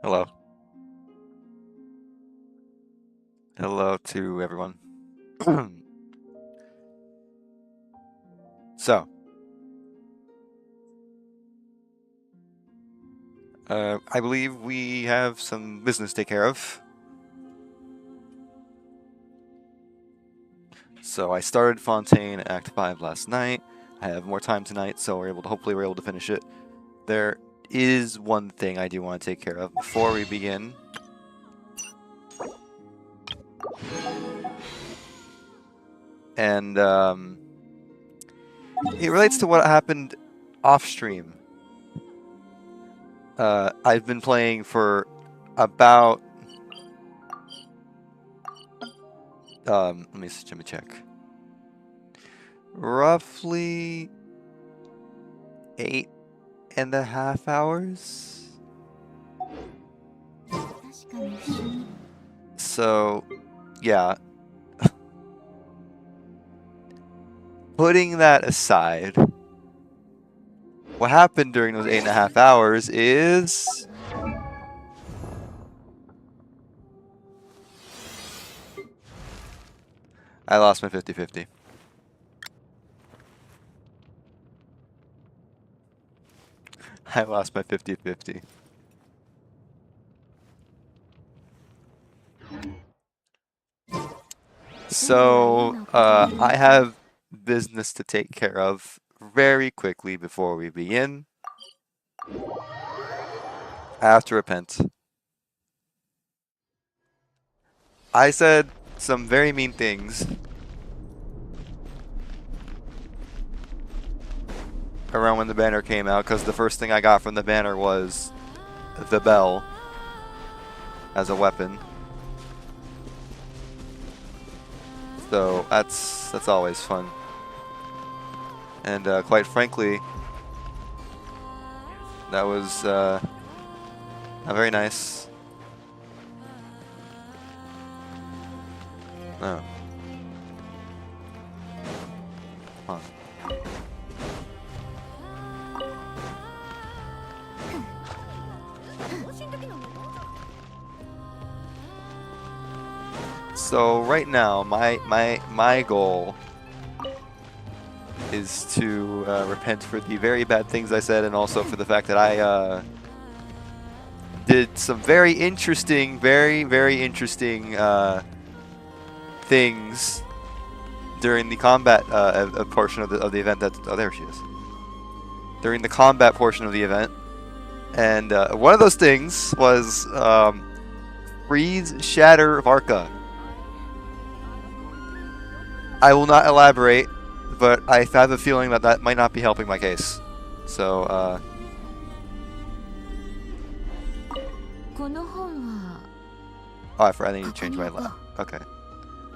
Hello. Hello to everyone. So, I believe we have some business to take care of. So I started Fontaine Act 5 last night. I have more time tonight, so hopefully we're able to finish it. There is one thing I do want to take care of before we begin. And it relates to what happened off stream. I've been playing for about let me check. Roughly 8.5 hours. So, yeah. Putting that aside, what happened during those 8.5 hours is I lost my 50-50. I lost my 50-50. So, I have business to take care of very quickly before we begin. I have to repent. I said some very mean things around when the banner came out, because the first thing I got from the banner was the bell as a weapon. So that's always fun. And quite frankly, that was not very nice. Oh. Huh. So right now, my goal is to repent for the very bad things I said, and also for the fact that I did some very interesting things during the combat portion of the event. There she is. During the combat portion of the event, and one of those things was Freeze Shatter Varka. I will not elaborate, but I have a feeling that that might not be helping my case. So, oh, I need to change my okay.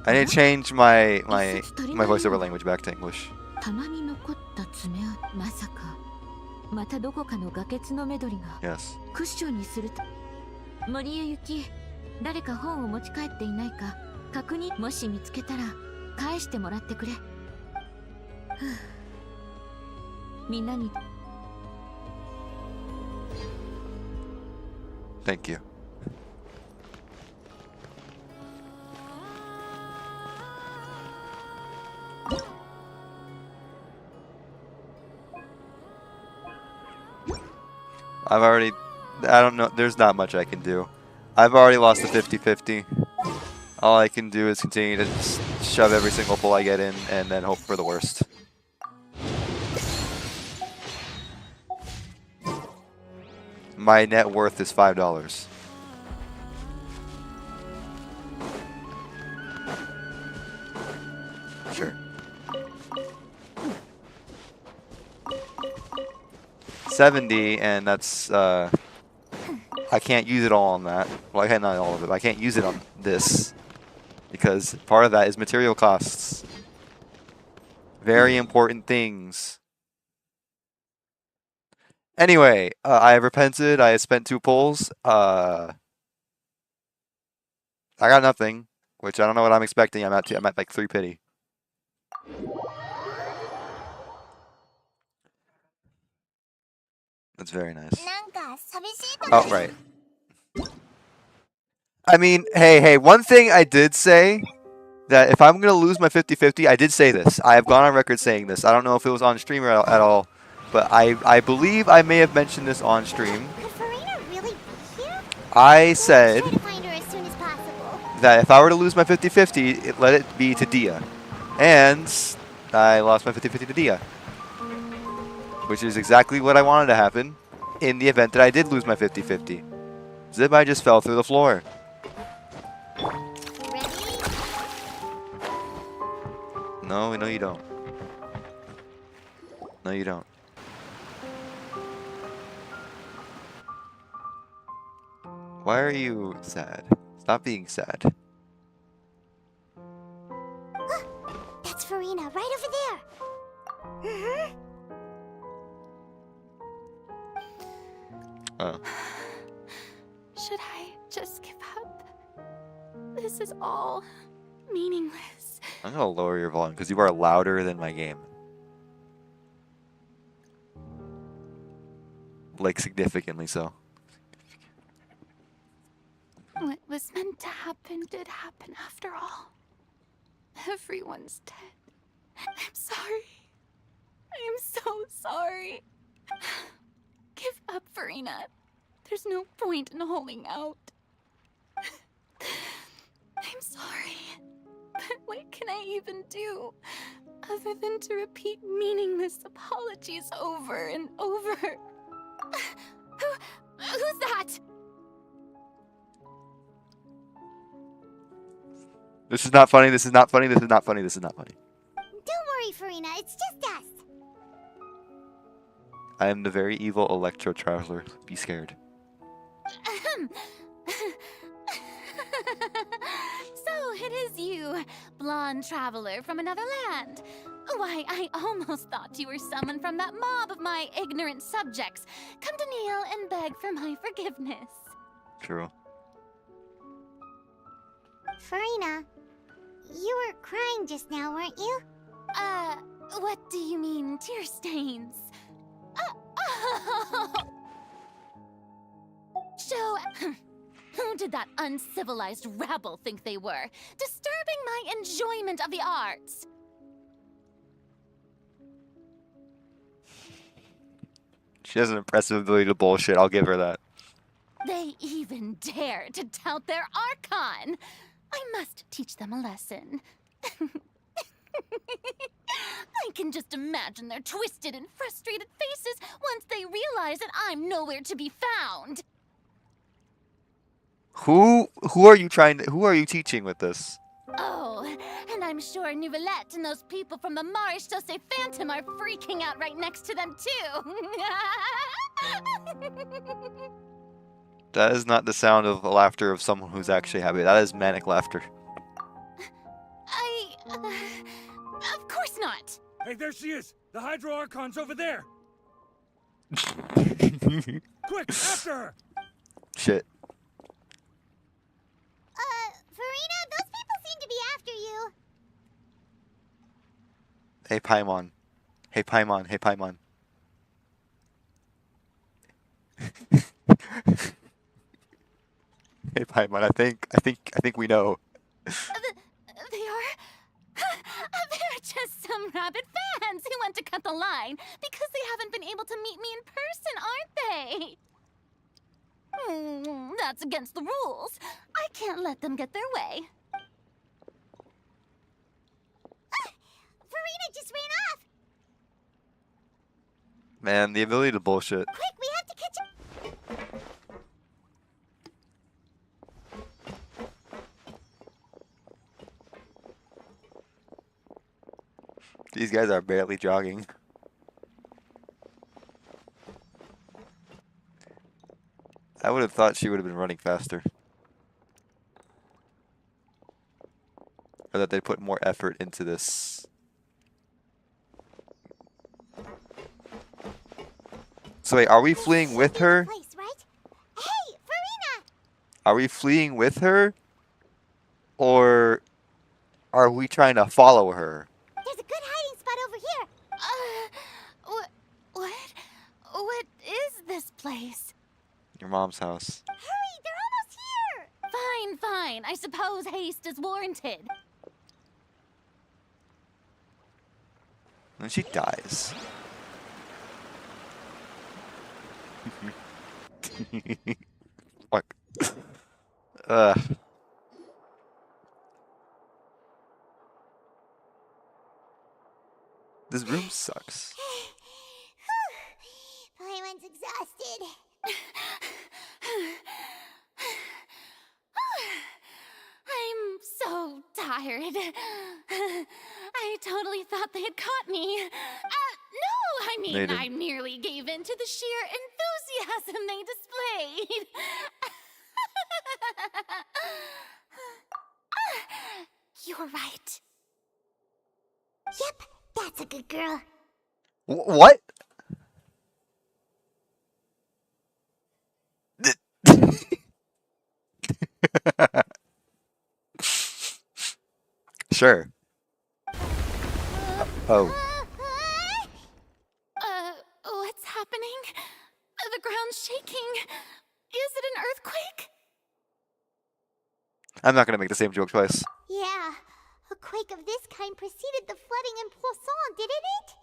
I need to change my voiceover language back to English. Yes. 返してもらってくれ。みんなに。Thank you. I don't know, there's not much I can do. I've already lost the 50-50. All I can do is continue to shove every single pull I get in and then hope for the worst. My net worth is $5. Sure. 70, and that's I can't use it all on that. Well, I can't, not all of it. I can't use it on this because part of that is material costs. Very important things. Anyway, I have repented. I spent 2 pulls. I got nothing, which I don't know what I'm expecting. I'm at like 3 pity. That's very nice. Oh, right. I mean, hey, one thing I did say, that if I'm going to lose my 50-50, I did say this. I have gone on record saying this. I don't know if it was on stream or at all, but I believe I may have mentioned this on stream. Could Farina really be here? I said Try to find her as soon as possible. that if I were to lose my 50-50, let it be to Dia. And I lost my 50-50 to Dia. Which is exactly what I wanted to happen in the event that I did lose my 50-50. Zip, I just fell through the floor. Ready? No, you don't. No, you don't. Why are you sad? Stop being sad. That's Farina, right over there. Mm-hmm. Oh. Should I just give up? This is all meaningless. I'm gonna lower your volume because you are louder than my game. Like significantly so. What was meant to happen did happen after all. Everyone's dead. I'm sorry. I'm so sorry. Give up, Farina. There's no point in holding out. I'm sorry. But what can I even do other than to repeat meaningless apologies over and over? Who's that? This is not funny, this is not funny, this is not funny, this is not funny. Don't worry, Farina. It's just us. I am the very evil Electro Traveler. Be scared. So it is you, blonde traveler from another land. Why, I almost thought you were someone from that mob of my ignorant subjects. Come to kneel and beg for my forgiveness. True. Farina, you were crying just now, weren't you? What do you mean, tear stains? So, who did that uncivilized rabble think they were? Disturbing my enjoyment of the arts. She has an impressive ability to bullshit, I'll give her that. They even dare to tout their Archon! I must teach them a lesson. I can just imagine their twisted and frustrated faces once they realize that I'm nowhere to be found. Who are you teaching with this? Oh, and I'm sure Nouvellette and those people from the Marsh Chaussee Phantom are freaking out right next to them too. That is not the sound of the laughter of someone who's actually happy. That is manic laughter. Of course not. Hey, there she is! The Hydro Archon's over there! Quick, after her! Shit. Farina, those people seem to be after you. Hey Paimon. Hey Paimon. Hey Paimon. Hey Paimon, I think we know. They are... They're just some rabid fans who want to cut the line because they haven't been able to meet me in person, aren't they? That's against the rules. I can't let them get their way. Farina just ran off. Man, the ability to bullshit. Quick, we have to catch up. These guys are barely jogging. I would have thought she would have been running faster. Or that they'd put more effort into this. So wait, are we fleeing with her? Place, right? Hey, Farina! Are we fleeing with her? Or are we trying to follow her? There's a good hiding spot over here. What is this place? Your mom's house. Hurry, they're almost here. fine. I suppose haste is warranted. And she dies. Fuck. This room sucks. Paimon's exhausted. I'm so tired. I totally thought they had caught me. No, I mean, They didn't. I merely gave in to the sheer enthusiasm they displayed. You're right. Yep, that's a good girl. What? Sure. Oh. What's happening? The ground's shaking. Is it an earthquake? I'm not gonna make the same joke twice. Yeah, a quake of this kind preceded the flooding in Poisson, didn't it?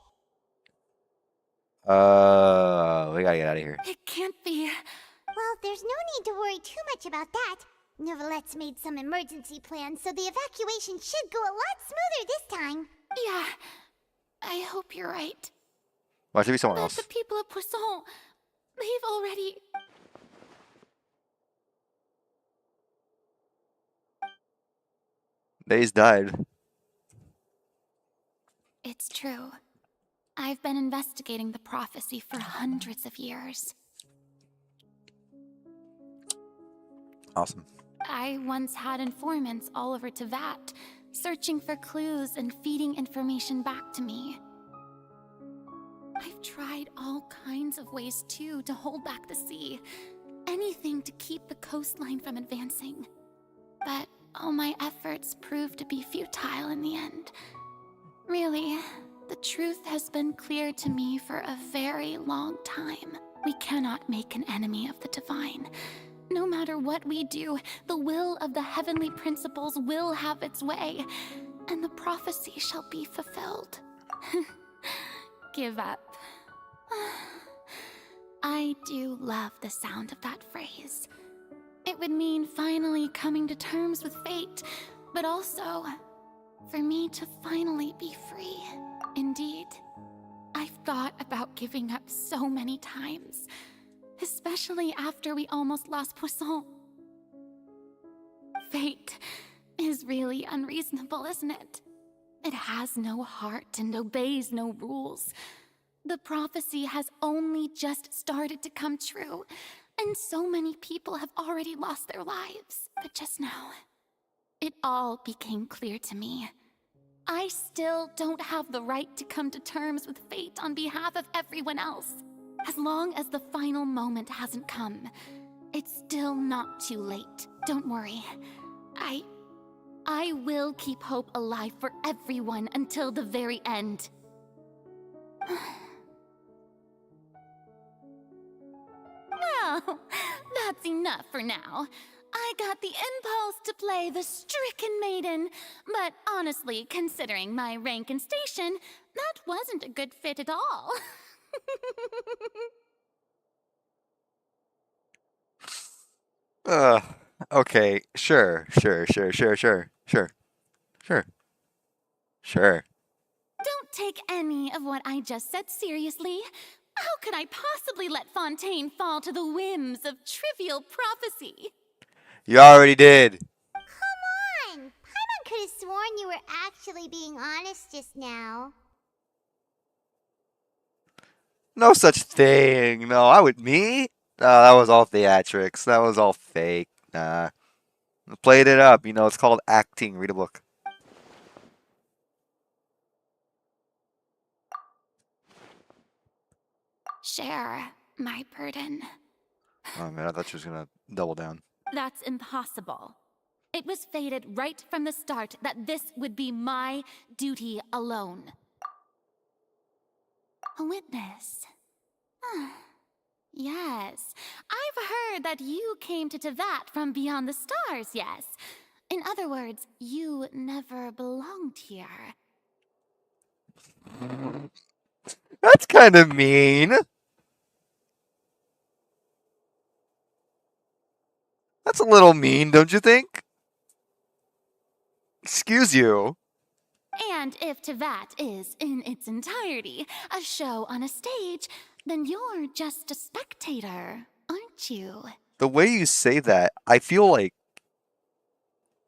We gotta get out of here. It can't be. Well, there's no need to worry too much about that. Novelette's made some emergency plans, so the evacuation should go a lot smoother this time. Yeah, I hope you're right. Well, it should be someone But else. the people of Poisson, they've already... Days died. It's true. I've been investigating the prophecy for hundreds of years. Awesome. I once had informants all over Tevat, searching for clues and feeding information back to me. I've tried all kinds of ways too to hold back the sea. Anything to keep the coastline from advancing. But all my efforts proved to be futile in the end. Really, the truth has been clear to me for a very long time. We cannot make an enemy of the divine. No matter what we do, the will of the heavenly principles will have its way, and the prophecy shall be fulfilled. Give up. I do love the sound of that phrase. It would mean finally coming to terms with fate, but also for me to finally be free. Indeed, I've thought about giving up so many times, especially after we almost lost Poisson. Fate is really unreasonable, isn't it? It has no heart and obeys no rules. The prophecy has only just started to come true, and so many people have already lost their lives. But just now, it all became clear to me. I still don't have the right to come to terms with fate on behalf of everyone else. As long as the final moment hasn't come, it's still not too late. Don't worry. I will keep hope alive for everyone until the very end. Well, that's enough for now. I got the impulse to play the stricken maiden, but honestly, considering my rank and station, that wasn't a good fit at all. Okay, sure. Don't take any of what I just said seriously. How could I possibly let Fontaine fall to the whims of trivial prophecy? You already did. Come on! Paimon could have sworn you were actually being honest just now. No such thing. No, me? No, that was all theatrics. That was all fake. Nah. I played it up. It's called acting. Read a book. Share my burden. Oh man, I thought she was gonna double down. That's impossible. It was fated right from the start that this would be my duty alone. A witness. Yes, I've heard that you came to Tevat from beyond the stars, yes. In other words, you never belonged here. That's kind of mean. That's a little mean, don't you think? Excuse you. And if Tevat is, in its entirety, a show on a stage, then you're just a spectator, aren't you? The way you say that, I feel like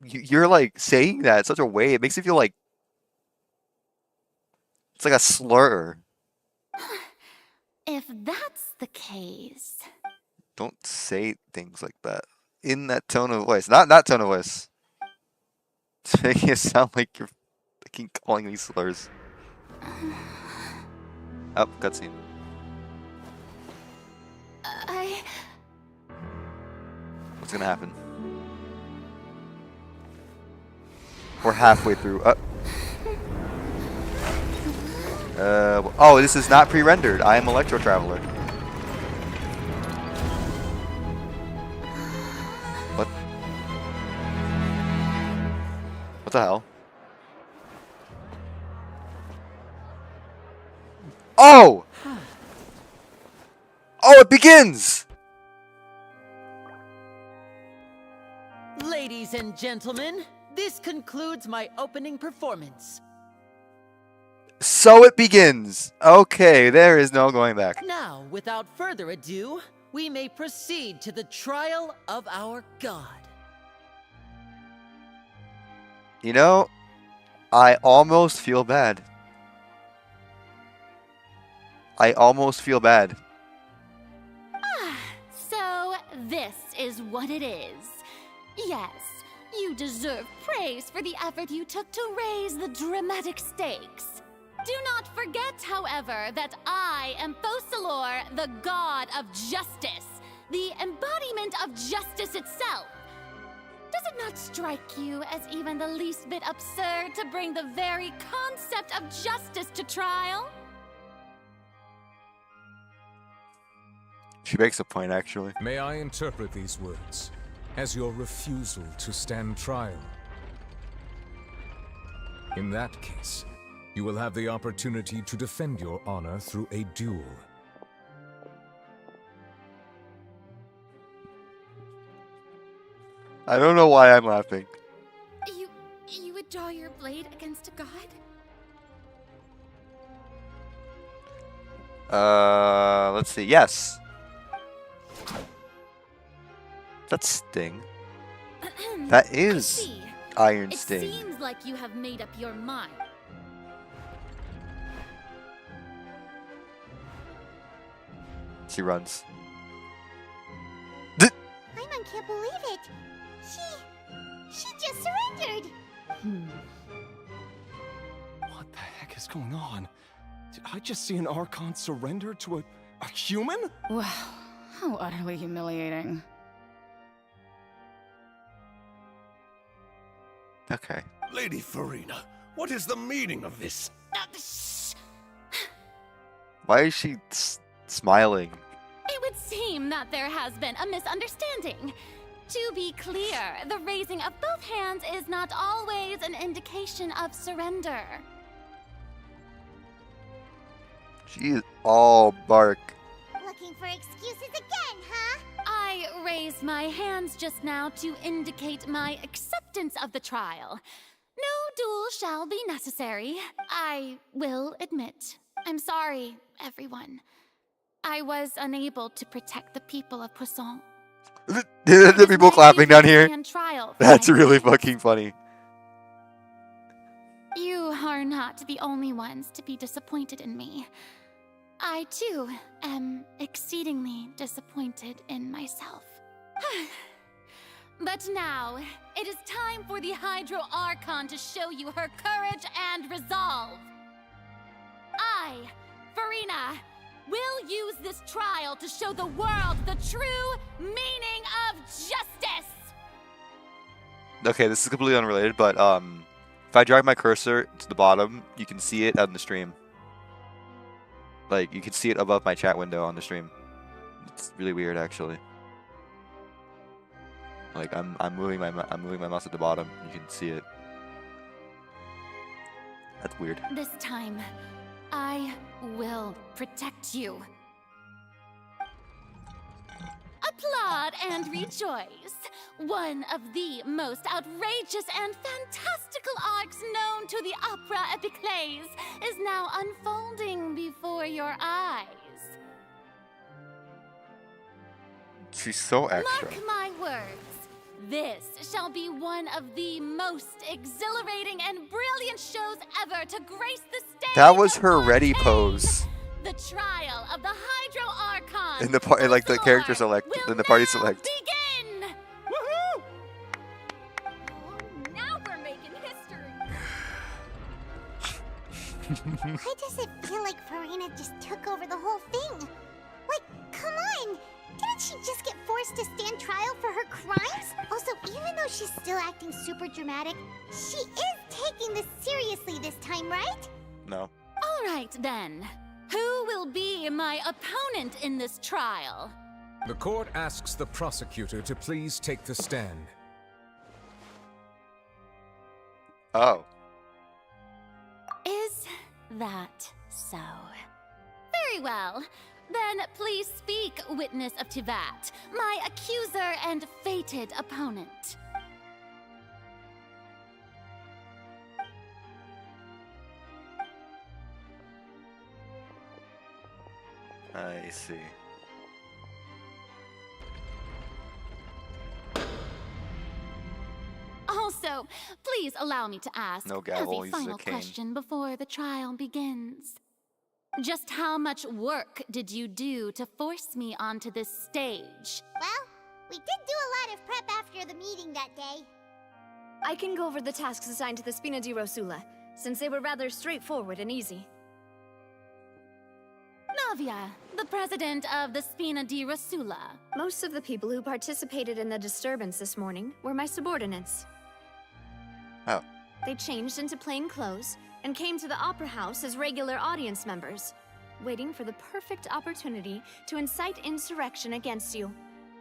you're like saying that in such a way, it makes you feel like it's like a slur. If that's the case... Don't say things like that in that tone of voice. Not that tone of voice. It's making it sound like you're fucking calling me slurs. Oh, cutscene. What's gonna happen? We're halfway through. Oh, this is not pre-rendered. I am Electro Traveler. What? What the hell? Oh! Oh, it begins! Ladies and gentlemen, this concludes my opening performance. So it begins. Okay, there is no going back. Now, without further ado, we may proceed to the trial of our god. You know, I almost feel bad. I almost feel bad. So, this is what it is. Yes, you deserve praise for the effort you took to raise the dramatic stakes. Do not forget, however, that I am Focalor, the god of justice, the embodiment of justice itself. Does it not strike you as even the least bit absurd to bring the very concept of justice to trial? She makes a point, actually. May I interpret these words as your refusal to stand trial? In that case, you will have the opportunity to defend your honor through a duel. I don't know why I'm laughing. You would draw your blade against a god? Let's see. Yes. That's Sting. That is I see. Iron It Sting. seems like you have made up your mind. She runs. Paimon can't believe it. She just surrendered. What the heck is going on? Did I just see an Archon surrender to a human? Wow, how utterly humiliating. Okay. Lady Farina, what is the meaning of this? Shh. Why is she smiling? It would seem that there has been a misunderstanding. To be clear, the raising of both hands is not always an indication of surrender. She is all bark. Looking for excuses again, huh? I raised my hands just now to indicate my acceptance of the trial. No duel shall be necessary. I will admit. I'm sorry, everyone. I was unable to protect the people of Poisson. The people clapping down here. Trial for That's my really crimes. fucking funny. You are not the only ones to be disappointed in me. I, too, am exceedingly disappointed in myself. But now, it is time for the Hydro Archon to show you her courage and resolve. I, Farina, will use this trial to show the world the true meaning of justice! Okay, this is completely unrelated, but if I drag my cursor to the bottom, you can see it on the stream. Like, you can see it above my chat window on the stream. It's really weird, actually. Like I'm moving my mouse at the bottom. You can see it. That's weird. This time, I will protect you. Applaud and rejoice! One of the most outrageous and fantastical arcs known to the opera epiclese is now unfolding before your eyes. She's so extra. Mark my words. This shall be one of the most exhilarating and brilliant shows ever to grace the stage. That was her of ready Fontaine. pose. The trial of the Hydro Archon. In the part, like the character select, will in the party now select. Begin. Woohoo! Now we're making history. Why does it feel like Farina just took over the whole thing? Like, come on! Didn't she just get forced to stand trial for her crimes? Also, even though she's still acting super dramatic, she is taking this seriously this time, right? No. All right then. Who will be my opponent in this trial? The court asks the prosecutor to please take the stand. Oh. Is that so? Very well. Then please speak, witness of Tivat, my accuser and fated opponent. I see. Also, please allow me to ask No as gavel, a uses a final cane. question before the trial begins. Just how much work did you do to force me onto this stage? Well, we did do a lot of prep after the meeting that day. I can go over the tasks assigned to the Spina di Rosula, since they were rather straightforward and easy. Navia, the president of the Spina di Rosula. Most of the people who participated in the disturbance this morning were my subordinates. Oh. They changed into plain clothes and came to the Opera House as regular audience members, waiting for the perfect opportunity to incite insurrection against you.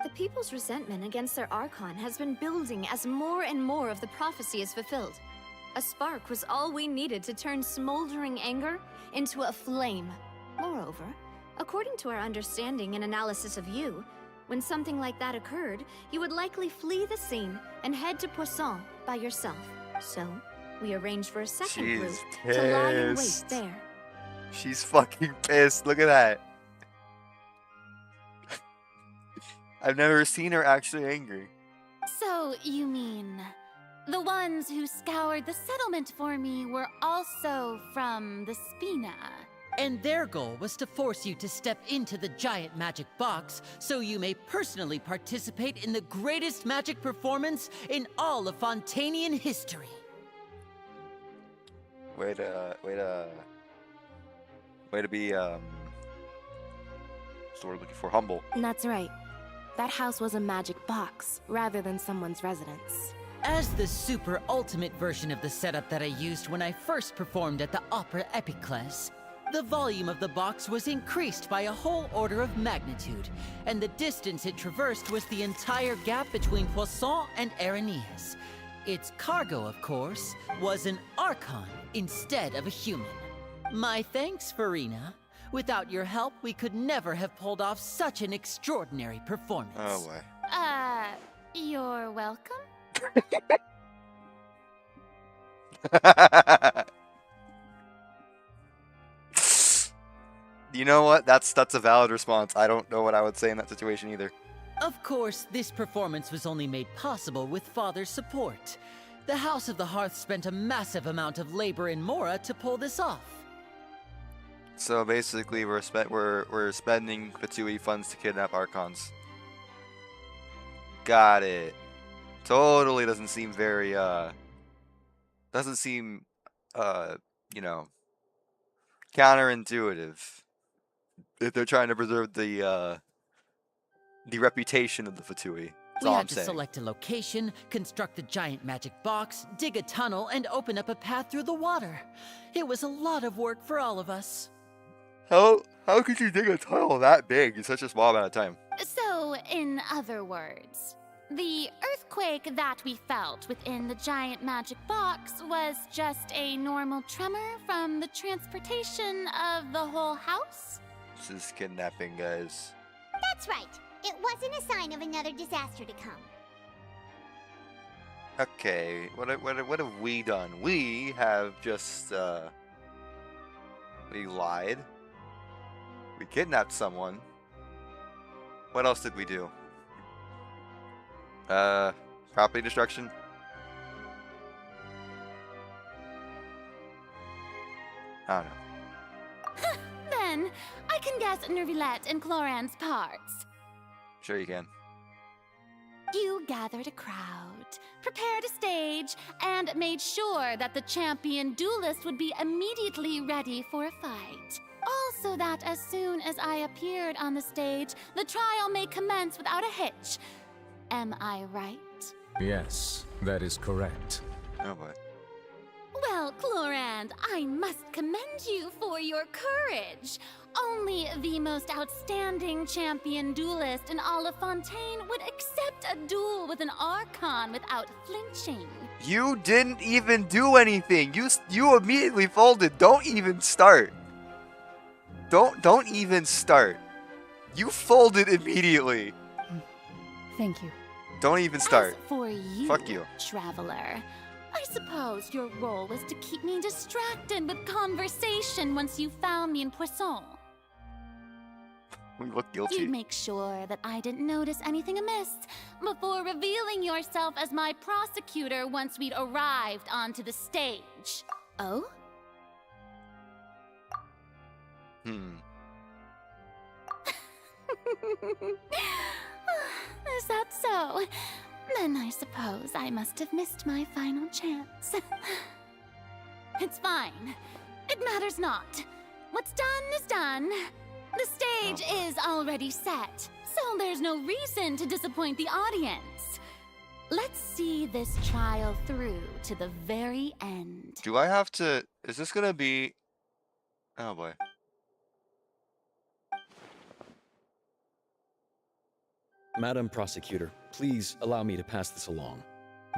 The people's resentment against their Archon has been building as more and more of the prophecy is fulfilled. A spark was all we needed to turn smoldering anger into a flame. Moreover, according to our understanding and analysis of you, when something like that occurred, you would likely flee the scene and head to Poisson by yourself. So, we arranged for a second She's group to lie in wait pissed. there. She's fucking pissed. Look at that. I've never seen her actually angry. So, you mean the ones who scoured the settlement for me were also from the Spina? And their goal was to force you to step into the giant magic box so you may personally participate in the greatest magic performance in all of Fontainian history. Way to be, what's the word I'm looking for? Humble. That's right. That house was a magic box, rather than someone's residence. As the super ultimate version of the setup that I used when I first performed at the Opera Epiclese, the volume of the box was increased by a whole order of magnitude, and the distance it traversed was the entire gap between Poisson and Areneas. Its cargo, of course, was an Archon instead of a human. My thanks, Farina. Without your help, we could never have pulled off such an extraordinary performance. Oh boy. You're welcome? You know what? That's a valid response. I don't know what I would say in that situation either. Of course, this performance was only made possible with Father's support. The House of the Hearth spent a massive amount of labor in Mora to pull this off. So basically, we're spending Fatui funds to kidnap Archons. Got it. Totally doesn't seem very you know, counterintuitive. If they're trying to preserve the reputation of the Fatui. That's We all had I'm to saying. select a location, construct a giant magic box, dig a tunnel, and open up a path through the water. It was a lot of work for all of us. How How could you dig a tunnel that big in such a small amount of time? So, in other words, the earthquake that we felt within the giant magic box was just a normal tremor from the transportation of the whole house? This is kidnapping, guys. That's right. It wasn't a sign of another disaster to come. Okay, what have we done? We have just, we lied. We kidnapped someone. What else did we do? Property destruction? I don't know. Then, I can guess Nervilette and Cloran's parts. Sure you can. You gathered a crowd, prepared a stage, and made sure that the champion duelist would be immediately ready for a fight. Also that as soon as I appeared on the stage, the trial may commence without a hitch. Am I right? Yes, that is correct. Oh boy. Well, Clorand, I must commend you for your courage. Only the most outstanding champion duelist in all of Fontaine would accept a duel with an Archon without flinching. You didn't even do anything. You immediately folded. Don't even start. Don't even start. You folded immediately. Thank you. Don't even start. As for you, Fuck you. Traveler, I suppose your role was to keep me distracted with conversation once you found me in Poisson. We look guilty. You'd make sure that I didn't notice anything amiss before revealing yourself as my prosecutor once we'd arrived onto the stage. Oh? Is that so? Then I suppose I must have missed my final chance. It's fine. It matters not. What's done is done. The stage is already set, so there's no reason to disappoint the audience. Let's see this trial through to the very end. Do I have to... Is this gonna be... Oh boy. Madam Prosecutor, please allow me to pass this along.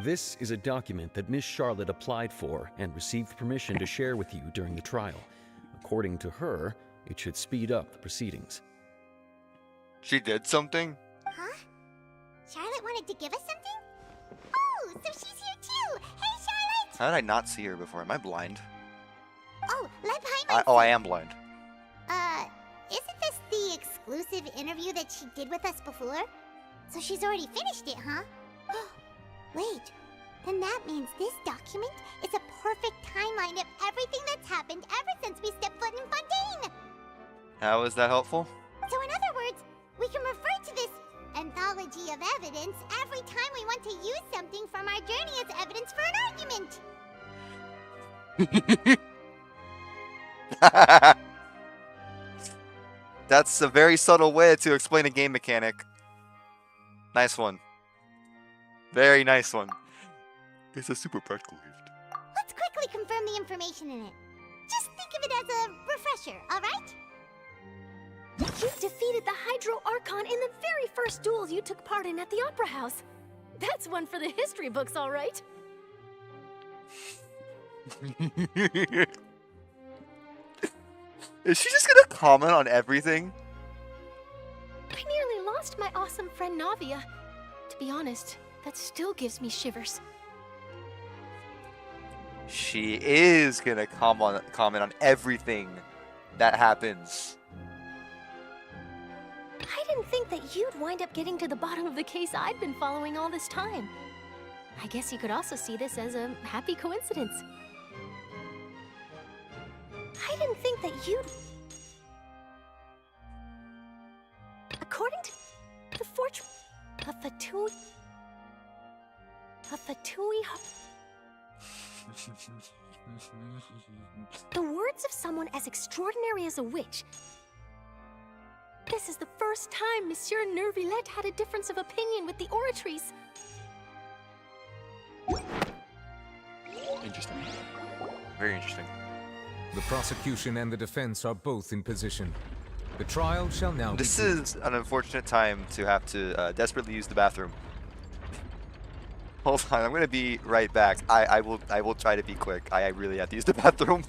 This is a document that Miss Charlotte applied for and received permission to share with you during the trial. According to her, it should speed up the proceedings. She did something? Huh? Charlotte wanted to give us something? Oh, so she's here too! Hey, Charlotte! How did I not see her before? Am I blind? Oh, left behind I am blind. Isn't this the exclusive interview that she did with us before? So she's already finished it, huh? Wait, then that means this document is a perfect timeline of everything that's happened ever since we stepped foot in Fontaine! How is that helpful? So in other words, we can refer to this anthology of evidence every time we want to use something from our journey as evidence for an argument! That's a very subtle way to explain a game mechanic. Nice one. Very nice one. It's a super practical gift. Let's quickly confirm the information in it. Just think of it as a refresher, alright? You defeated the Hydro Archon in the very first duel you took part in at the Opera House. That's one for the history books, all right. Is she just gonna comment on everything? I nearly lost my awesome friend Navia. To be honest, that still gives me shivers. She is gonna comment on everything that happens. I didn't think that you'd wind up getting to the bottom of the case I'd been following all this time. I guess you could also see this as a happy coincidence. I didn't think that you'd... According to the fortune of Fatui... The words of someone as extraordinary as a witch. This is the first time Monsieur Nervilette had a difference of opinion with the oratories. Interesting. Very interesting. The prosecution and the defense are both in position. The trial shall now This begin. is an unfortunate time to have to desperately use the bathroom. Hold on, I'm gonna be right back. I will try to be quick. I really have to use the bathroom.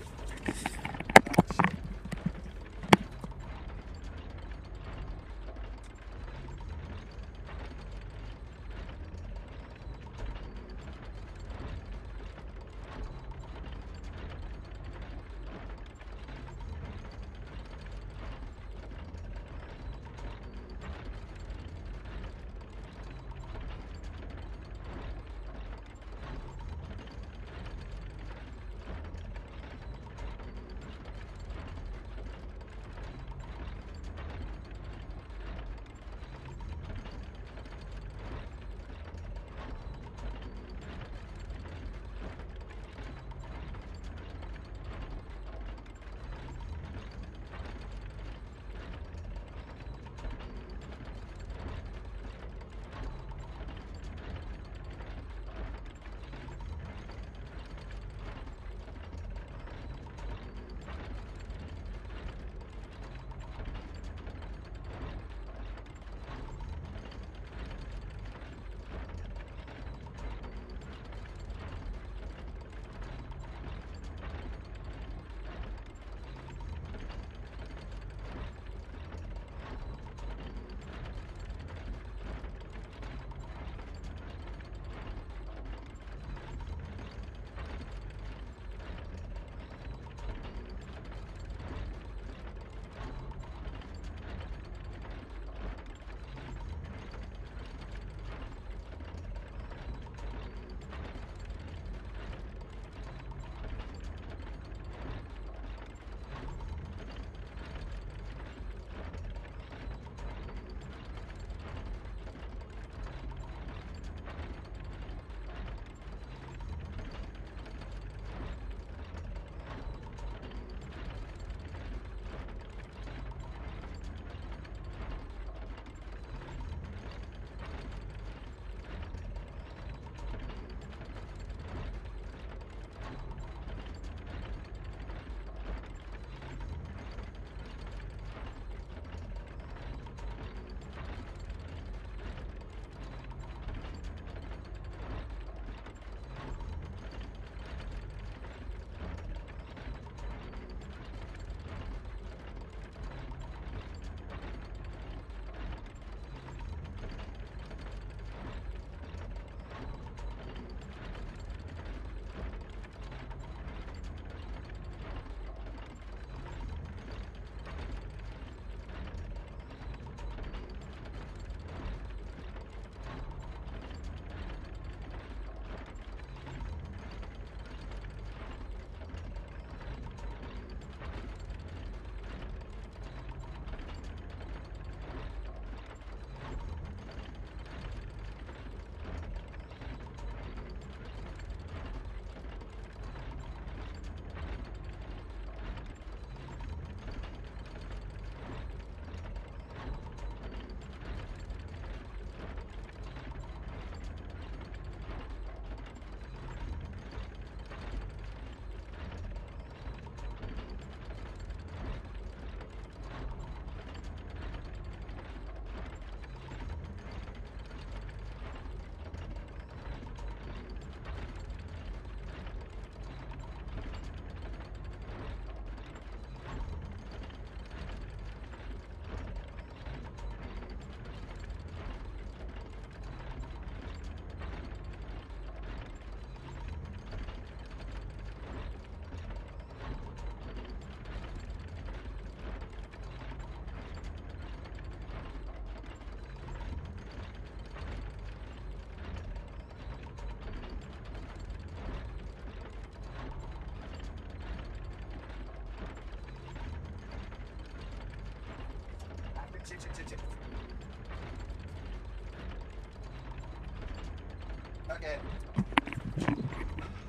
Okay.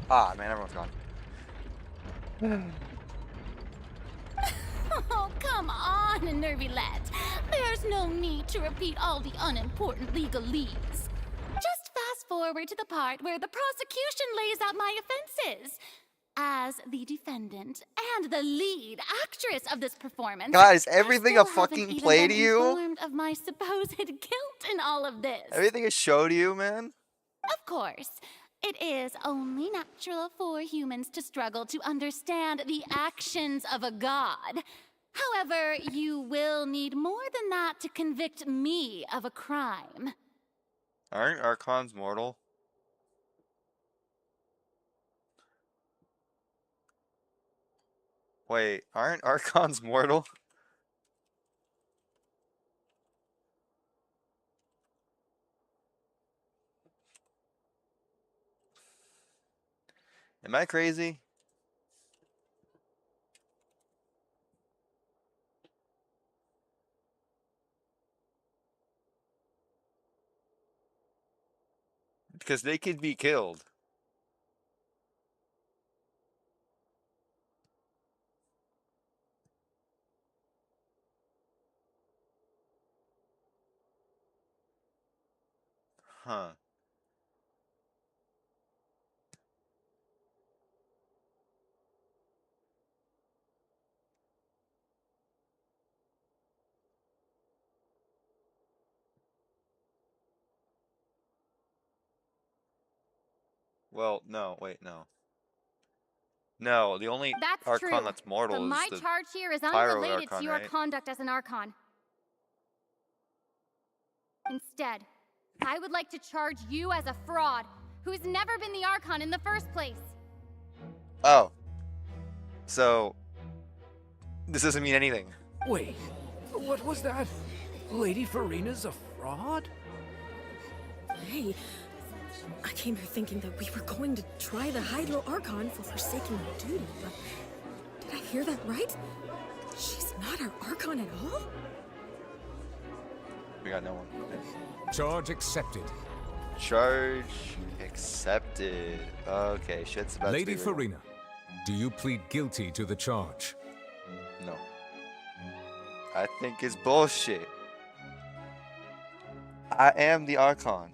Ah, man, everyone's gone. Oh, come on, Nervylette. There's no need to repeat all the unimportant legalese. Just fast forward to the part where the prosecution lays out my offenses. As the defendant and the lead actress of this performance, God, is everything I a still fucking haven't even play been to you? informed of my supposed guilt in all of this. Everything is show to you, man? Of course, it is only natural for humans to struggle to understand the actions of a god. However, you will need more than that to convict me of a crime. Aren't Archons mortal? Wait, aren't Archons mortal? Am I crazy? Because they could be killed. Huh. Well, no, wait, no. No, the only That's Archon true. that's mortal But is my the charge here is Pyro unrelated Archon, to your right? conduct as an Archon. Instead, I would like to charge you as a fraud who's never been the Archon in the first place. Oh. So, this doesn't mean anything. Wait, what was that? Lady Farina's a fraud? Hey, I came here thinking that we were going to try the Hydro Archon for forsaking her duty, but did I hear that right? She's not our Archon at all? We got no one. Charge accepted. Charge accepted. Okay, shit's about Lady to be real. Farina, do you plead guilty to the charge? No. I think it's bullshit. I am the Archon.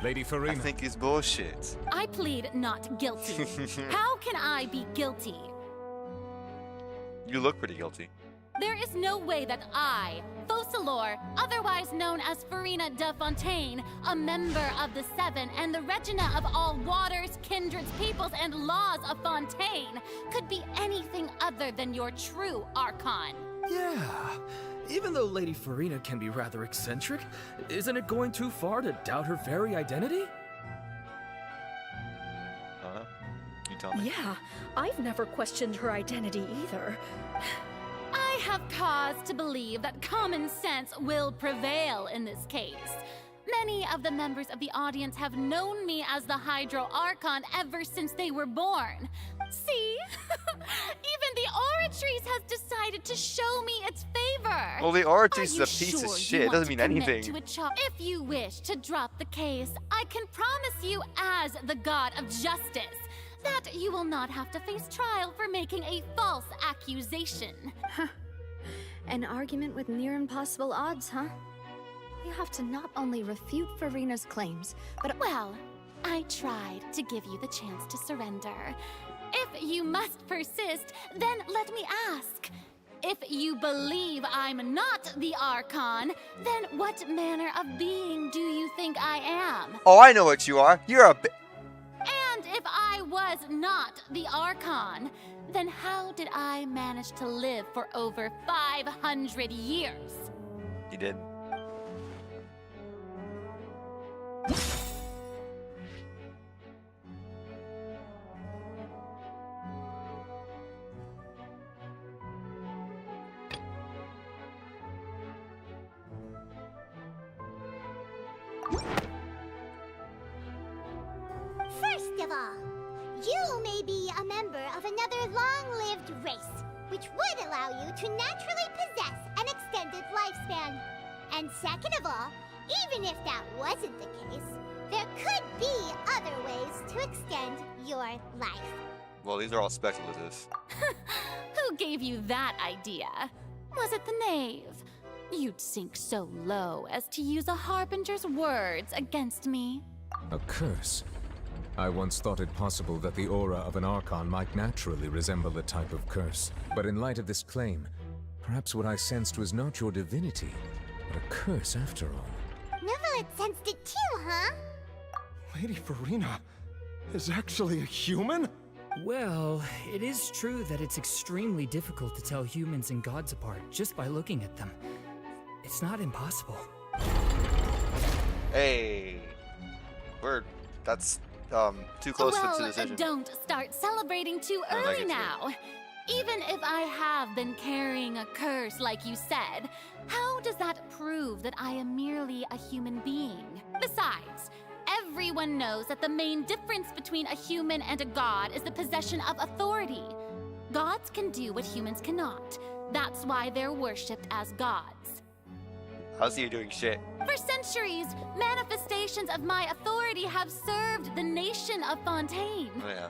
Lady Farina. I think it's bullshit. I plead not guilty. How can I be guilty? You look pretty guilty. There is no way that I, Focalor, otherwise known as Farina de Fontaine, a member of the Seven and the Regina of all waters, kindreds, peoples, and laws of Fontaine, could be anything other than your true Archon. Yeah. Even though Lady Farina can be rather eccentric, isn't it going too far to doubt her very identity? You tell me. Yeah, I've never questioned her identity either. I have cause to believe that common sense will prevail in this case. Many of the members of the audience have known me as the Hydro Archon ever since they were born. See? Even the Oratrice has decided to show me its favor. Well, the Oratrice is a Are piece you of sure shit. you It doesn't want mean to commit anything. to a if you wish to drop the case, I can promise you as the God of Justice that you will not have to face trial for making a false accusation. An argument with near impossible odds, huh? You have to not only refute Farina's claims, but— Well, I tried to give you the chance to surrender. If you must persist, then let me ask. If you believe I'm not the Archon, then what manner of being do you think I am? Oh, I know what you are. You're a And if I was not the Archon, then how did I manage to live for over 500 years? You did. First of all, you may be a member of another long-lived race, which would allow you to naturally possess an extended lifespan. And second of all, even if that wasn't the case, there could be other ways to extend your life. Well, these are all speculative. Who gave you that idea? Was it the knave? You'd sink so low as to use a harbinger's words against me. A curse? I once thought it possible that the aura of an Archon might naturally resemble a type of curse. But in light of this claim, perhaps what I sensed was not your divinity, but a curse after all. Neuvillette sensed it too, huh? Lady Farina is actually a human? Well, it is true that it's extremely difficult to tell humans and gods apart just by looking at them. It's not impossible. Hey, that's too close to the decision. Don't start celebrating too I like early it too. now. Even if I have been carrying a curse like you said, how does that prove that I am merely a human being? Besides, everyone knows that the main difference between a human and a god is the possession of authority. Gods can do what humans cannot. That's why they're worshipped as gods. How's he doing shit? For centuries, manifestations of my authority have served the nation of Fontaine. Yeah.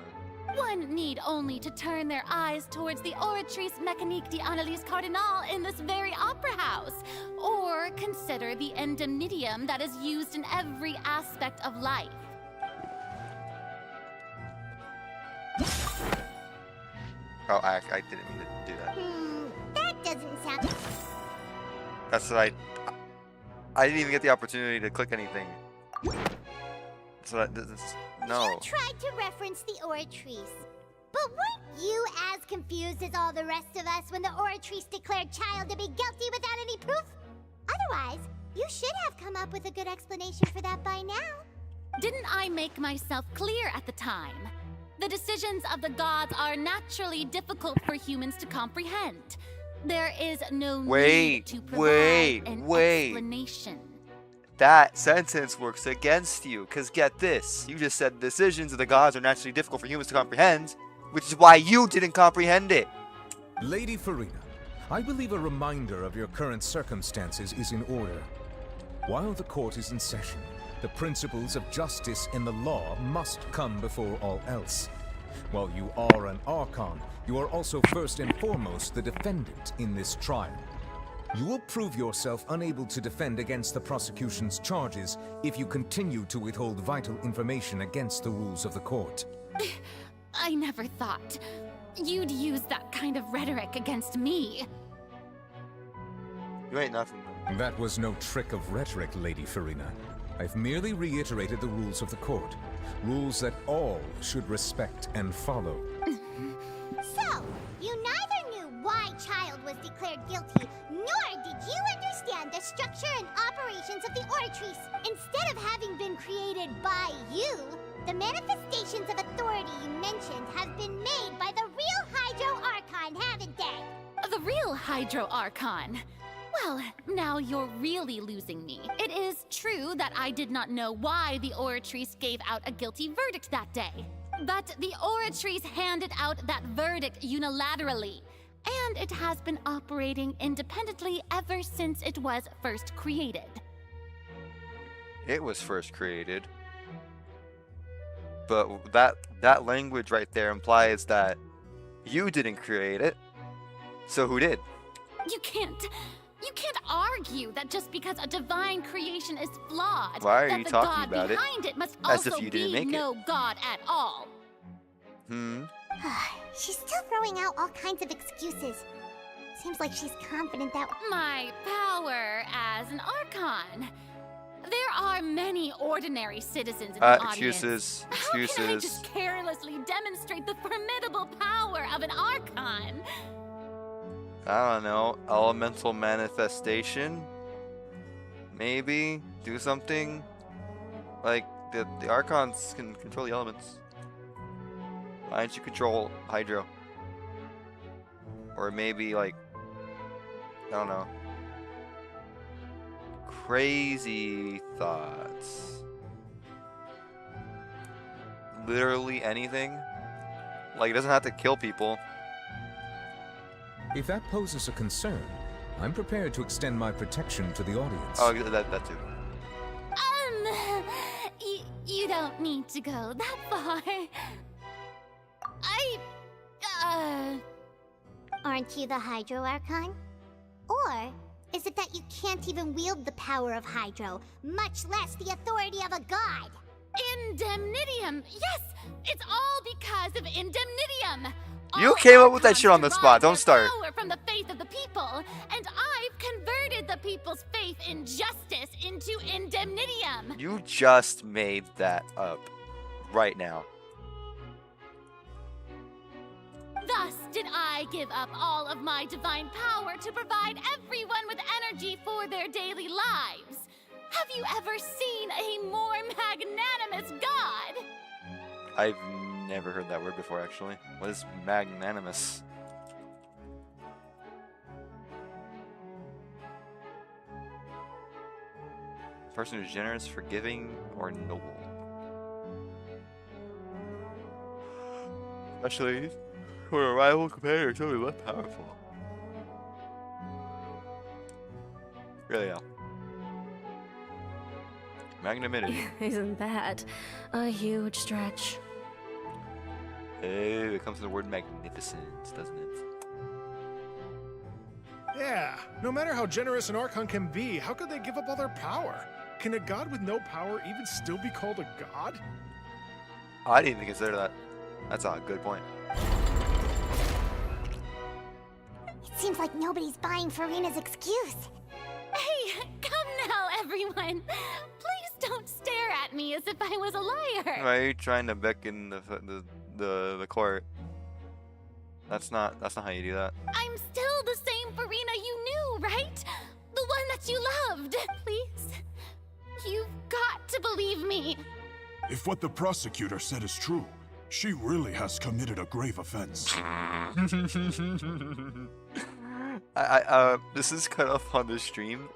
One need only to turn their eyes towards the Oratrice Mécanique d'Analyse Cardinal in this very opera house, or consider the indemnitium that is used in every aspect of life. Oh, I didn't mean to do that. That doesn't sound... That's what I didn't even get the opportunity to click anything. That's what no. You tried to reference the Oratrice. But weren't you as confused as all the rest of us when the Oratrice declared Child to be guilty without any proof? Otherwise, you should have come up with a good explanation for that by now. Didn't I make myself clear at the time? The decisions of the gods are naturally difficult for humans to comprehend. There is no need to provide an explanation. That sentence works against you, because get this. You just said decisions of the gods are naturally difficult for humans to comprehend, which is why you didn't comprehend it. Lady Farina, I believe a reminder of your current circumstances is in order. While the court is in session, the principles of justice in the law must come before all else. While you are an Archon, you are also first and foremost the defendant in this trial. You will prove yourself unable to defend against the prosecution's charges if you continue to withhold vital information against the rules of the court. I never thought you'd use that kind of rhetoric against me. You ain't nothing. That was no trick of rhetoric, Lady Farina. I've merely reiterated the rules of the court. Rules that all should respect and follow. So, you neither knew why Child was declared guilty, nor did you understand the structure and operations of the Oratrice. Instead of having been created by you, the manifestations of authority you mentioned have been made by the real Hydro Archon, haven't they? The real Hydro Archon? Well, now you're really losing me. It is true that I did not know why the Oratrice gave out a guilty verdict that day. But the Oratrice handed out that verdict unilaterally, and it has been operating independently ever since it was first created. It was first created. But that language right there implies that you didn't create it. So who did? You can't argue that just because a divine creation is flawed, Why are that you the talking god about it behind it must as if also you didn't be make it? no god at all. She's still throwing out all kinds of excuses. Seems like she's confident that... My power as an Archon. There are many ordinary citizens in the audience. How can I just carelessly demonstrate the formidable power of an Archon? I don't know. Elemental manifestation? Maybe? Do something? Like, the Archons can control the elements. Why don't you control Hydro? Or maybe, like, I don't know. Crazy thoughts. Literally anything? Like, it doesn't have to kill people. If that poses a concern, I'm prepared to extend my protection to the audience. Oh, that too. You don't need to go that far. Aren't you the Hydro Archon? Or is it that you can't even wield the power of Hydro, much less the authority of a god? Indemnitium! Yes! It's all because of Indemnitium! You All came up with that Archons shit on the derive spot. Don't their start. Power from the faith of the people, and I've converted the people's faith in justice into Indemnitium! You just made that up right now. Thus did I give up all of my divine power to provide everyone with energy for their daily lives. Have you ever seen a more magnanimous god? I've never heard that word before, actually. What is magnanimous? A person who's generous, forgiving, or noble. Especially when a rival competitor is only less powerful. Really, yeah. Magnanimity. Isn't that a huge stretch? Hey, it comes to the word magnificent, doesn't it? Yeah, no matter how generous an Archon can be, how could they give up all their power? Can a god with no power even still be called a god? I didn't even consider that. That's a good point. It seems like nobody's buying Farina's excuse. Hey, come now, everyone. Please don't stare at me as if I was a liar. Why are you trying to beckon the court? That's not how you do that. I'm still the same Farina you knew, right? The one that you loved. Please, you've got to believe me. If what the prosecutor said is true, she really has committed a grave offense. This is cut off on the stream.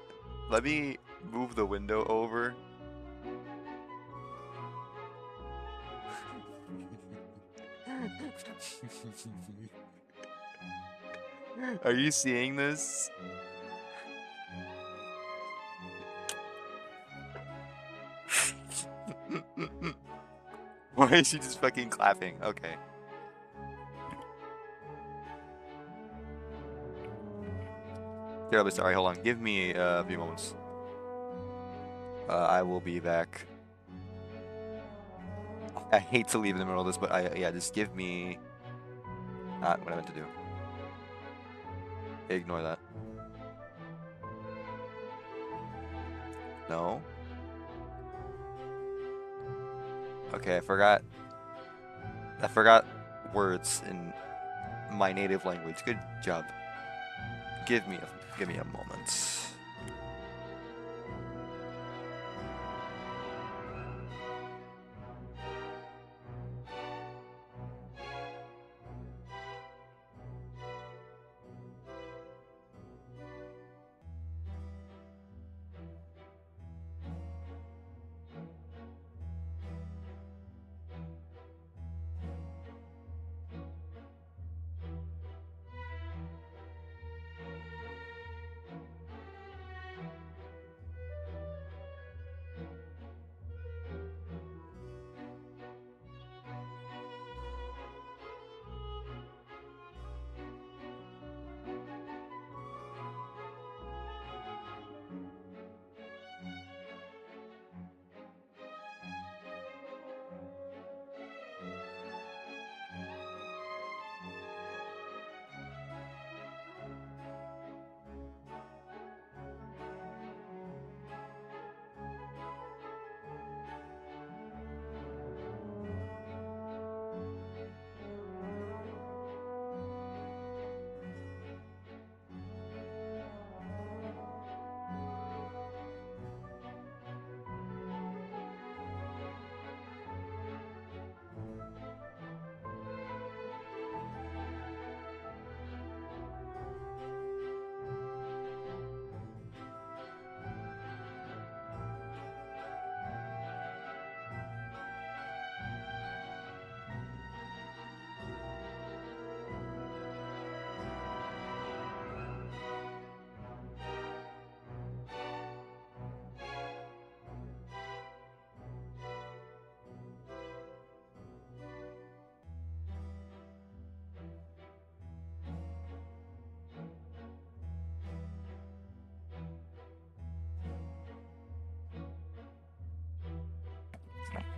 Let me move the window over. Are you seeing this? Why is she just fucking clapping? Okay. Terribly sorry, hold on. Give me a few moments. I will be back. I hate to leave in the middle of this, but yeah, just give me... Not what I meant to do. Ignore that. No. Okay, I forgot words in my native language. Good job. Give me a moment.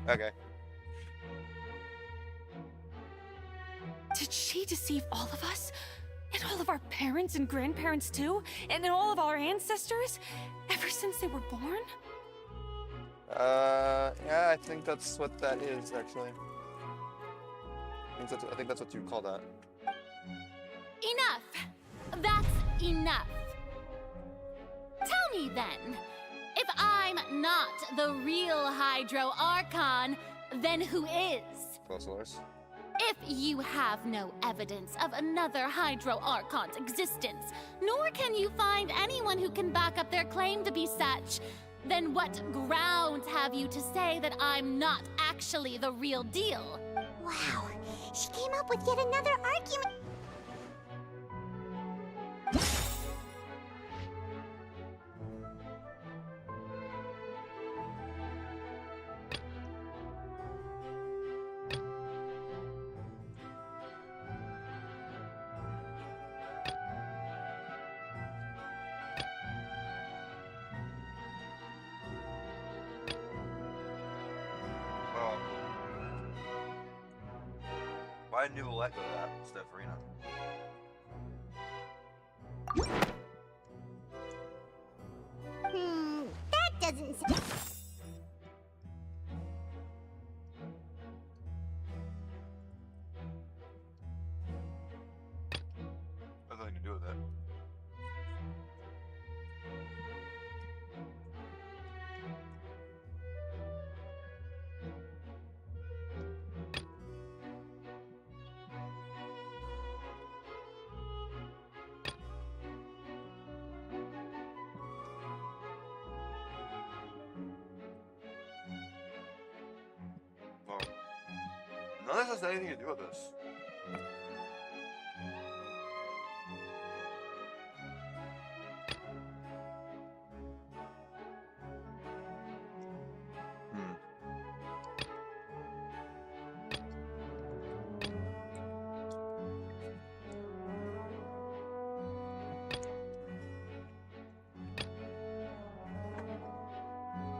Okay. Did she deceive all of us? And all of our parents and grandparents too? And all of our ancestors? Ever since they were born? Yeah, I think that's what that is, actually. I think that's what you call that. Enough! That's enough. Tell me then, if I'm not the real Hydro Archon, then who is? Close. If you have no evidence of another Hydro Archon's existence, nor can you find anyone who can back up their claim to be such, then what grounds have you to say that I'm not actually the real deal? Wow, she came up with yet another argument. Why didn't you let go of that, Stefarina? That doesn't sound... Has nothing to do with it. None of this has anything to do with this.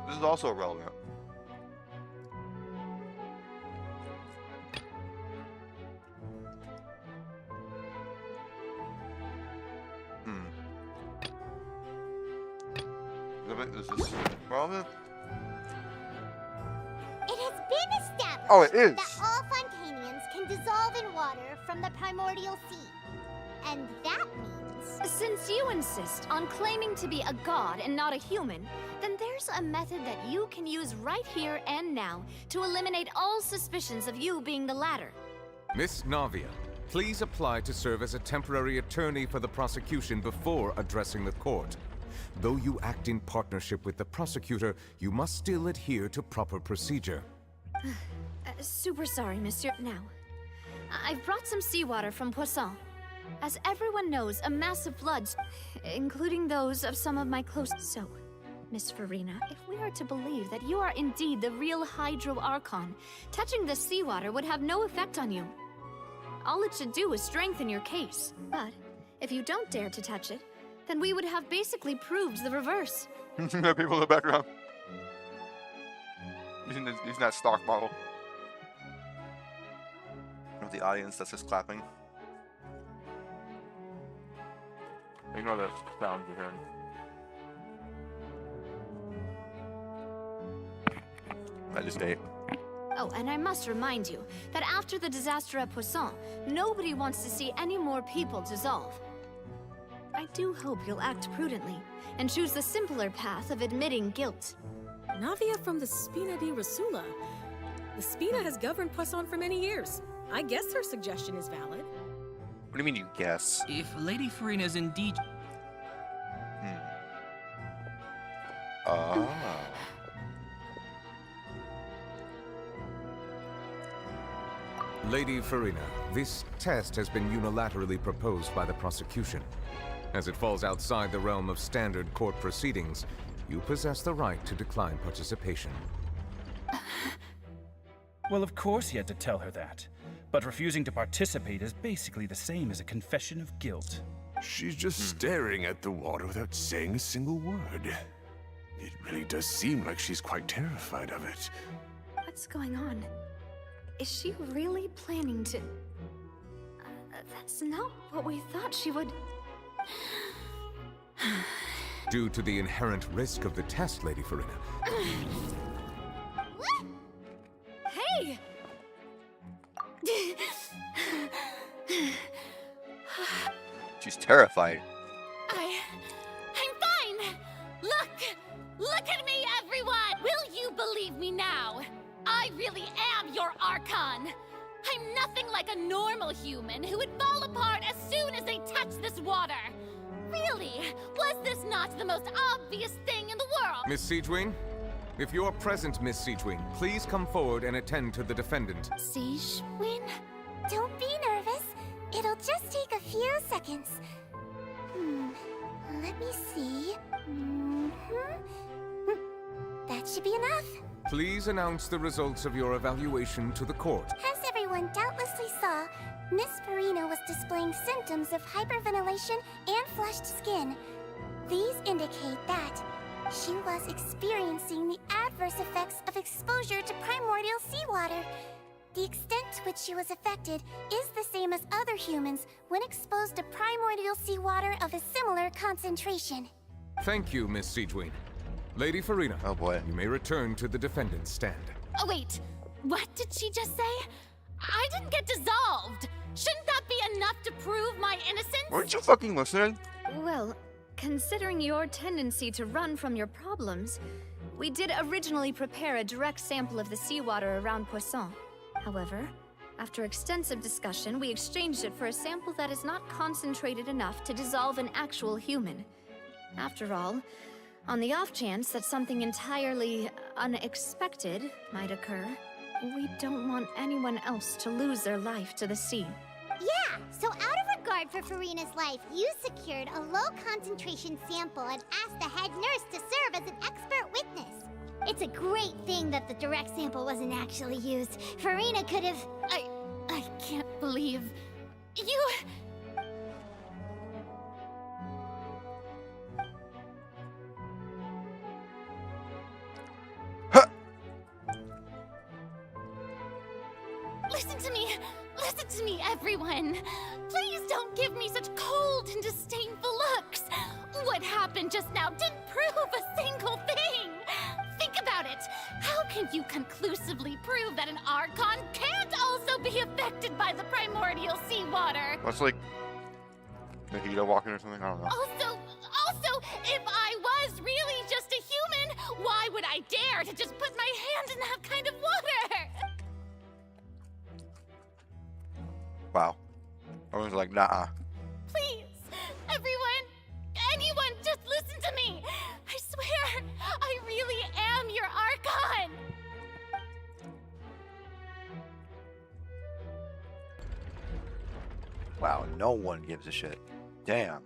This is also irrelevant. Is this relevant? It has been established Oh, it is. that all Fontainians can dissolve in water from the primordial sea. And that means... Since you insist on claiming to be a god and not a human, then there's a method that you can use right here and now to eliminate all suspicions of you being the latter. Miss Navia, please apply to serve as a temporary attorney for the prosecution before addressing the court. Though you act in partnership with the prosecutor, you must still adhere to proper procedure. Super sorry, monsieur. Now, I've brought some seawater from Poisson. As everyone knows, a massive flood, including those of some of my close... So, Miss Farina, if we are to believe that you are indeed the real Hydro Archon, touching the seawater would have no effect on you. All it should do is strengthen your case. But, if you don't dare to touch it, then we would have basically proved the reverse. There are people in the background. Using that stock model. Of the audience that's just clapping. Ignore the sounds you're hearing. I just ate. Oh, and I must remind you that after the disaster at Poisson, nobody wants to see any more people dissolve. I do hope you'll act prudently and choose the simpler path of admitting guilt. Navia from the Spina di Rasula. The Spina has governed Poisson for many years. I guess her suggestion is valid. What do you mean you guess? If Lady Farina is indeed... Lady Farina, this test has been unilaterally proposed by the prosecution. As it falls outside the realm of standard court proceedings, you possess the right to decline participation. Well, of course he had to tell her that. But refusing to participate is basically the same as a confession of guilt. She's just staring at the water without saying a single word. It really does seem like she's quite terrified of it. A What's going on? Is she really planning to... that's not what we thought she would... Due to the inherent risk of the test, Lady Farina. Hey! She's terrified. I'm fine! Look at me, everyone! Will you believe me now? I really am your Archon! I'm nothing like a normal human who would fall apart as soon as they touch this water! Really? Was this not the most obvious thing in the world? Miss Siegewing? If you are present, Miss Siegewing, please come forward and attend to the defendant. Siegewing? Don't be nervous. It'll just take a few seconds. Let me see. That should be enough. Please announce the results of your evaluation to the court. As everyone doubtlessly saw, Miss Farina was displaying symptoms of hyperventilation and flushed skin. These indicate that she was experiencing the adverse effects of exposure to primordial seawater. The extent to which she was affected is the same as other humans when exposed to primordial seawater of a similar concentration. Thank you, Miss Siegewing. Lady Farina. Oh boy. You may return to the defendant's stand. Oh wait, what did she just say? I didn't get dissolved! Shouldn't that be enough to prove my innocence? Weren't you fucking listening? Well, considering your tendency to run from your problems, we did originally prepare a direct sample of the seawater around Poisson. However, after extensive discussion, we exchanged it for a sample that is not concentrated enough to dissolve an actual human. After all, on the off chance that something entirely unexpected might occur, we don't want anyone else to lose their life to the sea. Yeah, so out of regard for Farina's life, you secured a low-concentration sample and asked the head nurse to serve as an expert witness. It's a great thing that the direct sample wasn't actually used. Farina could have... I can't believe... You... Listen to me, everyone. Please don't give me such cold and disdainful looks. What happened just now didn't prove a single thing. Think about it. How can you conclusively prove that an Archon can't also be affected by the primordial seawater? What's like Nahida walking or something? I don't know. Also, if I was really just a human, why would I dare to just put my hand in that kind of water? Wow. Everyone's like, nah. Please, everyone, anyone, just listen to me. I swear, I really am your Archon. Wow, no one gives a shit. Damn.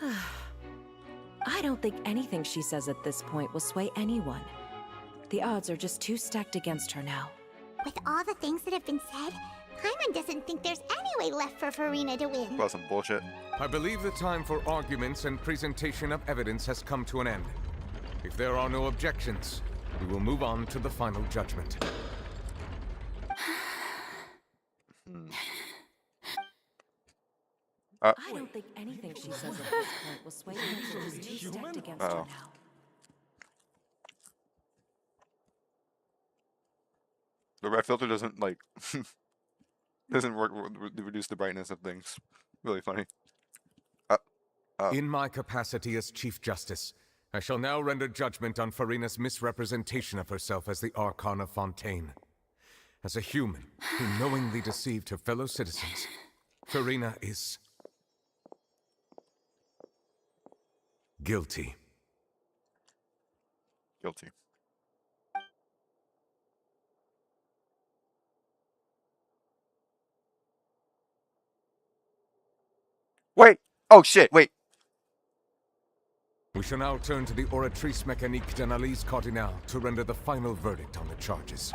I don't think anything she says at this point will sway anyone. The odds are just too stacked against her now. With all the things that have been said, Paimon doesn't think there's any way left for Farina to win. Well, some bullshit. I believe the time for arguments and presentation of evidence has come to an end. If there are no objections, we will move on to the final judgment. I don't think anything she says at this point will sway anyone. She's too stacked against her now. The red filter doesn't like doesn't work to reduce the brightness of things. Really funny. In my capacity as Chief Justice, I shall now render judgment on Farina's misrepresentation of herself as the Archon of Fontaine. As a human who knowingly deceived her fellow citizens, Farina is guilty. Guilty. Wait! Oh shit, wait! We shall now turn to the Oratrice Mécanique d'Analyse Cardinale to render the final verdict on the charges.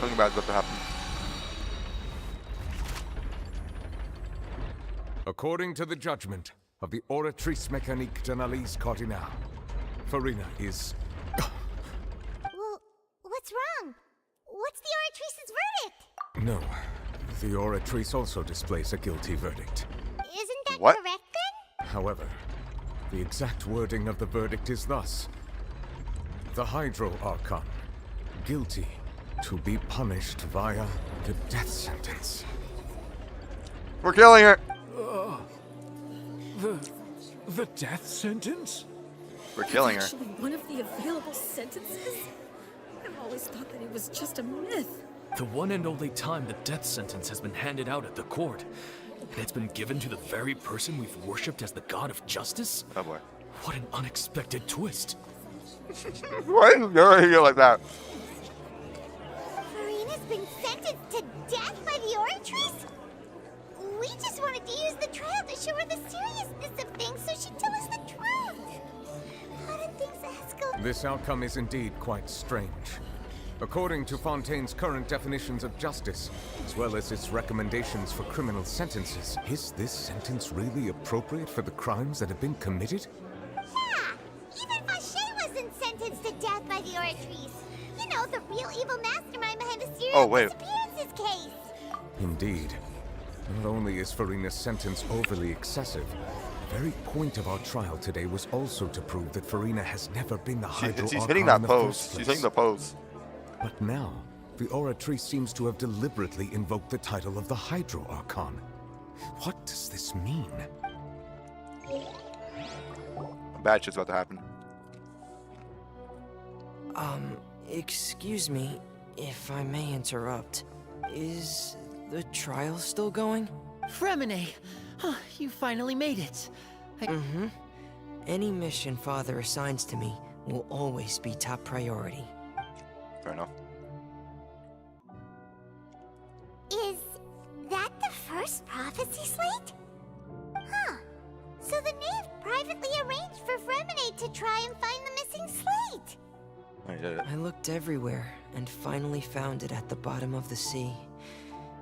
Something bad's about to happen. According to the judgment of the Oratrice Mécanique d'Analyse Cardinale, Farina is... Well, what's wrong? What's the Oratrice's verdict? No. The Oratrice also displays a guilty verdict. Isn't that What? correct then? However, the exact wording of the verdict is thus. The Hydro Archon, guilty to be punished via the death sentence. We're killing her! The death sentence? We're killing her. Actually, one of the available sentences? I've always thought that it was just a myth. The one and only time the death sentence has been handed out at the court. And it's been given to the very person we've worshipped as the god of justice? Oh boy. What an unexpected twist. Why is it here like that? Farina's been sentenced to death by the Oratrice? We just wanted to use the trial to show her the seriousness of things so she'd tell us the truth. How did things escalate? This outcome is indeed quite strange. According to Fontaine's current definitions of justice, as well as its recommendations for criminal sentences, is this sentence really appropriate for the crimes that have been committed? Yeah! Even Fauché wasn't sentenced to death by the Oratrice. You know, the real evil mastermind behind the serial disappearances case. Indeed. Not only is Farina's sentence overly excessive, the very point of our trial today was also to prove that Farina has never been the Hydro She's Archon hitting that in the pose. first She's place. hitting the pose. But now, the Oratrice seems to have deliberately invoked the title of the Hydro Archon. What does this mean? Bad shit's about to happen. Excuse me, if I may interrupt. Is the trial still going? Fremine! Huh, you finally made it. Mm-hmm. Any mission Father assigns to me will always be top priority. Fair enough. Is that the first prophecy slate? Huh. So the knave privately arranged for Fremine to try and find the missing slate. I looked everywhere and finally found it at the bottom of the sea.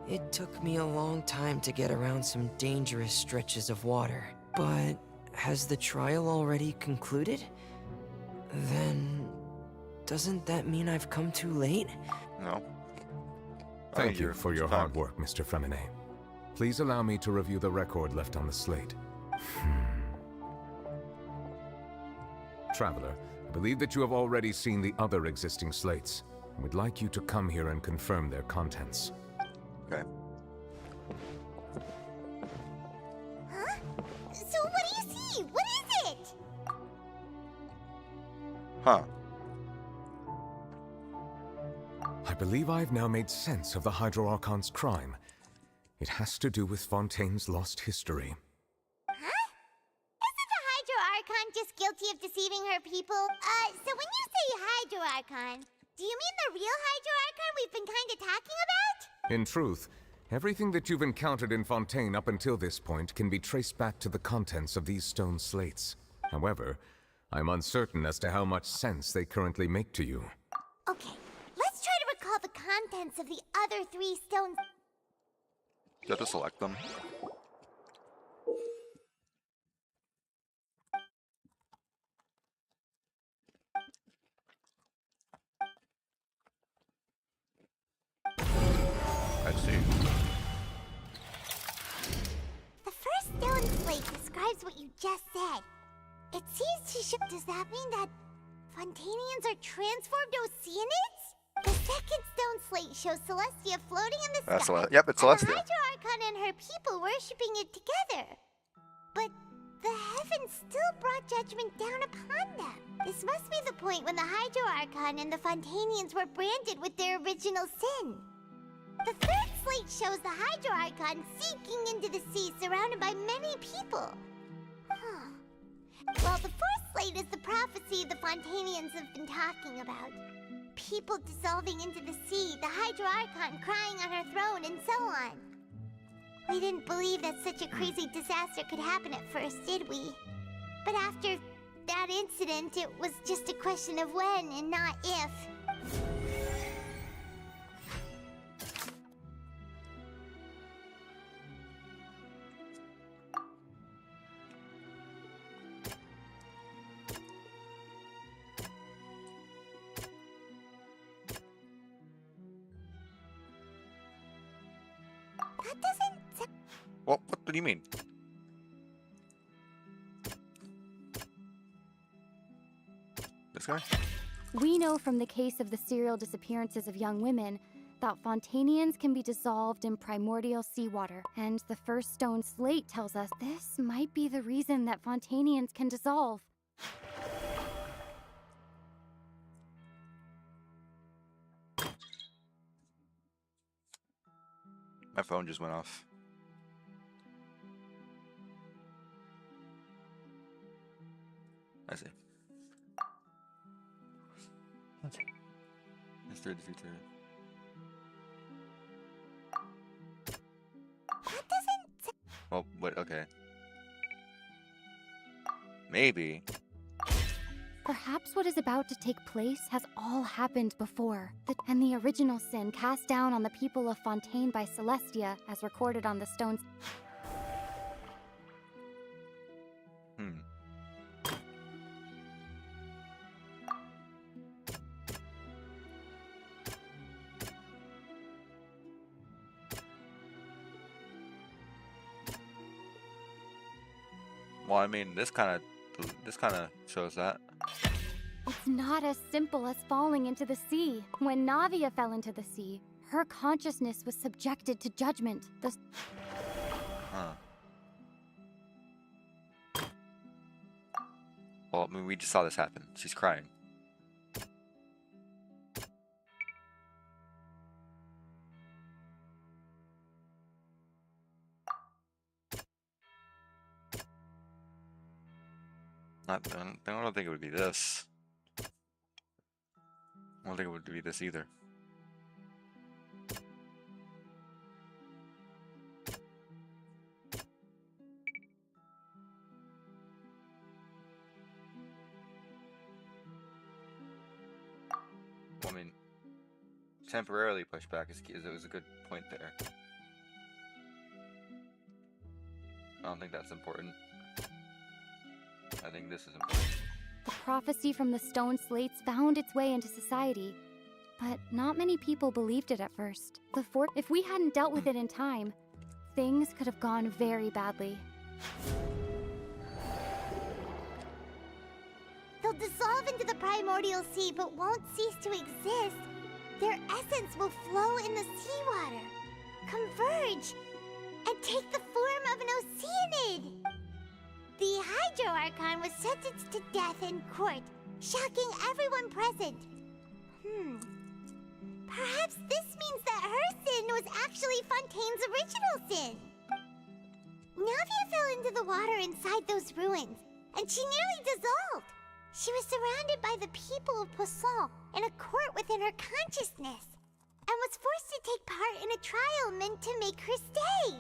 It took me a long time to get around some dangerous stretches of water. But has the trial already concluded? Then doesn't that mean I've come too late? No. Thank you for your hard work, Mr. Fremine. Please allow me to review the record left on the slate. Traveler, I believe that you have already seen the other existing slates. We'd like you to come here and confirm their contents. Okay. Huh? So what do you see? What is it? Huh. I believe I've now made sense of the Hydro Archon's crime. It has to do with Fontaine's lost history. Huh? Isn't the Hydro Archon just guilty of deceiving her people? So when you say Hydro Archon, do you mean the real Hydro Archon we've been kind of talking about? In truth, everything that you've encountered in Fontaine up until this point can be traced back to the contents of these stone slates. However, I'm uncertain as to how much sense they currently make to you. Okay, let's try to recall the contents of the other 3 stones. You have to select them. I see. The first stone slate describes what you just said. It seems to show. Does that mean that Fontainians are transformed Oceanids? The second stone slate shows Celestia floating in the sky. Yep, it's and Celestia. the Hydro Archon and her people worshipping it together. But the heavens still brought judgment down upon them. This must be the point when the Hydro Archon and the Fontainians were branded with their original sin. The third slate shows the Hydro Archon sinking into the sea surrounded by many people. Huh. Well, the fourth slate is the prophecy the Fontainians have been talking about. People dissolving into the sea, the Hydro Archon crying on her throne, and so on. We didn't believe that such a crazy disaster could happen at first, did we? But after that incident, it was just a question of when and not if. That doesn't... What do you mean? This guy? We know from the case of the serial disappearances of young women that Fontainians can be dissolved in primordial seawater, and the first stone slate tells us this might be the reason that Fontainians can dissolve. My phone just went off. I see. History of the future. That doesn't... Well, wait, okay. Maybe. Perhaps what is about to take place has all happened before, and the original sin cast down on the people of Fontaine by Celestia, as recorded on the stones. Well, I mean, this kind of shows that. It's not as simple as falling into the sea. When Navia fell into the sea, her consciousness was subjected to judgment. Huh. Well, I mean, we just saw this happen. She's crying. I don't think it would be this. I don't think it would be this either. Well, I mean, temporarily pushed back is it was a good point there. I don't think that's important. I think this is important. The prophecy from the stone slates found its way into society, but not many people believed it at first. If we hadn't dealt with it in time, things could have gone very badly. They'll dissolve into the primordial sea but won't cease to exist. Their essence will flow in the seawater, converge, and take the form of an Oceanid. The Hydro Archon was sentenced to death in court, shocking everyone present. Perhaps this means that her sin was actually Fontaine's original sin. Navia fell into the water inside those ruins, and she nearly dissolved. She was surrounded by the people of Poisson in a court within her consciousness, and was forced to take part in a trial meant to make her stay.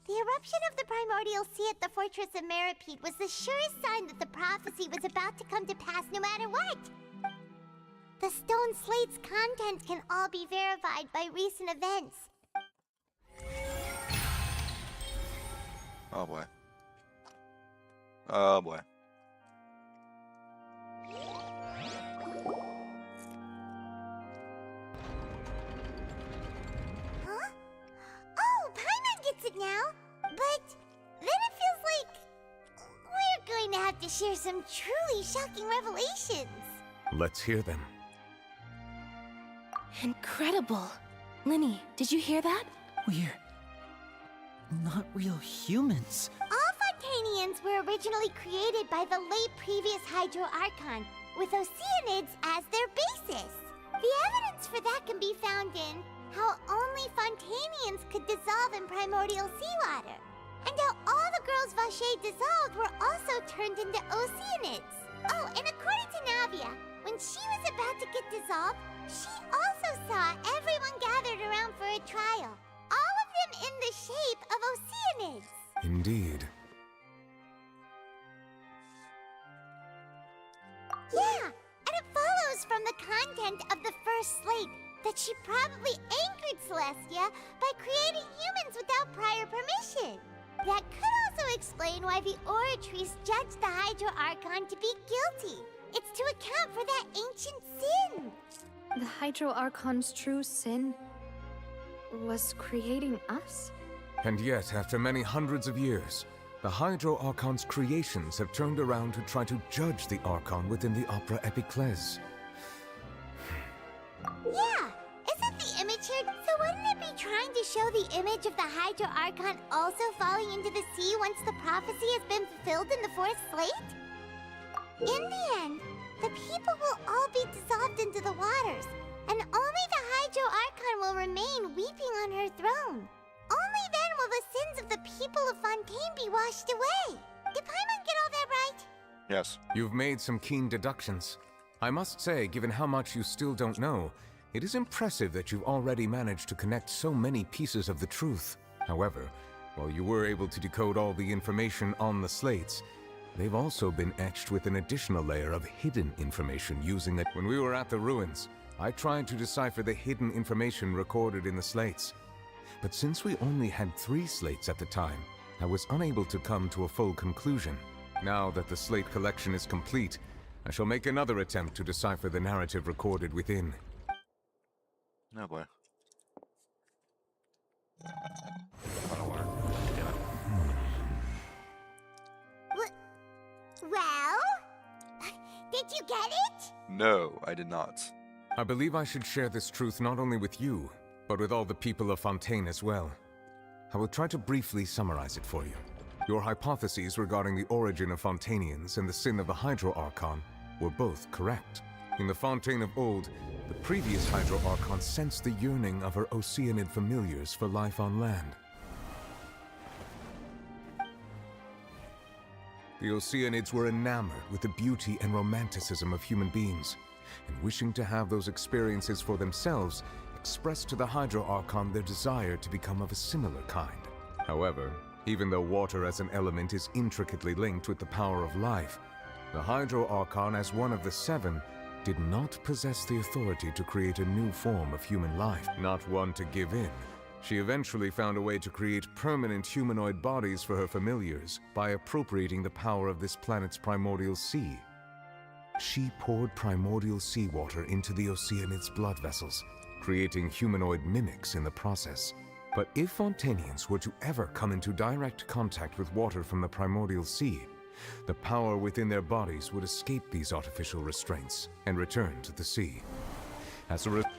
The eruption of the primordial sea at the fortress of Meripede was the surest sign that the prophecy was about to come to pass no matter what. The stone slate's contents can all be verified by recent events. Oh boy. Oh boy. Huh? Oh, Paimon gets it now. But then it feels like we're going to have to share some truly shocking revelations. Let's hear them. Incredible. Linny, did you hear that? We're not real humans. All Fontainians were originally created by the late previous Hydro Archon, with Oceanids as their basis. The evidence for that can be found in how only Fontainians could dissolve in primordial seawater, and how all the girls Vacher dissolved were also turned into Oceanids. Oh, and according to Navia, when she was about to get dissolved, she also saw everyone gathered around for a trial, all of them in the shape of Oceanids. Indeed. Yeah, and it follows from the content of the first slate that she probably angered Celestia by creating humans without prior permission. That could also explain why the Oratrice judged the Hydro Archon to be guilty. It's to account for that ancient sin. The Hydro Archon's true sin? was creating us? And yet, after many hundreds of years, the Hydro Archon's creations have turned around to try to judge the Archon within the Opera Epiclese. Yeah, isn't the image here? So wouldn't it be trying to show the image of the Hydro Archon also falling into the sea once the prophecy has been fulfilled in the fourth slate? In the end, the people will all be dissolved into the waters, and only the Hydro Archon will remain weeping on her throne. Only then will the sins of the people of Fontaine be washed away. Did Paimon get all that right? Yes. You've made some keen deductions. I must say, given how much you still don't know, it is impressive that you've already managed to connect so many pieces of the truth. However, while you were able to decode all the information on the slates, they've also been etched with an additional layer of hidden information using it. When we were at the ruins, I tried to decipher the hidden information recorded in the slates. But since we only had 3 slates at the time, I was unable to come to a full conclusion. Now that the slate collection is complete, I shall make another attempt to decipher the narrative recorded within. Oh boy. Well? Did you get it? No, I did not. I believe I should share this truth not only with you, but with all the people of Fontaine as well. I will try to briefly summarize it for you. Your hypotheses regarding the origin of Fontainians and the sin of the Hydro Archon were both correct. In the Fontaine of old, the previous Hydro Archon sensed the yearning of her Oceanid familiars for life on land. The Oceanids were enamored with the beauty and romanticism of human beings, and wishing to have those experiences for themselves, expressed to the Hydro Archon their desire to become of a similar kind. However, even though water as an element is intricately linked with the power of life, the Hydro Archon, as one of the 7, did not possess the authority to create a new form of human life. Not one to give in, she eventually found a way to create permanent humanoid bodies for her familiars by appropriating the power of this planet's primordial sea. She poured primordial seawater into the Oceanids' blood vessels, creating humanoid mimics in the process. But if Fontainians were to ever come into direct contact with water from the primordial sea, the power within their bodies would escape these artificial restraints and return to the sea. As a result,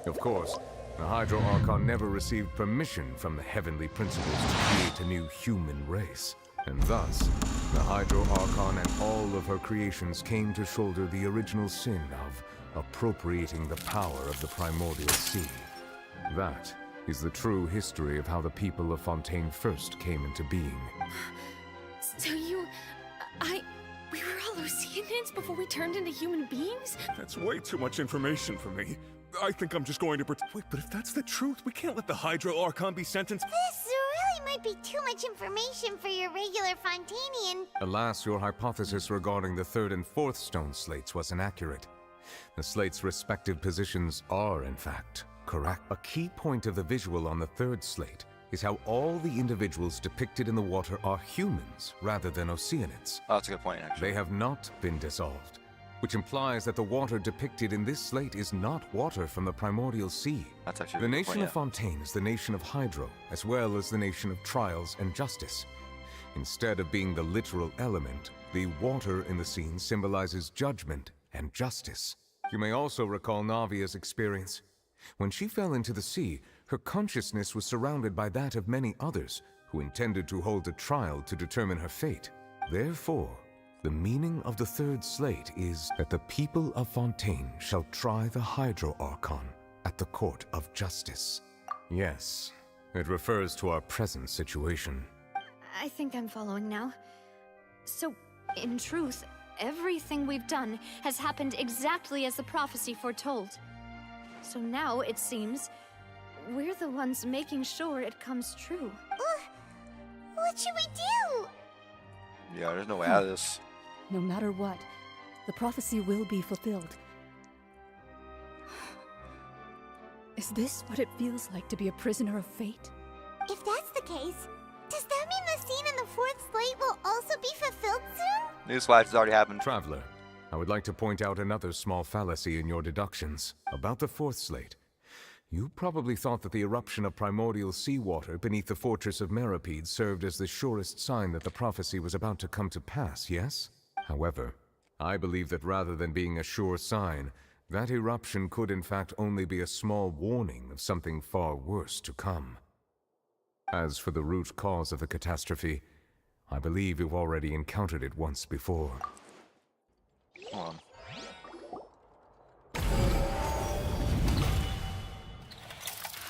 of course, the Hydro Archon never received permission from the heavenly principles to create a new human race. And thus, the Hydro Archon and all of her creations came to shoulder the original sin of appropriating the power of the primordial sea. That is the true history of how the people of Fontaine first came into being. So we were all Oceanids before we turned into human beings? That's way too much information for me. I think I'm just going to Wait, but if that's the truth, we can't let the Hydro Archon be sentenced. This really might be too much information for your regular Fontainian. Alas, your hypothesis regarding the 3rd and 4th stone slates was inaccurate. The slates' respective positions are, in fact, correct. A key point of the visual on the 3rd slate is how all the individuals depicted in the water are humans rather than Oceanids. Oh, that's a good point, actually. They have not been dissolved, which implies that the water depicted in this slate is not water from the primordial sea. That's actually the a good nation point, of Fontaine is the nation of Hydro, as well as the nation of trials and justice. Instead of being the literal element, the water in the scene symbolizes judgment and justice. You may also recall Navia's experience. When she fell into the sea, her consciousness was surrounded by that of many others who intended to hold a trial to determine her fate. Therefore, the meaning of the 3rd slate is that the people of Fontaine shall try the Hydro Archon at the court of justice. Yes, it refers to our present situation. I think I'm following now. So, in truth, everything we've done has happened exactly as the prophecy foretold. So now, it seems, we're the ones making sure it comes true. What should we do? Yeah, there's no way out of this. No matter what, the prophecy will be fulfilled. Is this what it feels like to be a prisoner of fate? If that's the case, does that mean the scene in the 4th slate will also be fulfilled soon? Newsflash, has already happened. Traveler, I would like to point out another small fallacy in your deductions about the 4th slate. You probably thought that the eruption of primordial seawater beneath the fortress of Meripede served as the surest sign that the prophecy was about to come to pass, yes? However, I believe that rather than being a sure sign, that eruption could in fact only be a small warning of something far worse to come. As for the root cause of the catastrophe, I believe you've already encountered it once before. Hold on.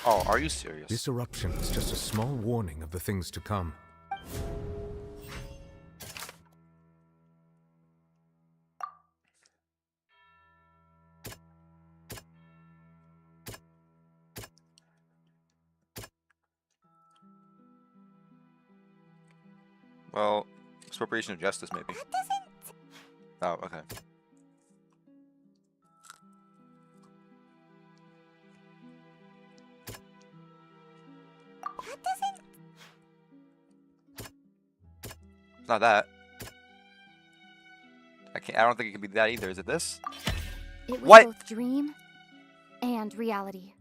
Oh, are you serious? This eruption is just a small warning of the things to come. Well, expropriation of justice, maybe. That doesn't... Oh, okay. That doesn't... It's not that. I don't think it can be that either. Is it this? It was What? both dream and reality.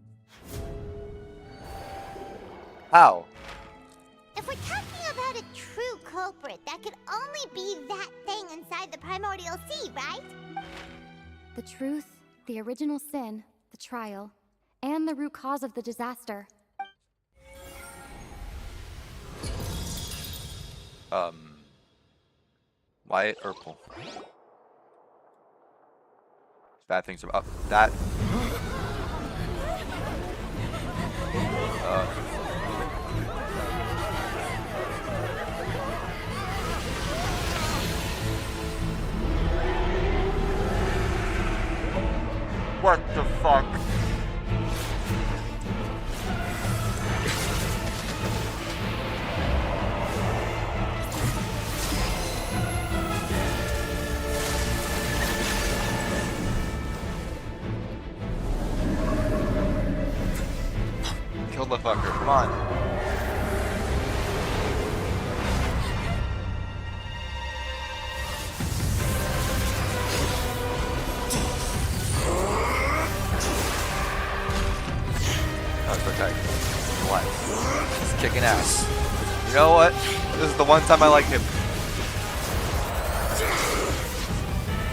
How? If we're talking about a true culprit, that could only be that thing inside the primordial sea, right? The truth, the original sin, the trial, and the root cause of the disaster. White or purple? Bad things are up. That. What the fuck? Kill the fucker, come on. Okay. What? He's kicking ass. You know what? This is the one time I like him.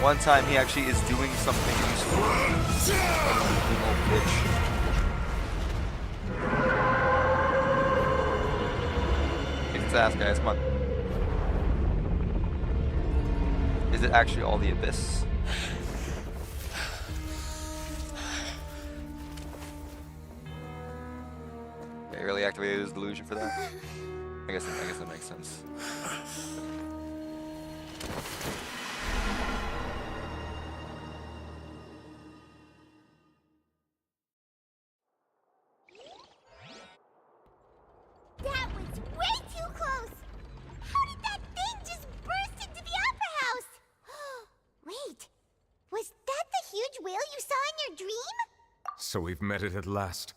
One time he actually is doing something useful. Little bitch. Kick his ass, guys. Come on. Is it actually all the abyss? They really activated his delusion for that? I guess that makes sense. That was way too close! How did that thing just burst into the opera house? Wait, was that the huge whale you saw in your dream? So we've met it at last.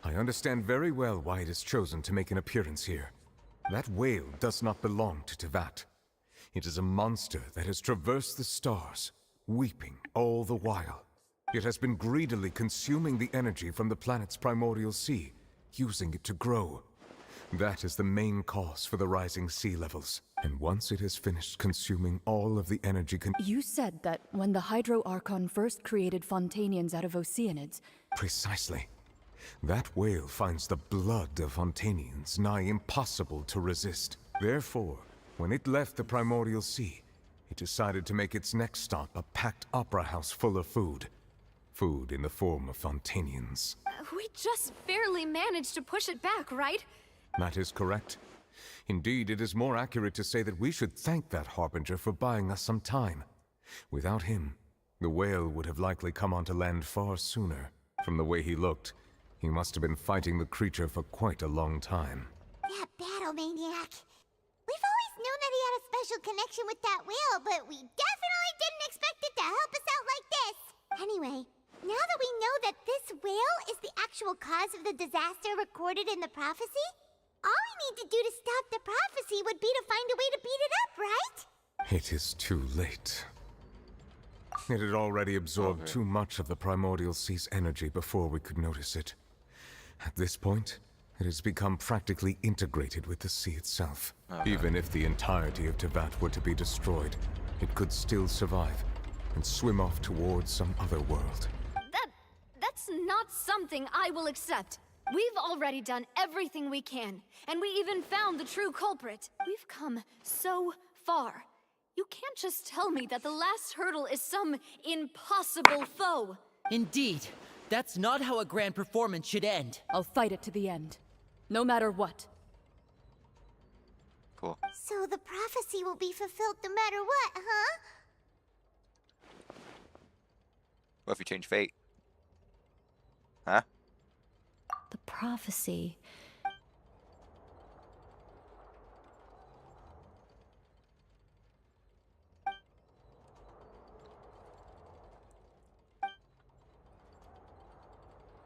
I understand very well why it has chosen to make an appearance here. That whale does not belong to Tevat. It is a monster that has traversed the stars, weeping all the while. It has been greedily consuming the energy from the planet's primordial sea, using it to grow. That is the main cause for the rising sea levels. And once it has finished consuming all of the energy You said that when the Hydro Archon first created Fontainians out of Oceanids... Precisely. That whale finds the blood of Fontainians nigh impossible to resist. Therefore, when it left the primordial sea, it decided to make its next stop a packed opera house full of food. Food in the form of Fontainians. We just barely managed to push it back, right? That is correct. Indeed, it is more accurate to say that we should thank that Harbinger for buying us some time. Without him, the whale would have likely come onto land far sooner. From the way he looked, he must have been fighting the creature for quite a long time. That battle maniac. We've always known that he had a special connection with that whale, but we definitely didn't expect it to help us out like this. Anyway, now that we know that this whale is the actual cause of the disaster recorded in the prophecy, all we need to do to stop the prophecy would be to find a way to beat it up, right? It is too late. It had already absorbed too much of the primordial sea's energy before we could notice it. At this point, it has become practically integrated with the sea itself. Even if the entirety of Tevat were to be destroyed, it could still survive and swim off towards some other world. That's not something I will accept. We've already done everything we can, and we even found the true culprit. We've come so far. You can't just tell me that the last hurdle is some impossible foe. Indeed. That's not how a grand performance should end. I'll fight it to the end. No matter what. Cool. So the prophecy will be fulfilled no matter what, huh? What if you change fate? Huh? The prophecy.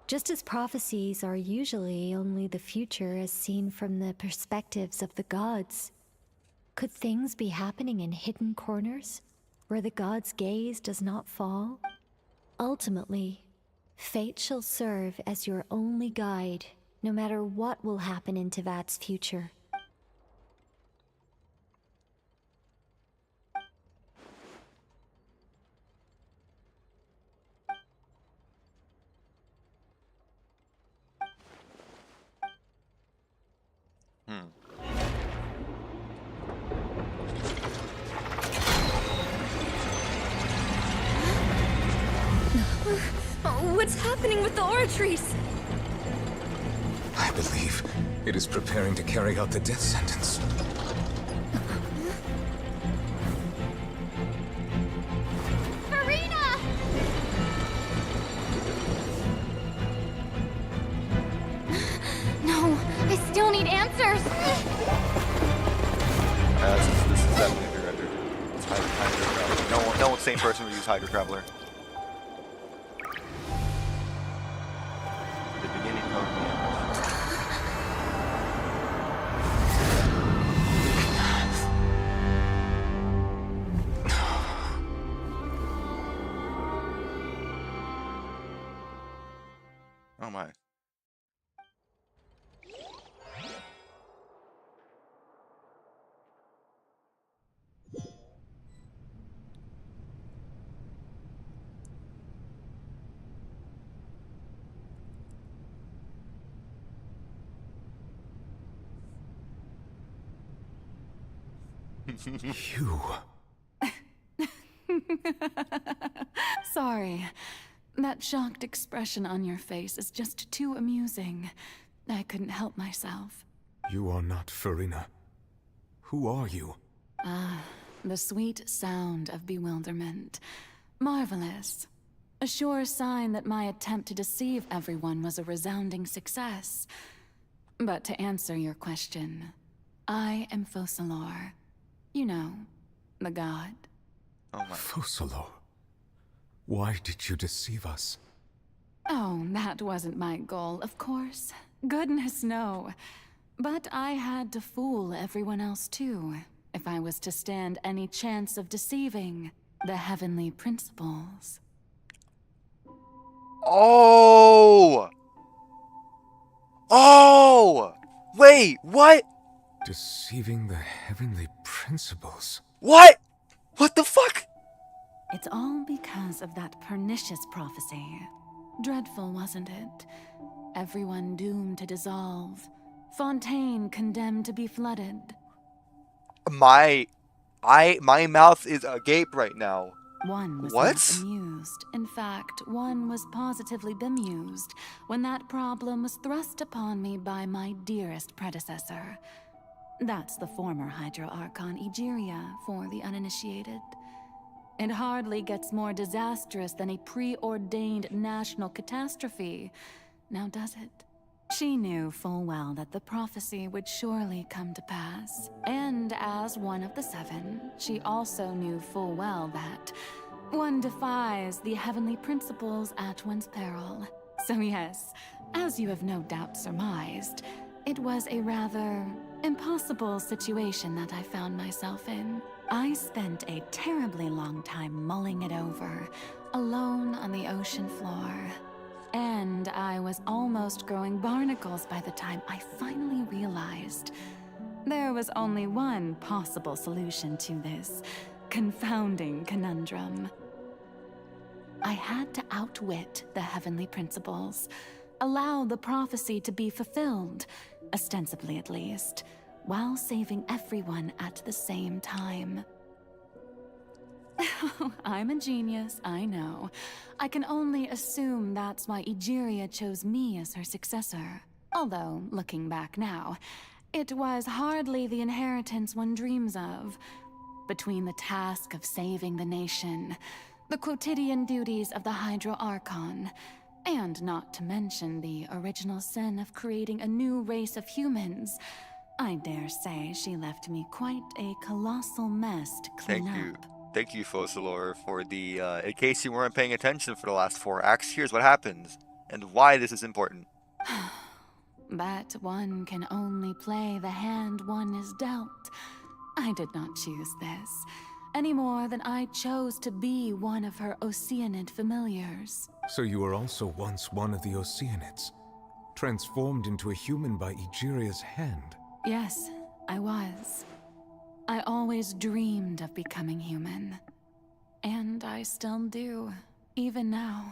Just as prophecies are usually only the future as seen from the perspectives of the gods, could things be happening in hidden corners, where the gods' gaze does not fall? Ultimately, fate shall serve as your only guide, no matter what will happen in Tevat's future. What's happening with the oratories? I believe it is preparing to carry out the death sentence. Farina! No, I still need answers. This is definitely a director. It's Hydro Traveler. No sane person would use Hydro Traveler. The beginning of the end. Oh my. You. Sorry. That shocked expression on your face is just too amusing. I couldn't help myself. You are not Farina. Who are you? Ah, the sweet sound of bewilderment. Marvelous. A sure sign that my attempt to deceive everyone was a resounding success. But to answer your question, I am Focalor. You know, the god. Oh my. Focalor. Why did you deceive us? Oh, that wasn't my goal, of course. Goodness, no. But I had to fool everyone else too, if I was to stand any chance of deceiving the heavenly principles. Oh! Oh! Wait, what? Deceiving the heavenly principles. What? What the fuck? It's all because of that pernicious prophecy. Dreadful, wasn't it? Everyone doomed to dissolve. Fontaine condemned to be flooded. My mouth is agape right now. One was What? not amused. In fact, one was positively bemused when that problem was thrust upon me by my dearest predecessor. That's the former Hydro Archon Egeria for the uninitiated. It hardly gets more disastrous than a preordained national catastrophe, now does it? She knew full well that the prophecy would surely come to pass, and as one of the seven, she also knew full well that one defies the heavenly principles at one's peril. So yes, as you have no doubt surmised, it was a rather impossible situation that I found myself in. I spent a terribly long time mulling it over, alone on the ocean floor. And I was almost growing barnacles by the time I finally realized there was only one possible solution to this confounding conundrum. I had to outwit the heavenly principles, allow the prophecy to be fulfilled, ostensibly at least, while saving everyone at the same time. I'm a genius, I know. I can only assume that's why Egeria chose me as her successor. Although, looking back now, it was hardly the inheritance one dreams of. Between the task of saving the nation, the quotidian duties of the Hydro Archon, and not to mention the original sin of creating a new race of humans, I dare say she left me quite a colossal mess to clean up. Thank you, Focalor, for the, in case you weren't paying attention for the last 4 acts, here's what happens, and why this is important. But one can only play the hand one is dealt. I did not choose this, any more than I chose to be one of her Oceanid familiars. So you were also once one of the Oceanids, transformed into a human by Egeria's hand. Yes, I was. I always dreamed of becoming human. And I still do, even now.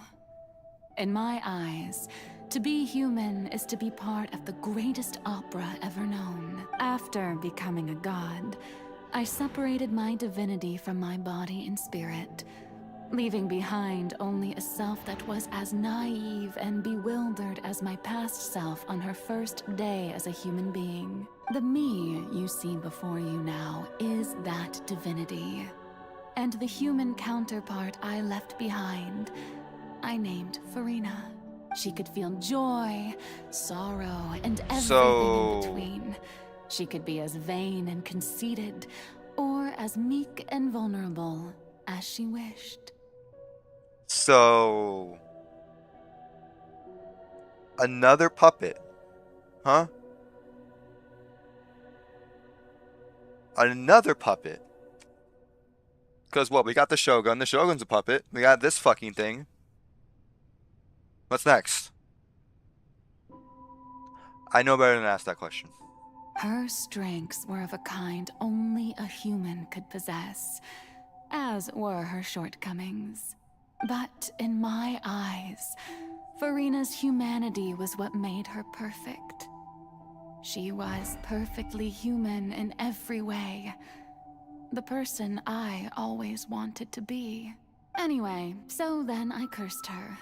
In my eyes, to be human is to be part of the greatest opera ever known. After becoming a god, I separated my divinity from my body and spirit, leaving behind only a self that was as naive and bewildered as my past self on her first day as a human being. The me you see before you now is that divinity. And the human counterpart I left behind, I named Farina. She could feel joy, sorrow, and everything in between. She could be as vain and conceited, or as meek and vulnerable as she wished. So, another puppet, huh? Another puppet. Because what, we got the Shogun. The Shogun's a puppet. We got this fucking thing. What's next? I know better than to ask that question. Her strengths were of a kind only a human could possess, as were her shortcomings. But in my eyes, Farina's humanity was what made her perfect. She was perfectly human in every way. The person I always wanted to be. Anyway, so then I cursed her.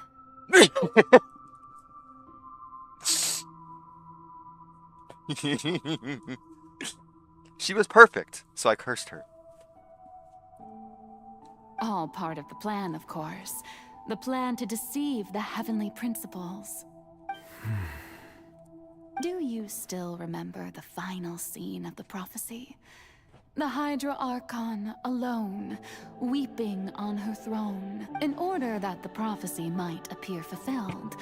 She was perfect, so I cursed her. All part of the plan, of course. The plan to deceive the heavenly principles. Do you still remember the final scene of the prophecy? The Hydra Archon alone, weeping on her throne. In order that the prophecy might appear fulfilled,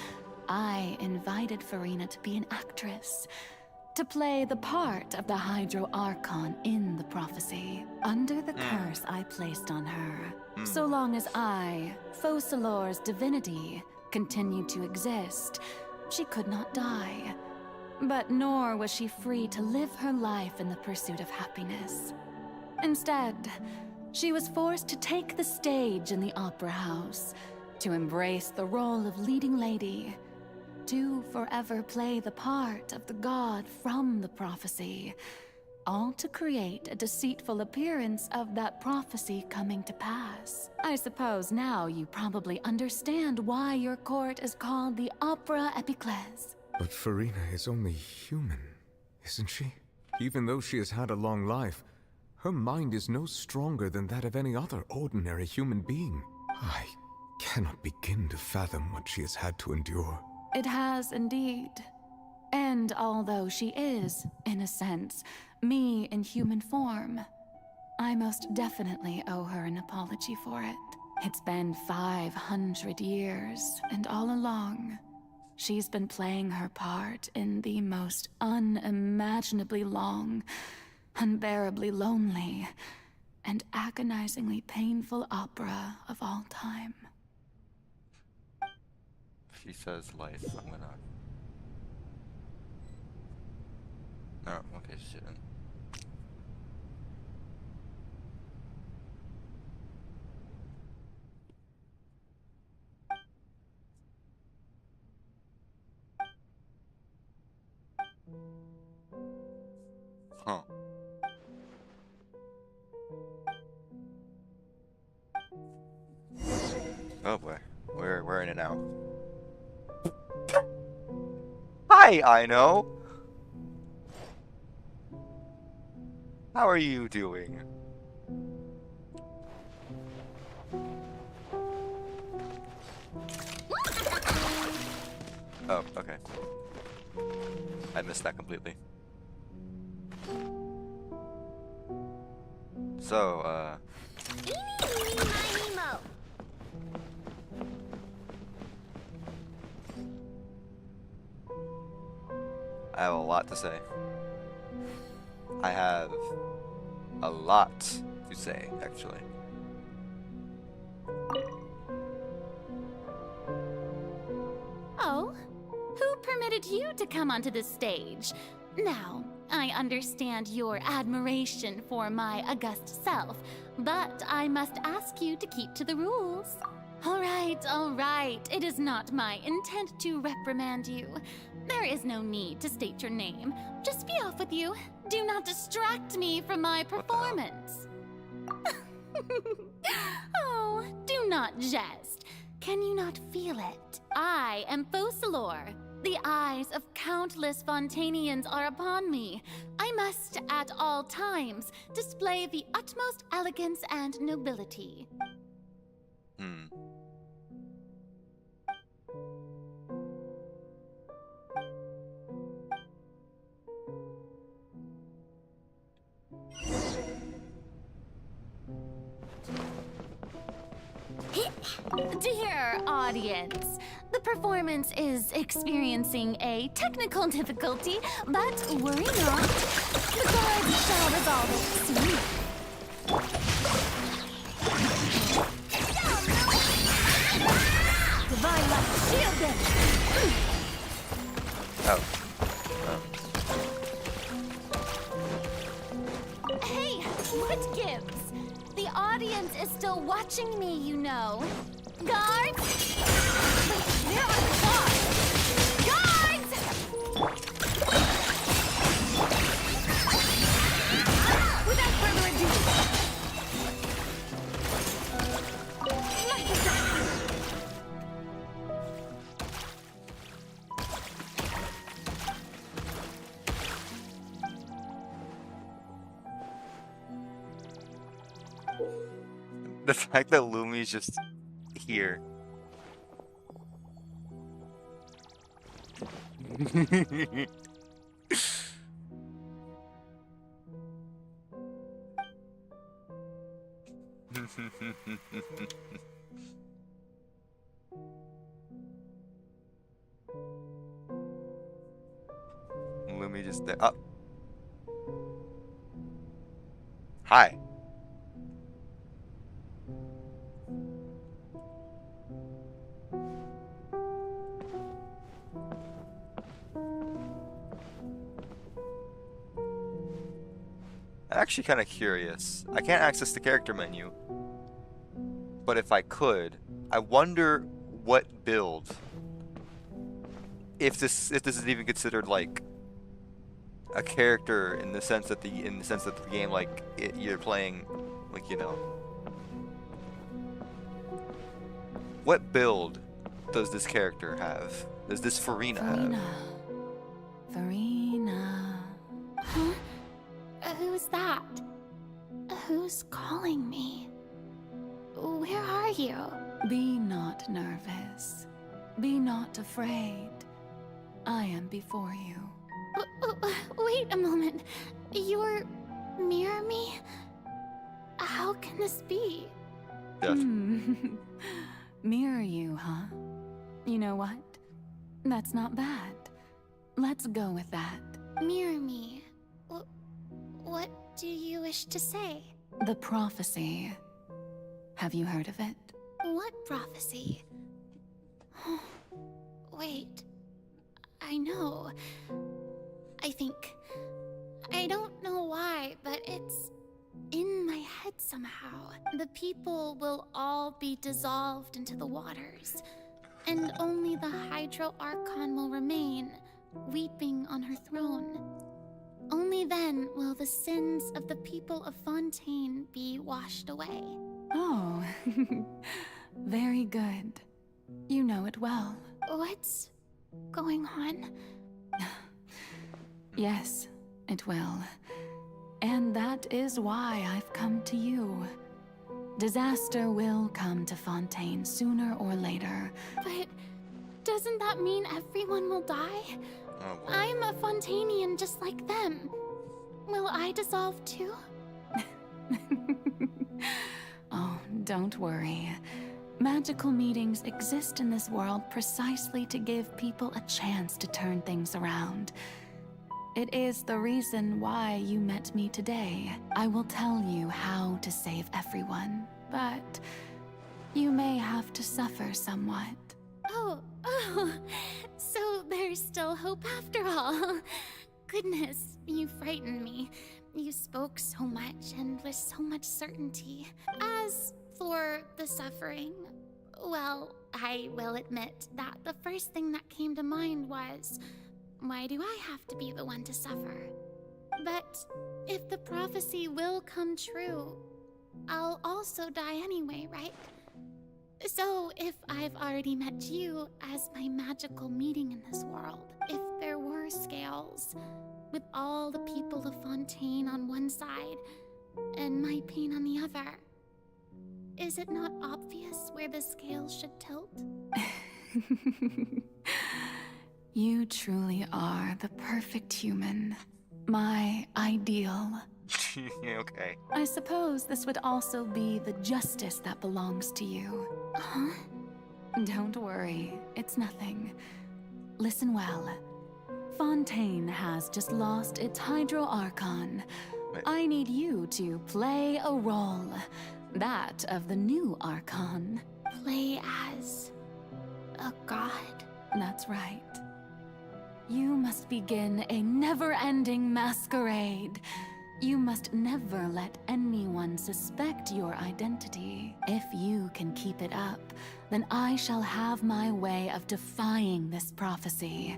I invited Farina to be an actress, to play the part of the Hydro Archon in the prophecy, under the curse I placed on her. So long as I, Focalor's divinity, continued to exist, she could not die. But nor was she free to live her life in the pursuit of happiness. Instead, she was forced to take the stage in the opera house, to embrace the role of leading lady, to forever play the part of the god from the prophecy, all to create a deceitful appearance of that prophecy coming to pass. I suppose now you probably understand why your court is called the Opera Epiclese. But Farina is only human, isn't she? Even though she has had a long life, her mind is no stronger than that of any other ordinary human being. I cannot begin to fathom what she has had to endure. It has indeed. And although she is, in a sense, me in human form, I most definitely owe her an apology for it. It's been 500 years, and all along, she's been playing her part in the most unimaginably long, unbearably lonely, and agonizingly painful opera of all time. She says life. I'm gonna. Oh, okay, she didn't. Huh. Oh boy, we're in it now. Hi, I know. How are you doing? Oh, okay. I missed that completely. So, I have a lot to say. I have a lot to say, actually. Oh? Who permitted you to come onto the stage? Now, I understand your admiration for my august self, but I must ask you to keep to the rules. All right. It is not my intent to reprimand you. There is no need to state your name. Just be off with you. Do not distract me from my performance. Oh, do not jest. Can you not feel it? I am Focalor. The eyes of countless Fontainians are upon me. I must, at all times, display the utmost elegance and nobility. Dear audience, the performance is experiencing a technical difficulty, but worry not. The gods shall resolve it soon. Divine light, shield them! Hey, what gives? The audience is still watching me, you know. Guards! Wait, where are the guards? Guards! Without further ado... The fact that Lumi's just here. Lumi just there. Oh. Hi. I'm actually kind of curious. I can't access the character menu, but if I could, I wonder what build, if this is even considered like a character in the sense that the game you're playing, like, you know, what build does this character have? Does this Farina have? Farina. Huh? Who's that? Who's calling me? Where are you? Be not nervous. Be not afraid. I am before you. Wait a moment. You're near me? How can this be? Mirror you, huh? You know what? That's not bad. Let's go with that. Mirror me. What do you wish to say? The prophecy. Have you heard of it? What prophecy? wait. I know. I think. I don't know why, but it's in my head somehow. The people will all be dissolved into the waters, and only the Hydro Archon will remain, weeping on her throne. Only then will the sins of the people of Fontaine be washed away. Oh, very good. You know it well. What's going on? Yes, it will. And that is why I've come to you. Disaster will come to Fontaine sooner or later. But doesn't that mean everyone will die? Oh, boy. I'm a Fontainian just like them. Will I dissolve too? Oh, don't worry. Magical meetings exist in this world precisely to give people a chance to turn things around. It is the reason why you met me today. I will tell you how to save everyone, but you may have to suffer somewhat. Oh, so there's still hope after all. Goodness, you frightened me. You spoke so much and with so much certainty. As for the suffering, well, I will admit that the first thing that came to mind was, why do I have to be the one to suffer? But if the prophecy will come true, I'll also die anyway, right? So if I've already met you as my magical meeting in this world, if there were scales, with all the people of Fontaine on one side and my pain on the other, is it not obvious where the scales should tilt? You truly are the perfect human. My ideal. Okay. I suppose this would also be the justice that belongs to you. Huh? Don't worry, it's nothing. Listen well. Fontaine has just lost its Hydro Archon. I need you to play a role. That of the new Archon. Play as a god? That's right. You must begin a never-ending masquerade. You must never let anyone suspect your identity. If you can keep it up, then I shall have my way of defying this prophecy.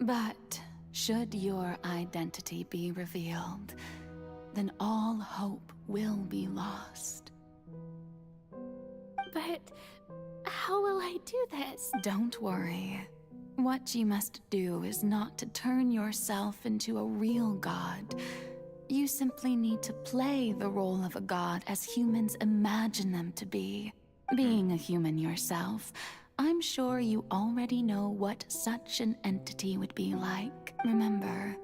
But should your identity be revealed, then all hope will be lost. But how will I do this? Don't worry. What you must do is not to turn yourself into a real god. You simply need to play the role of a god as humans imagine them to be. Being a human yourself, I'm sure you already know what such an entity would be like. Remember,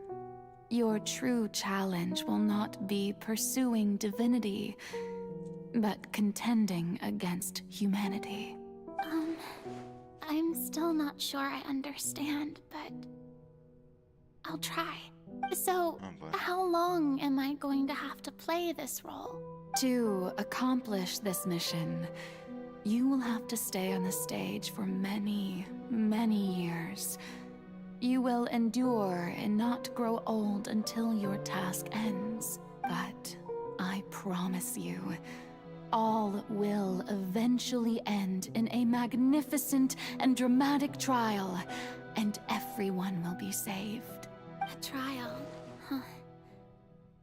your true challenge will not be pursuing divinity, but contending against humanity. I'm still not sure I understand, but I'll try. So, how long am I going to have to play this role? To accomplish this mission, you will have to stay on the stage for many, many years. You will endure and not grow old until your task ends. But I promise you, all will eventually end in a magnificent and dramatic trial, and everyone will be saved. A trial, huh?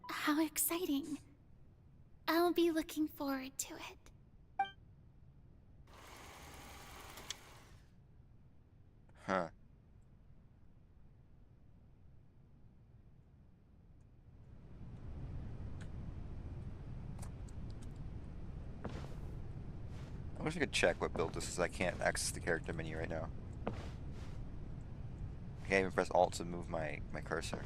How exciting. I'll be looking forward to it. Huh. I wish I could check what build this is. I can't access the character menu right now. I can't even press Alt to move my cursor.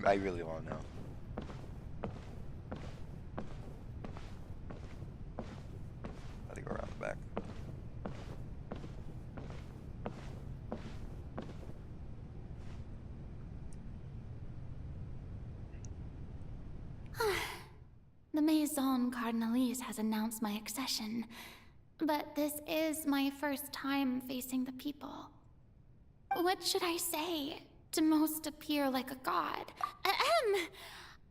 I really want to know. Gotta go around the back. The Maison Cardinalise has announced my accession, but this is my first time facing the people. What should I say to most appear like a god?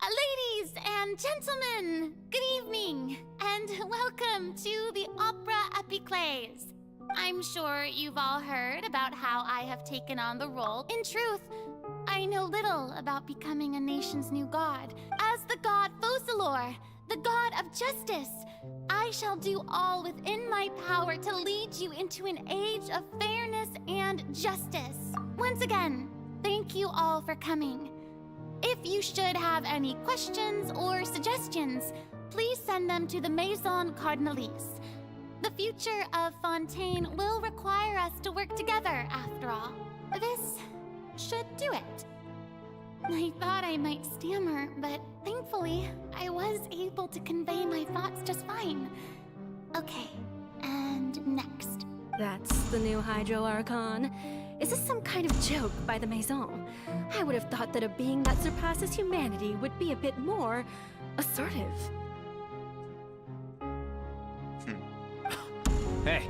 Ladies and gentlemen, good evening, and welcome to the Opera Epiclese. I'm sure you've all heard about how I have taken on the role. In truth, I know little about becoming a nation's new god. As the god Focalor, the god of justice, I shall do all within my power to lead you into an age of fairness and justice. Once again, thank you all for coming. If you should have any questions or suggestions, please send them to the Maison Cardinalise. The future of Fontaine will require us to work together, after all. This should do it. I thought I might stammer, but thankfully, I was able to convey my thoughts just fine. Okay, and next. That's the new Hydro Archon. Is this some kind of joke by the Maison? I would have thought that a being that surpasses humanity would be a bit more assertive. Hey,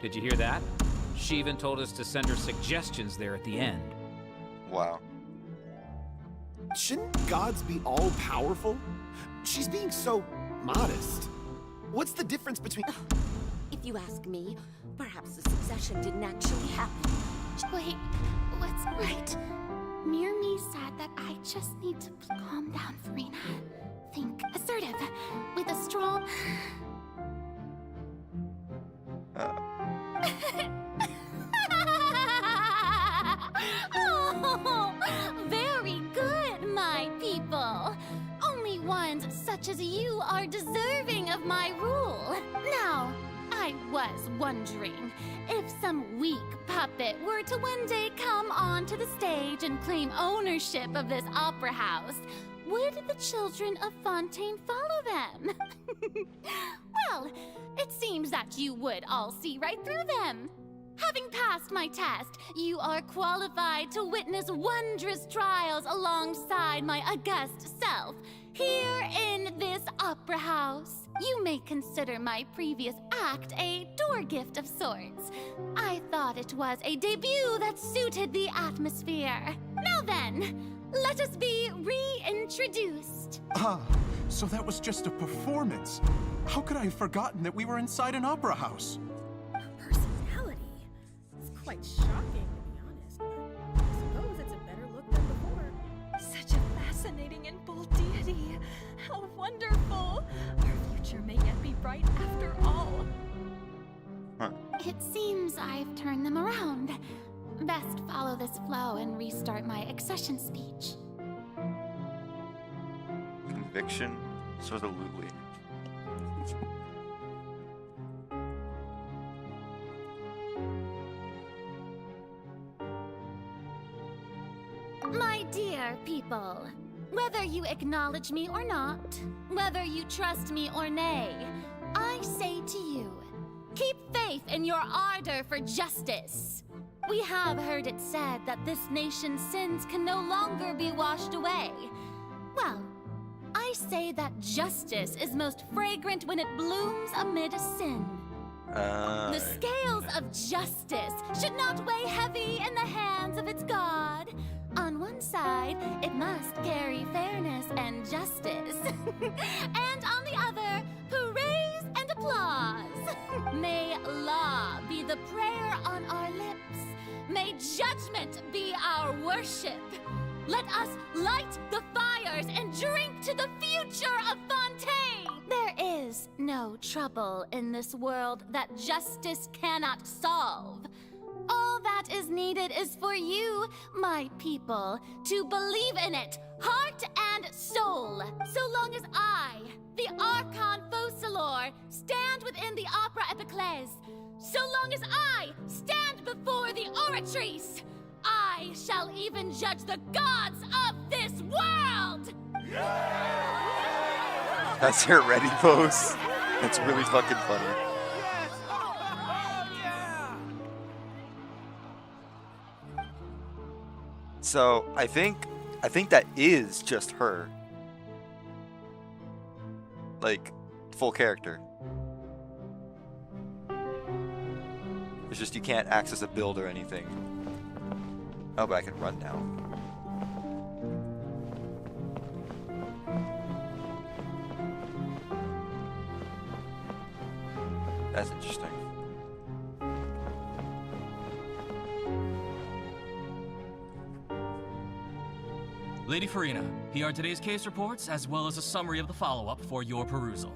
did you hear that? She even told us to send her suggestions there at the end. Wow. Shouldn't gods be all-powerful? She's being so modest. What's the difference between... If you ask me, perhaps the succession didn't actually happen. Wait, what's right? Mirmi said that I just need to calm down, Farina. Think assertive, with a strong... Oh, very good, my people. Only ones such as you are deserving of my rule. Now, I was wondering, if some weak puppet were to one day come onto the stage and claim ownership of this opera house, would the children of Fontaine follow them? Well, it seems that you would all see right through them. Having passed my test, you are qualified to witness wondrous trials alongside my august self, here in this opera house. You may consider my previous act a door gift of sorts. I thought it was a debut that suited the atmosphere. Now then, let us be reintroduced. Ah, so that was just a performance. How could I have forgotten that we were inside an opera house? Personality? It's quite shocking, to be honest, but I suppose it's a better look than before. Such a fascinating and bold deity. How wonderful! Our future may yet be bright after all. It seems I've turned them around. Best follow this flow and restart my accession speech. Conviction? Absolutely. My dear people, whether you acknowledge me or not, whether you trust me or nay, I say to you, keep faith in your ardor for justice. We have heard it said that this nation's sins can no longer be washed away. Well, I say that justice is most fragrant when it blooms amid sin. The scales of justice should not weigh heavy in the hands of its God. On one side, it must carry fairness and justice. And on the other, praise and applause. May law be the prayer on our lips. May judgment be our worship. Let us light the fires and drink to the future of Fontaine. There is no trouble in this world that justice cannot solve. All that is needed is for you, my people, to believe in it, heart and soul. So long as I, the Archon Focalor, stand within the Opera Epiclese, so long as I stand before the Oratrice, I shall even judge the gods of this world! That's her ready pose. That's really fucking funny. So I think that is just her. like full character. It's just you can't access a build or anything. Oh, but I can run now. That's interesting. Lady Farina, here are today's case reports, as well as a summary of the follow-up for your perusal.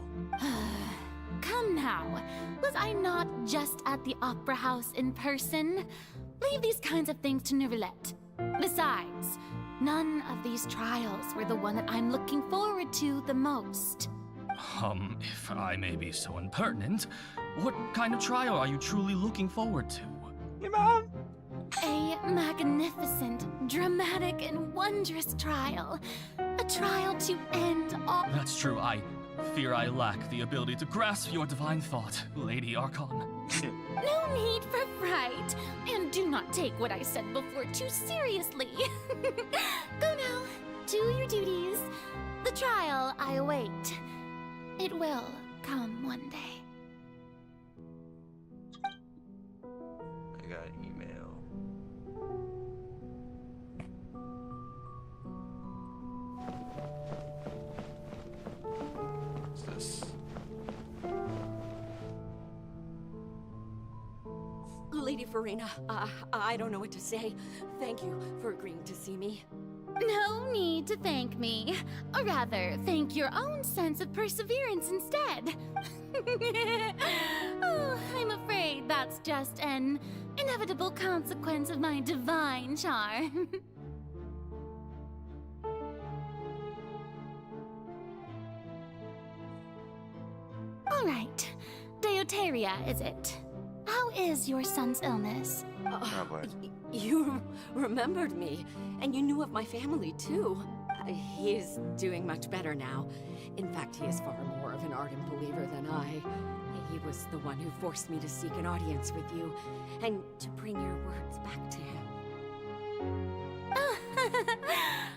Come now. Was I not just at the Opera House in person? Leave these kinds of things to Neuvillette. Besides, none of these trials were the one that I'm looking forward to the most. If I may be so impertinent, what kind of trial are you truly looking forward to? Your mom! A magnificent, dramatic, and wondrous trial. A trial to end all— That's true, I fear I lack the ability to grasp your divine thought, Lady Archon. No need for fright, and do not take what I said before too seriously. Go now, do your duties. The trial I await. It will come one day. I got an email. What's this? Lady Farina, I don't know what to say. Thank you for agreeing to see me. No need to thank me. Or rather, thank your own sense of perseverance instead. Oh, I'm afraid that's just an inevitable consequence of my divine charm. All right. Deuteria, is it? How is your son's illness? You remembered me, and you knew of my family, too. He is doing much better now. In fact, he is far more of an ardent believer than I. He was the one who forced me to seek an audience with you, and to bring your words back to him.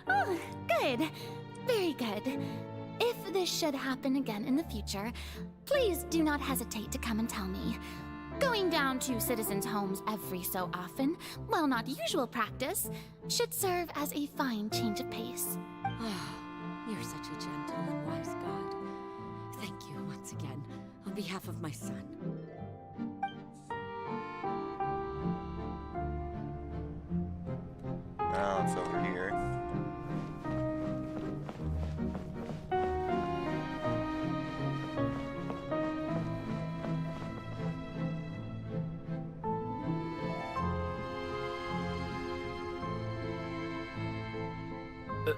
Oh, good. Very good. If this should happen again in the future, please do not hesitate to come and tell me. Going down to citizens' homes every so often, while not usual practice, should serve as a fine change of pace. You're such a gentle and wise god. Thank you once again, on behalf of my son. Now it's over here.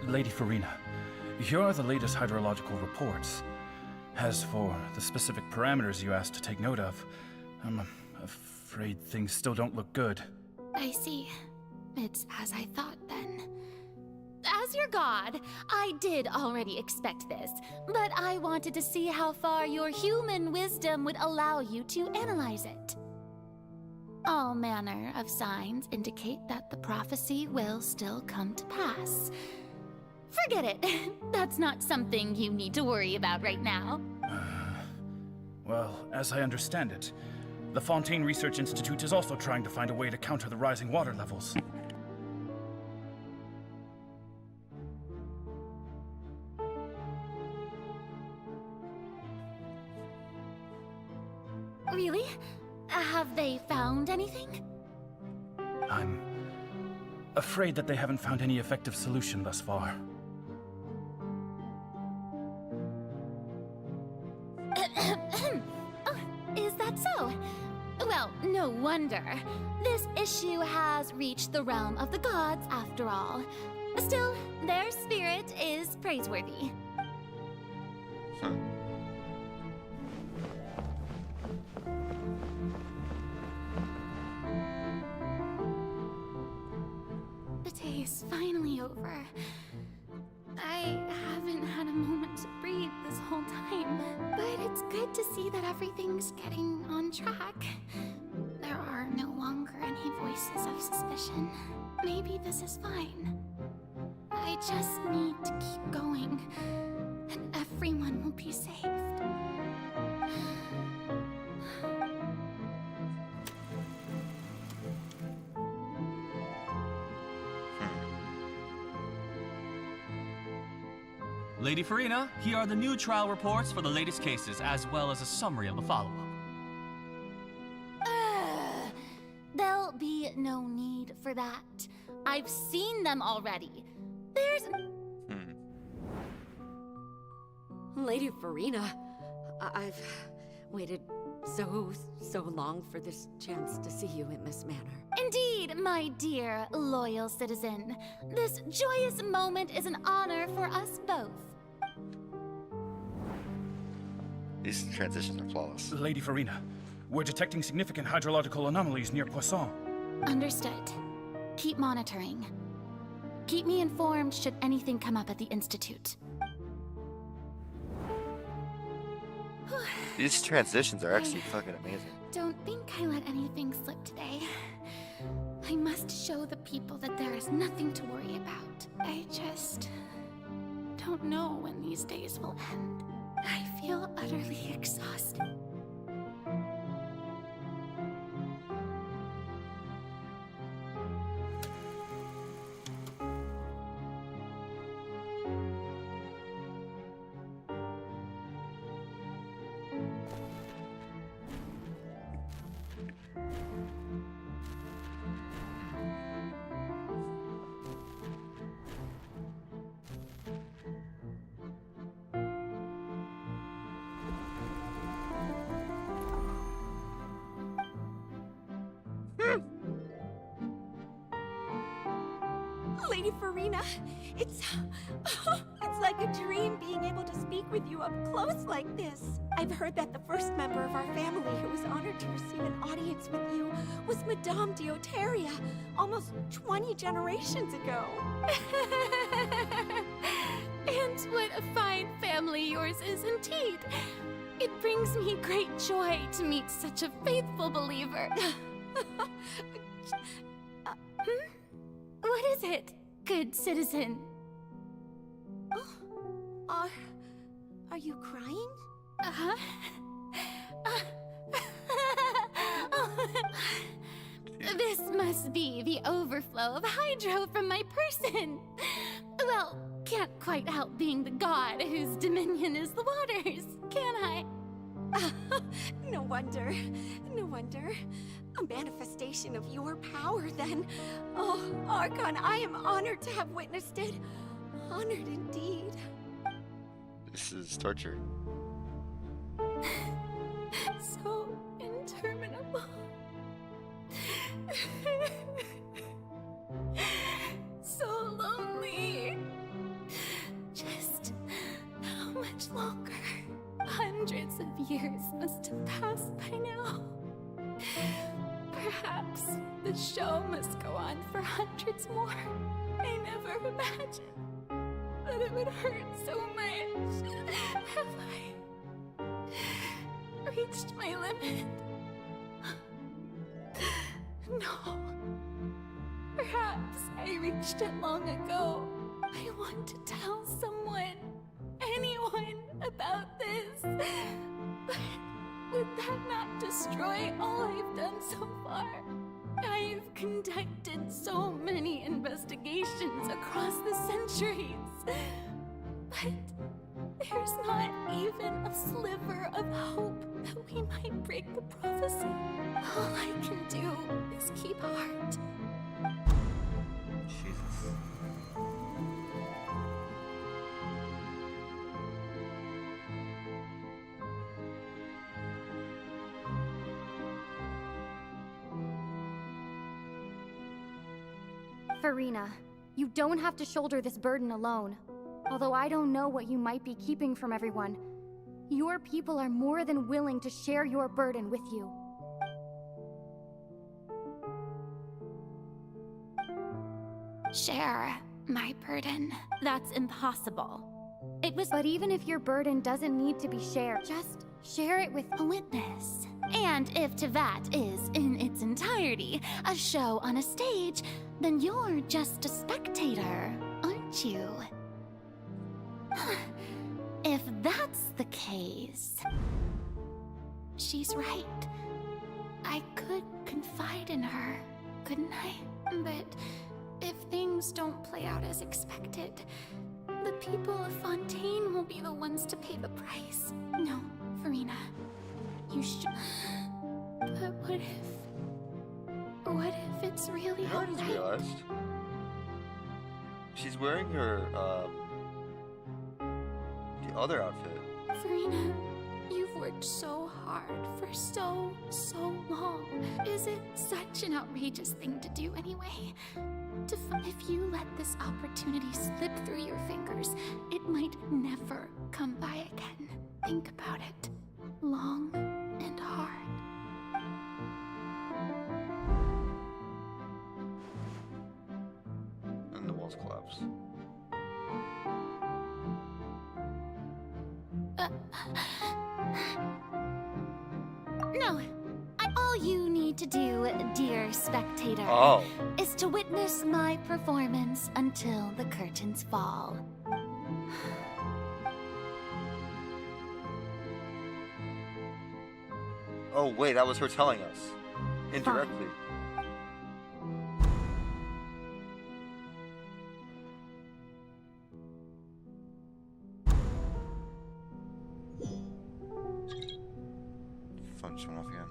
Lady Farina, here are the latest hydrological reports. As for the specific parameters you asked to take note of, I'm afraid things still don't look good. I see. It's as I thought then. As your god, I did already expect this, but I wanted to see how far your human wisdom would allow you to analyze it. All manner of signs indicate that the prophecy will still come to pass. Forget it. That's not something you need to worry about right now. Well, as I understand it, the Fontaine Research Institute is also trying to find a way to counter the rising water levels. Really? Have they found anything? I'm afraid that they haven't found any effective solution thus far. Oh, is that so? Well, no wonder. This issue has reached the realm of the gods, after all. Still, their spirit is praiseworthy. The day is finally over. I haven't had a moment to breathe this whole time, but it's good to see that everything's getting on track. There are no longer any voices of suspicion. Maybe this is fine. I just need to keep going. and everyone will be saved. Lady Farina, here are the new trial reports for the latest cases, as well as a summary of the follow-up. There'll be no need for that. I've seen them already. There's... Lady Farina, I've waited so long for this chance to see you in this manner. Indeed, my dear, loyal citizen. This joyous moment is an honor for us both. These transitions are flawless. Lady Farina, we're detecting significant hydrological anomalies near Poisson. Understood. Keep monitoring. Keep me informed should anything come up at the Institute. These transitions are actually fucking amazing. Don't think I let anything slip today. I must show the people that there is nothing to worry about. I just don't know when these days will end. I feel utterly exhausted. Lady Farina, it's like a dream being able to speak with you up close like this. I've heard that the first member of our family who was honored to receive an audience with you was Madame Dioteria, almost 20 generations ago. And what a fine family yours is indeed. It brings me great joy to meet such a faithful believer. What is it, good citizen? Are you crying? Uh-huh. This must be the overflow of hydro from my person. Well, can't quite help being the god whose dominion is the waters, can I? No wonder. No wonder. A manifestation of your power, then. Oh, Archon, I am honored to have witnessed it. Honored indeed. This is torture. So interminable. So lonely. Just how much longer? Hundreds of years must have passed by now. Perhaps the show must go on for hundreds more. I never imagined that it would hurt so much. Have I reached my limit? No. Perhaps I reached it long ago. I want to tell someone, anyone, about this. But would that not destroy all I've done so far? I've conducted so many investigations across the centuries. But there's not even a sliver of hope that we might break the prophecy. All I can do is keep heart. Jesus. Farina, you don't have to shoulder this burden alone. Although I don't know what you might be keeping from everyone, your people are more than willing to share your burden with you. Share my burden. That's impossible. But even if your burden doesn't need to be shared, just share it with a witness. And if to that is, in its entirety, a show on a stage, then you're just a spectator, aren't you? if that's the case, she's right. I could confide in her, couldn't I? But if things don't play out as expected, the people of Fontaine will be the ones to pay the price. No, Farina, you should. But what if it's really I just alright? realized she's wearing her the other outfit. Farina, you've worked so hard for so long. Is it such an outrageous thing to do anyway? If you let this opportunity slip through your fingers, it might never come by again. Think about it. Long and hard. And the walls collapse. No. All you need to do, dear spectator, is to witness my performance until the curtains fall. Oh wait, that was her telling us. Indirectly. Phone just went off again.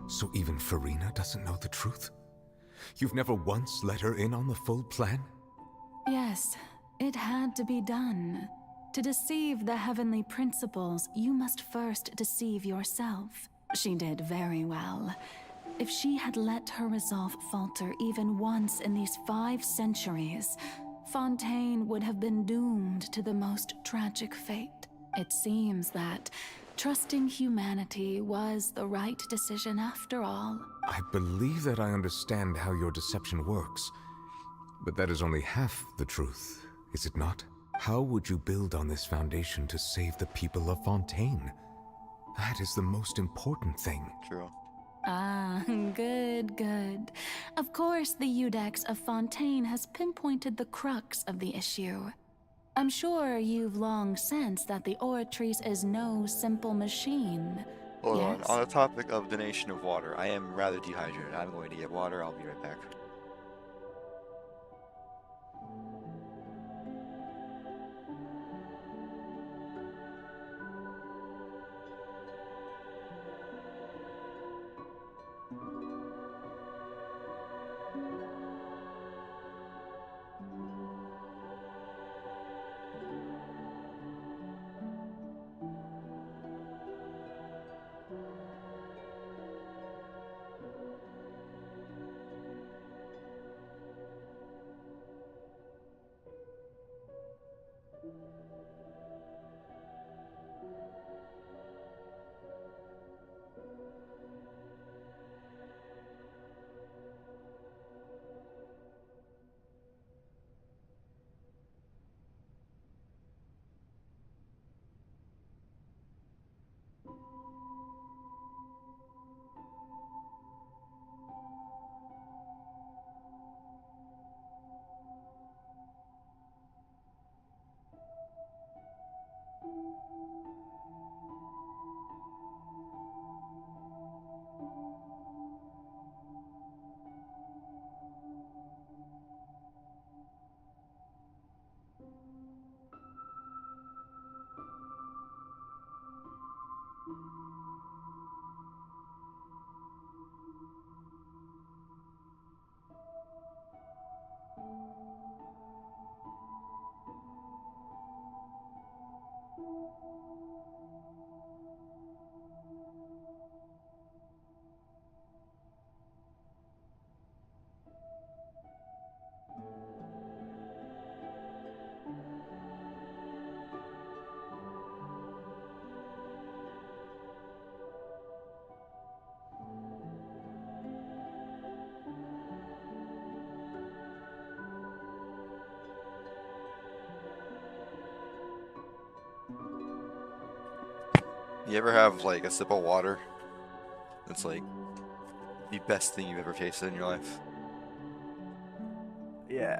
So even Farina doesn't know the truth? You've never once let her in on the full plan? Yes, it had to be done. To deceive the heavenly principles, you must first deceive yourself. She did very well. If she had let her resolve falter even once in these 5 centuries, Fontaine would have been doomed to the most tragic fate. It seems that trusting humanity was the right decision after all. I believe that I understand how your deception works, but that is only half the truth, is it not? How would you build on this foundation to save the people of Fontaine? That is the most important thing. True. Ah, good. Of course, the Iudex of Fontaine has pinpointed the crux of the issue. I'm sure you've long sensed that the Oratrice is no simple machine. Hold on. On the topic of donation of water, I am rather dehydrated. I'm going to get water. I'll be right back. You ever have like a sip of water that's like the best thing you've ever tasted in your life? Yeah.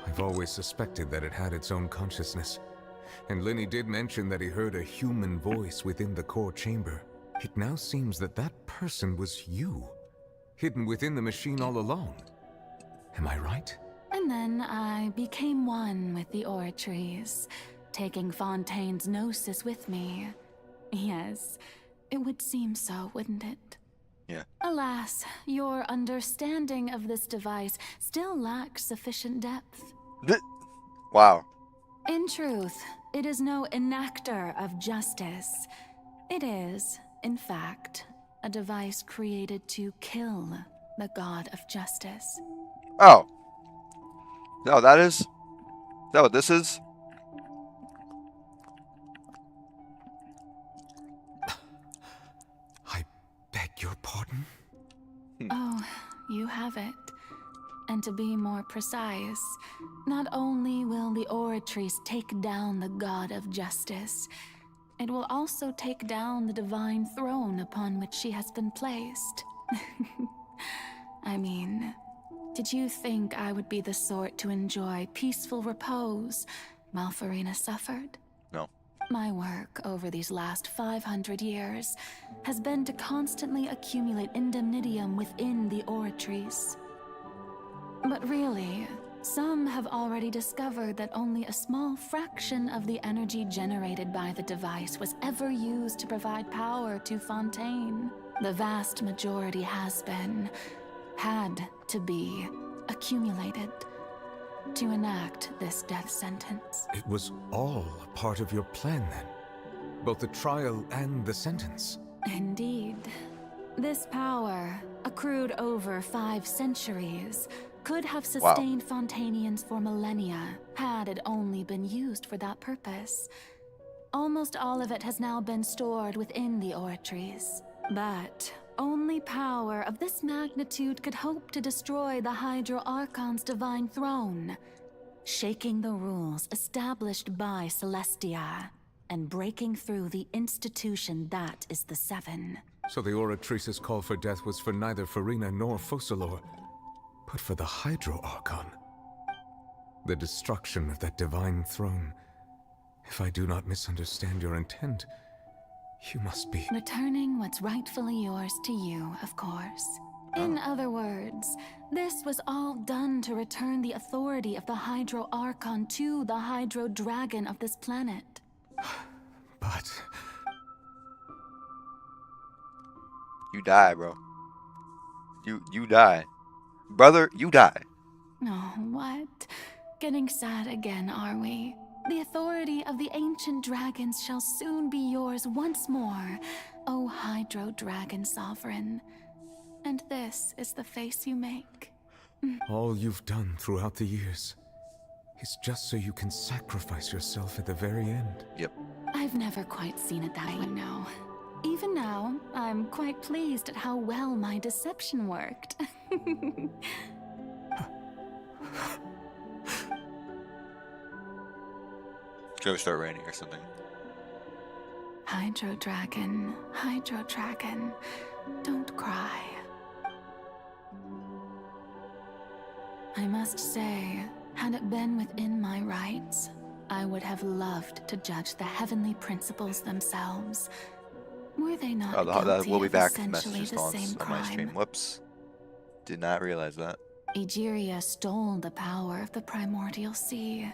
I've always suspected that it had its own consciousness. And Lenny did mention that he heard a human voice within the core chamber. It now seems that that person was you, hidden within the machine all along. Am I right? And then I became one with the Oratries, taking Fontaine's gnosis with me. Yes, it would seem so, wouldn't it? Yeah. Alas, your understanding of this device still lacks sufficient depth. Wow. In truth, it is no enactor of justice. It is, in fact, a device created to kill the god of justice. Oh. No, that is... Is that what this is? I beg your pardon? Oh, you have it. And to be more precise, not only will the Oratries take down the god of justice, it will also take down the divine throne upon which she has been placed. I mean, did you think I would be the sort to enjoy peaceful repose while Farina suffered? No. My work over these last 500 years has been to constantly accumulate indemnitium within the Oratries. But really, some have already discovered that only a small fraction of the energy generated by the device was ever used to provide power to Fontaine. The vast majority has been, had to be, accumulated to enact this death sentence. It was all a part of your plan then? Both the trial and the sentence? Indeed. This power, accrued over 5 centuries, could have sustained Fontainians for millennia, had it only been used for that purpose. Almost all of it has now been stored within the Oratries. But only power of this magnitude could hope to destroy the Hydro Archon's divine throne, shaking the rules established by Celestia, and breaking through the institution that is the Seven. So the Oratrice's call for death was for neither Farina nor Focalor, but for the Hydro Archon. The destruction of that divine throne. If I do not misunderstand your intent, you must be... Returning what's rightfully yours to you, of course. In other words, this was all done to return the authority of the Hydro Archon to the Hydro Dragon of this planet. But... You die, bro. You die. Brother, you die. Oh, what? Getting sad again, are we? The authority of the ancient dragons shall soon be yours once more, O Hydro Dragon Sovereign. And this is the face you make. All you've done throughout the years is just so you can sacrifice yourself at the very end. Yep. I've never quite seen it that way, no. Even now, I'm quite pleased at how well my deception worked. Go start raining or something. Hydro Dragon, don't cry. I must say, had it been within my rights, I would have loved to judge the heavenly principles themselves. Were they not guilty we'll be of back. essentially Messages the same on my stream. crime? Whoops. Did not realize that. Egeria stole the power of the primordial sea,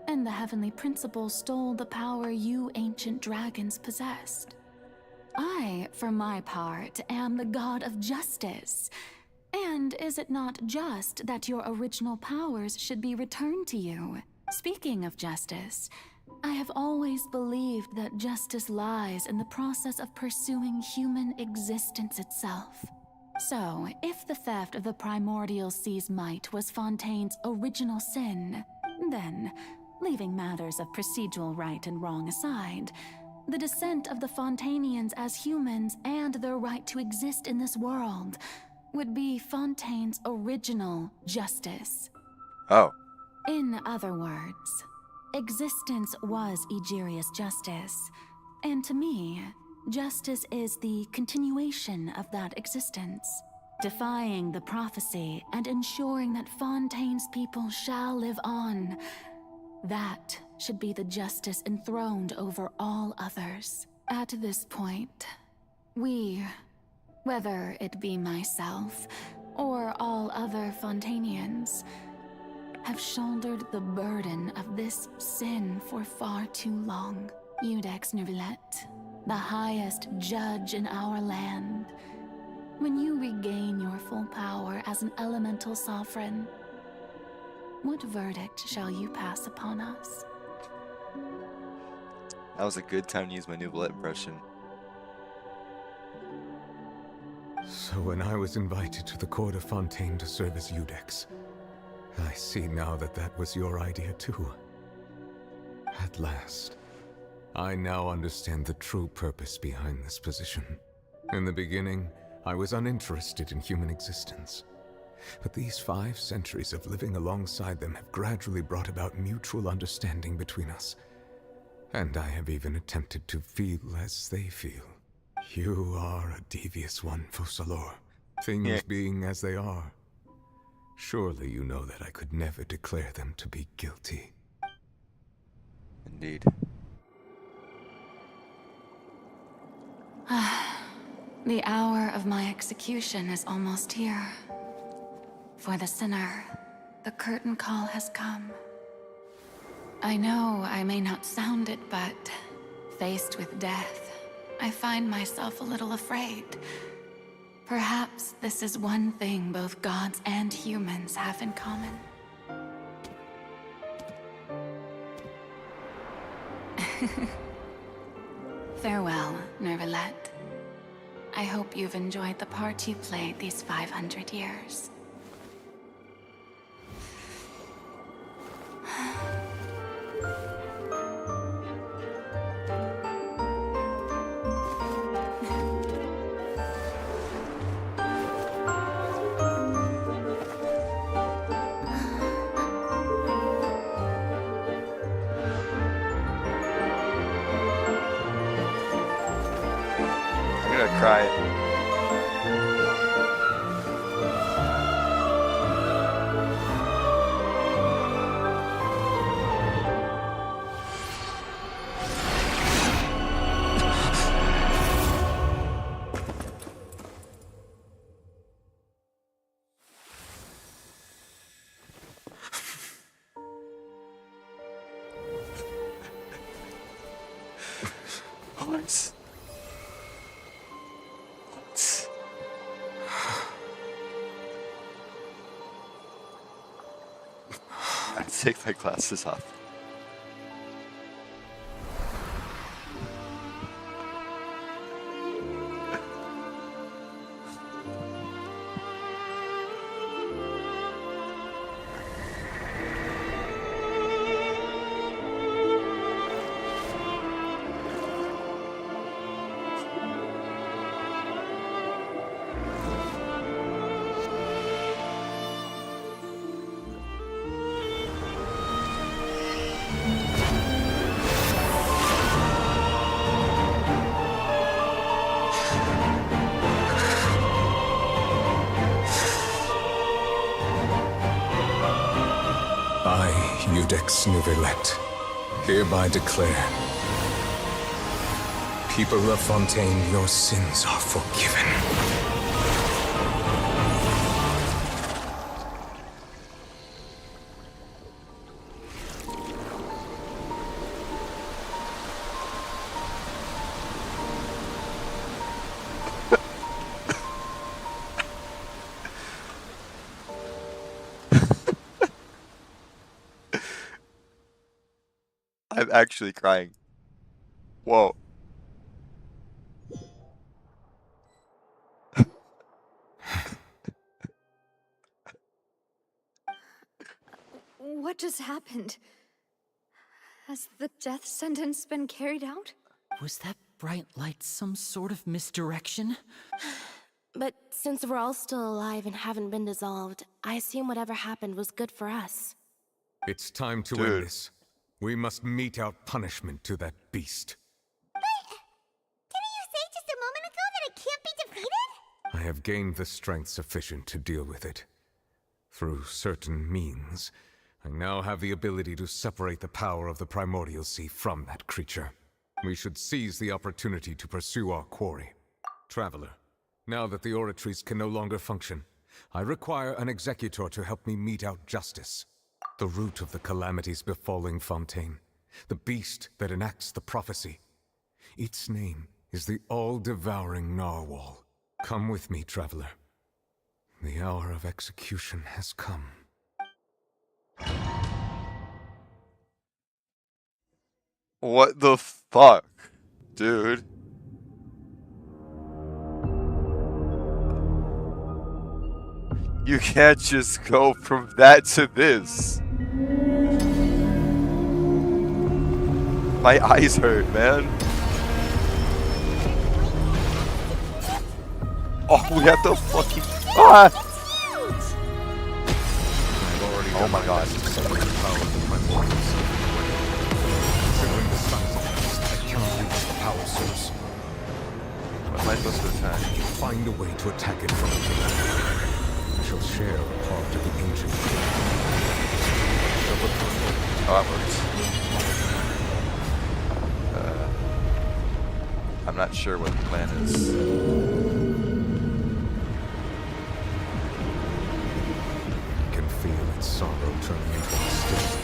and the heavenly principles stole the power you ancient dragons possessed. I, for my part, am the god of justice. And is it not just that your original powers should be returned to you? Speaking of justice, I have always believed that justice lies in the process of pursuing human existence itself. So, if the theft of the primordial sea's might was Fontaine's original sin, then, leaving matters of procedural right and wrong aside, the descent of the Fontainians as humans and their right to exist in this world would be Fontaine's original justice. Oh. In other words, existence was Egeria's justice, and to me, justice is the continuation of that existence, defying the prophecy and ensuring that Fontaine's people shall live on. That should be the justice enthroned over all others. At this point, we, whether it be myself or all other Fontainians, have shouldered the burden of this sin for far too long. Iudex Neuvillette, the highest judge in our land, when you regain your full power as an elemental sovereign, what verdict shall you pass upon us? That was a good time to use my Neuvillette impression. So when I was invited to the court of Fontaine to serve as Iudex, I see now that that was your idea too. At last, I now understand the true purpose behind this position. In the beginning, I was uninterested in human existence. But these 5 centuries of living alongside them have gradually brought about mutual understanding between us. And I have even attempted to feel as they feel. You are a devious one, Focalors. Things being as they are. Surely you know that I could never declare them to be guilty. Indeed. The hour of my execution is almost here. For the sinner, the curtain call has come. I know I may not sound it, but faced with death, I find myself a little afraid. Perhaps this is one thing both gods and humans have in common. Farewell, Neuvillette. I hope you've enjoyed the part you played these 500 years. I'm gonna cry. What? I take my glasses off. I, Iudex Neuvillette, hereby declare, people of Fontaine, your sins are forgiven. I'm actually crying. Whoa. What just happened? Has the death sentence been carried out? Was that bright light some sort of misdirection? But since we're all still alive and haven't been dissolved, I assume whatever happened was good for us. It's time to end this. We must mete out punishment to that beast. Didn't you say just a moment ago that it can't be defeated? I have gained the strength sufficient to deal with it. Through certain means, I now have the ability to separate the power of the primordial sea from that creature. We should seize the opportunity to pursue our quarry. Traveler, now that the oratories can no longer function, I require an executor to help me mete out justice. The root of the calamities befalling Fontaine, the beast that enacts the prophecy. Its name is the all-devouring narwhal. Come with me, traveler. The hour of execution has come. What the fuck, dude? You can't just go from that to this. My eyes hurt, man. Oh, we have to fucking... Ah! Oh my god. What am I supposed to attack? Find a way to attack it from within. I shall share a part of the ancient. Oh, that works. I'm not sure what the plan is. I can feel its sorrow turning into hostility.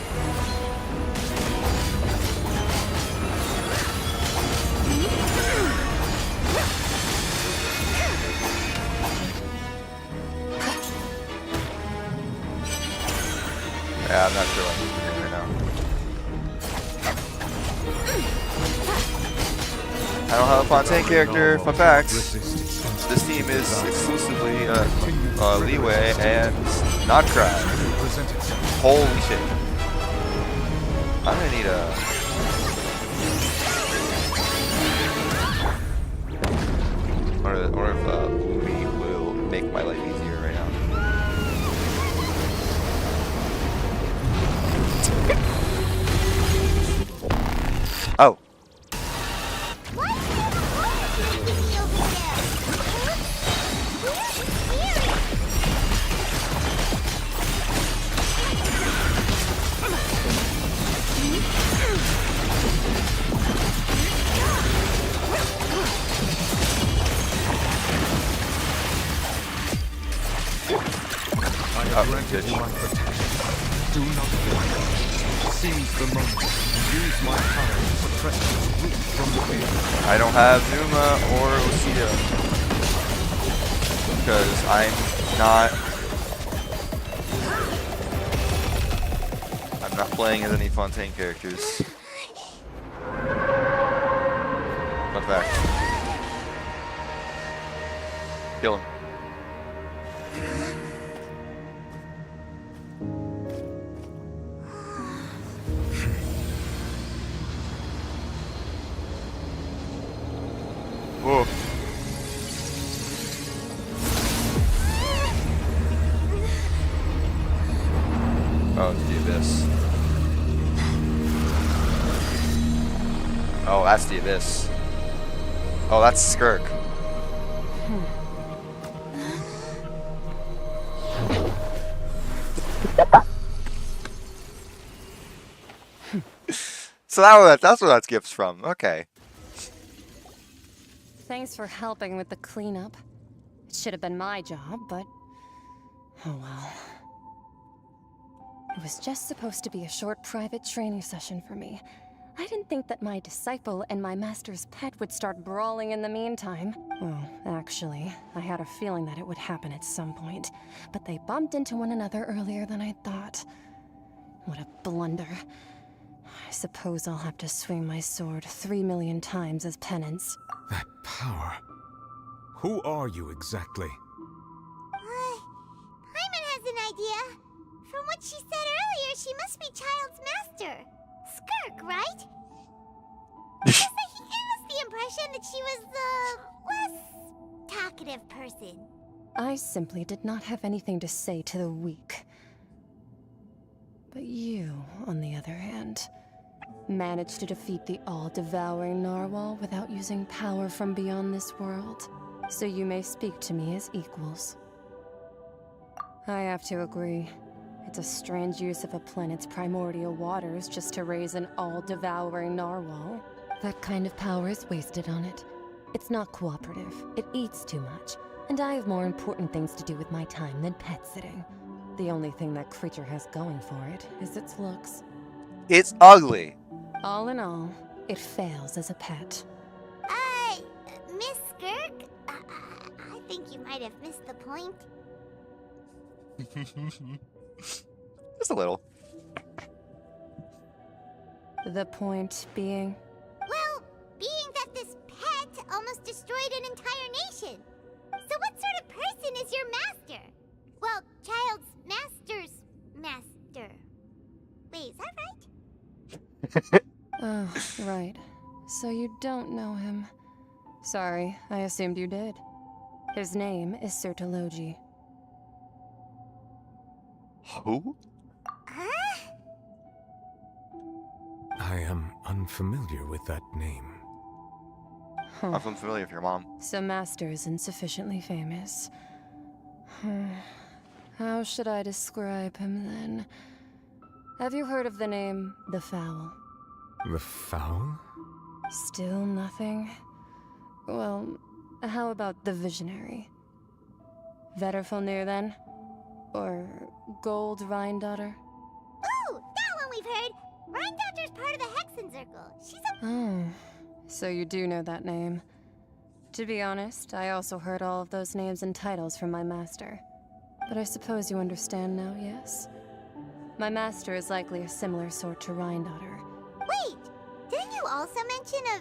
Yeah, I'm not sure what I'm doing right now. I don't have a Fontaine character. Fun fact: this team is exclusively Leeway and not Cry. Holy shit! I'm gonna need a. Or if Umi will make my life easier right now. Oh. Granted my protection. Do not fear. Seize the moment. Use my power to suppress this root from the field. I don't have Numa or Osita. Because I'm not playing as any Fontaine characters. Fun fact. Kill him. Whoa. Oh, it's the Abyss. Oh, that's the Abyss. Oh, that's Skirk. So that's where that gifts from. Okay. Thanks for helping with the cleanup. It should have been my job, but oh well. It was just supposed to be a short private training session for me. I didn't think that my disciple and my master's pet would start brawling in the meantime. Well, actually, I had a feeling that it would happen at some point, but they bumped into one another earlier than I thought. What a blunder. I suppose I'll have to swing my sword 3 million times as penance. That power. Who are you exactly? Paimon has an idea. From what she said earlier, she must be Child's master. Skirk, right? I guess I gave us the impression that she was the less talkative person. I simply did not have anything to say to the weak. But you, on the other hand, managed to defeat the all-devouring narwhal without using power from beyond this world. So you may speak to me as equals. I have to agree. It's a strange use of a planet's primordial waters just to raise an all-devouring narwhal. That kind of power is wasted on it. It's not cooperative, it eats too much, and I have more important things to do with my time than pet sitting. The only thing that creature has going for it is its looks. It's ugly. All in all, it fails as a pet. Miss Skirk? I think you might have missed the point. Just a little. The point being? Well, being that this pet almost destroyed an entire nation. So what sort of person is your master? Well, child's master's master. Wait, is that right? Oh, right. So you don't know him. Sorry, I assumed you did. His name is Sertologi. Who? I am unfamiliar with that name. I'm familiar with your mom. So Master isn't sufficiently famous. How should I describe him then? Have you heard of the name The Fowl? The Fowl? Still nothing? Well, how about the Visionary? Vetterfulnir then? Or Gold Rhindaughter? Ooh, that one we've heard! Rhindaughter's part of the Hexen Circle. She's a... Oh, so you do know that name. To be honest, I also heard all of those names and titles from my master. But I suppose you understand now, yes? My master is likely a similar sort to Rhindaughter. Wait! Didn't you also mention a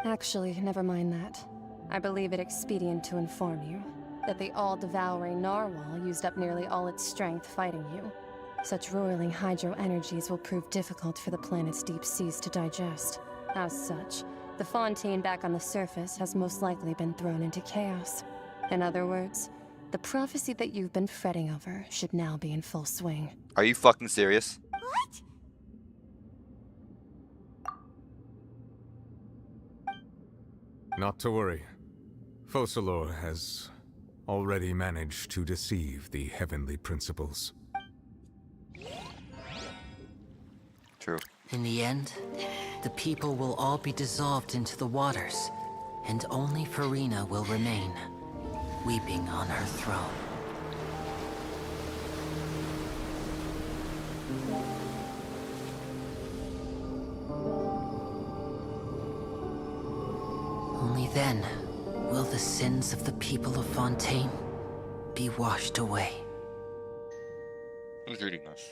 Actually, never mind that. I believe it expedient to inform you that the all-devouring narwhal used up nearly all its strength fighting you. Such roiling hydro energies will prove difficult for the planet's deep seas to digest. As such, the Fontaine back on the surface has most likely been thrown into chaos. In other words, the prophecy that you've been fretting over should now be in full swing. Are you fucking serious? What? Not to worry. Focalor has already managed to deceive the heavenly principles. True. In the end, the people will all be dissolved into the waters, and only Farina will remain, weeping on her throne. Only then will the sins of the people of Fontaine be washed away. Who's reading this?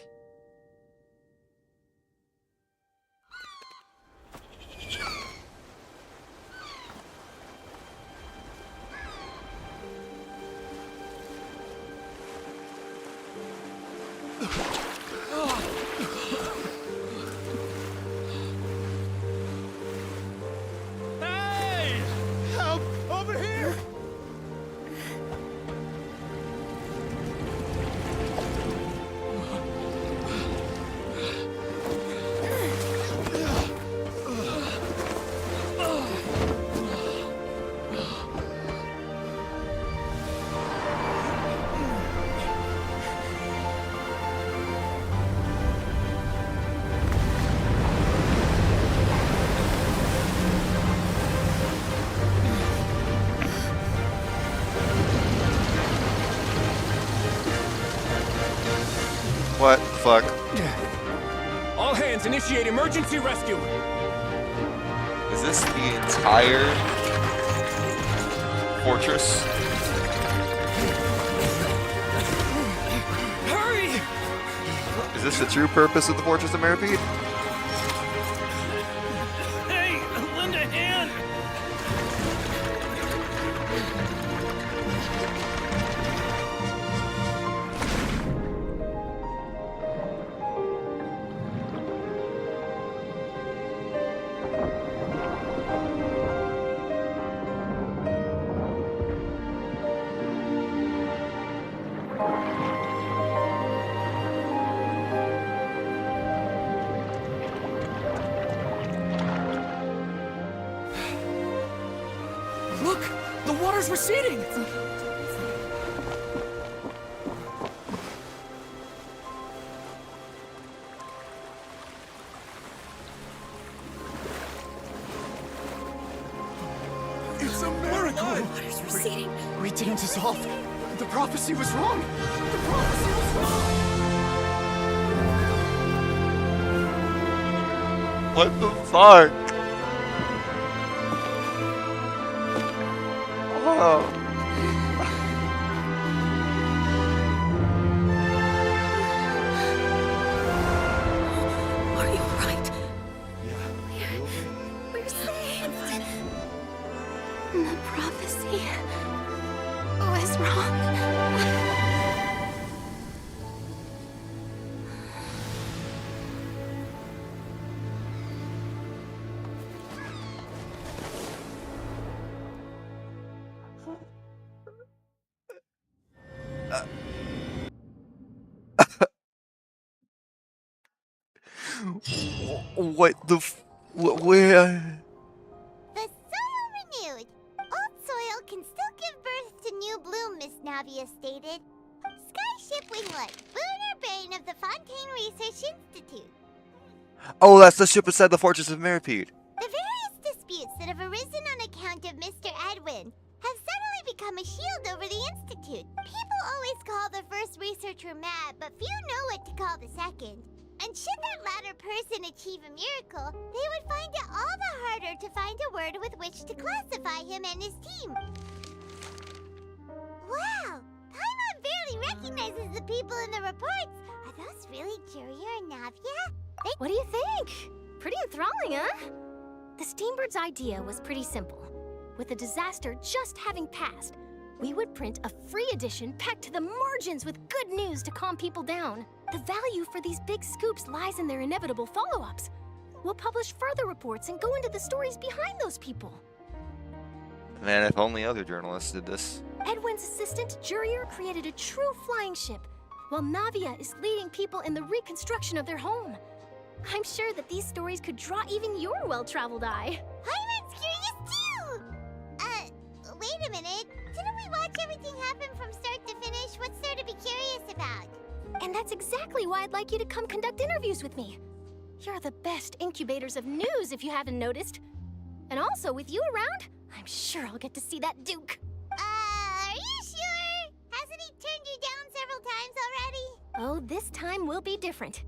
Hey! Help! Over here! What the fuck? All hands, initiate emergency rescue! Is this the entire fortress? Hurry! Is this the true purpose of the Fortress of Meripede? Hey, lend a hand! Look! The water's receding! Miracle! Water's receding. We didn't dissolve. The prophecy was wrong. The prophecy was wrong. What the fuck? Oh. Are you alright? We're saved. The prophecy was wrong. What the where? The soil renewed. Old soil can still give birth to new bloom, Miss Navia stated. Skyship Winglet, lunar brain of the Fontaine Research Institute. Oh, that's the ship beside the Fortress of Mirapede. The various disputes that have arisen on account of Mr. Edwin have suddenly become a shield over the Institute. People always call the first researcher mad, but few know what to call the second. And should that latter person achieve a miracle, they would find it all the harder to find a word with which to classify him and his team. Wow! Paimon barely recognizes the people in the reports. Are those really Jurier and Navia? What do you think? Pretty enthralling, huh? The Steambird's idea was pretty simple. With the disaster just having passed, we would print a free edition packed to the margins with good news to calm people down. The value for these big scoops lies in their inevitable follow-ups. We'll publish further reports and go into the stories behind those people. Man, if only other journalists did this. Edwin's assistant, Jurier, created a true flying ship, while Navia is leading people in the reconstruction of their home. I'm sure that these stories could draw even your well-traveled eye. Paimon's curious too! Wait a minute. Didn't we watch everything happen from start to finish? What's there to be curious about? And that's exactly why I'd like you to come conduct interviews with me. You're the best incubators of news, if you haven't noticed. And also, with you around, I'm sure I'll get to see that Duke. Are you sure? Hasn't he turned you down several times already? Oh, this time will be different.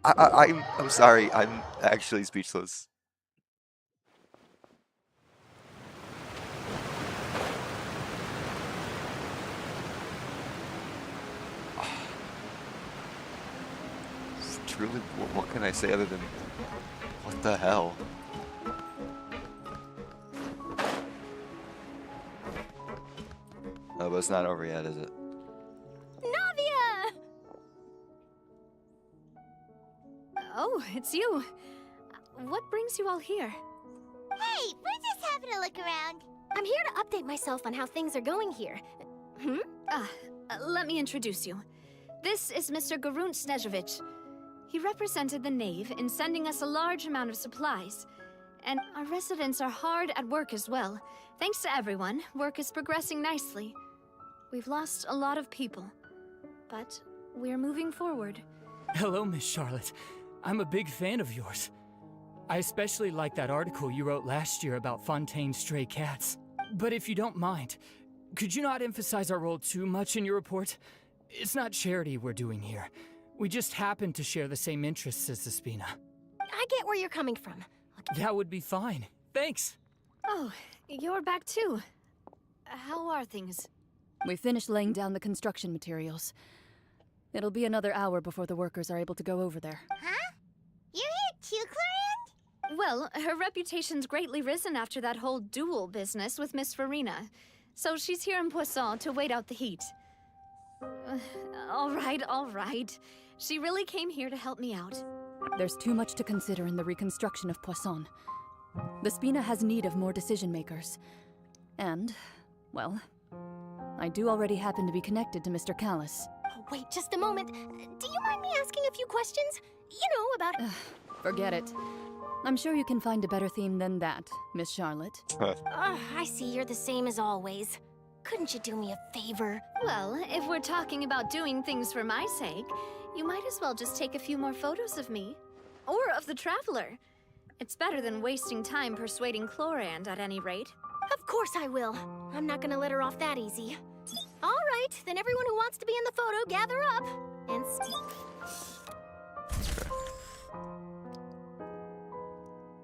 I'm sorry. I'm actually speechless. Truly, what can I say other than what the hell? Oh, but it's not over yet, is it? Navia! Oh, it's you. What brings you all here? Hey, we're just having a look around. I'm here to update myself on how things are going here. Let me introduce you. This is Mr. Garunt Snežević. He represented the Knave in sending us a large amount of supplies. And our residents are hard at work as well. Thanks to everyone, work is progressing nicely. We've lost a lot of people, but we're moving forward. Hello, Miss Charlotte. I'm a big fan of yours. I especially like that article you wrote last year about Fontaine's stray cats. But if you don't mind, could you not emphasize our role too much in your report? It's not charity we're doing here. We just happen to share the same interests as the Spina. I get where you're coming from. That would be fine. Thanks. Oh, you're back too. How are things? We finished laying down the construction materials. It'll be another hour before the workers are able to go over there. Huh? You're here too, Clorian? Well, her reputation's greatly risen after that whole duel business with Miss Farina. So she's here in Poisson to wait out the heat. All right. She really came here to help me out. There's too much to consider in the reconstruction of Poisson. The Spina has need of more decision makers. And, well, I do already happen to be connected to Mr. Callis. Oh, wait just a moment. Do you mind me asking a few questions? You know, about... Forget it. I'm sure you can find a better theme than that, Miss Charlotte. I see you're the same as always. couldn't you do me a favor? Well, if we're talking about doing things for my sake, you might as well just take a few more photos of me. Or of the Traveler. It's better than wasting time persuading Chlorand at any rate. Of course I will. I'm not gonna let her off that easy. All right, then everyone who wants to be in the photo, gather up. And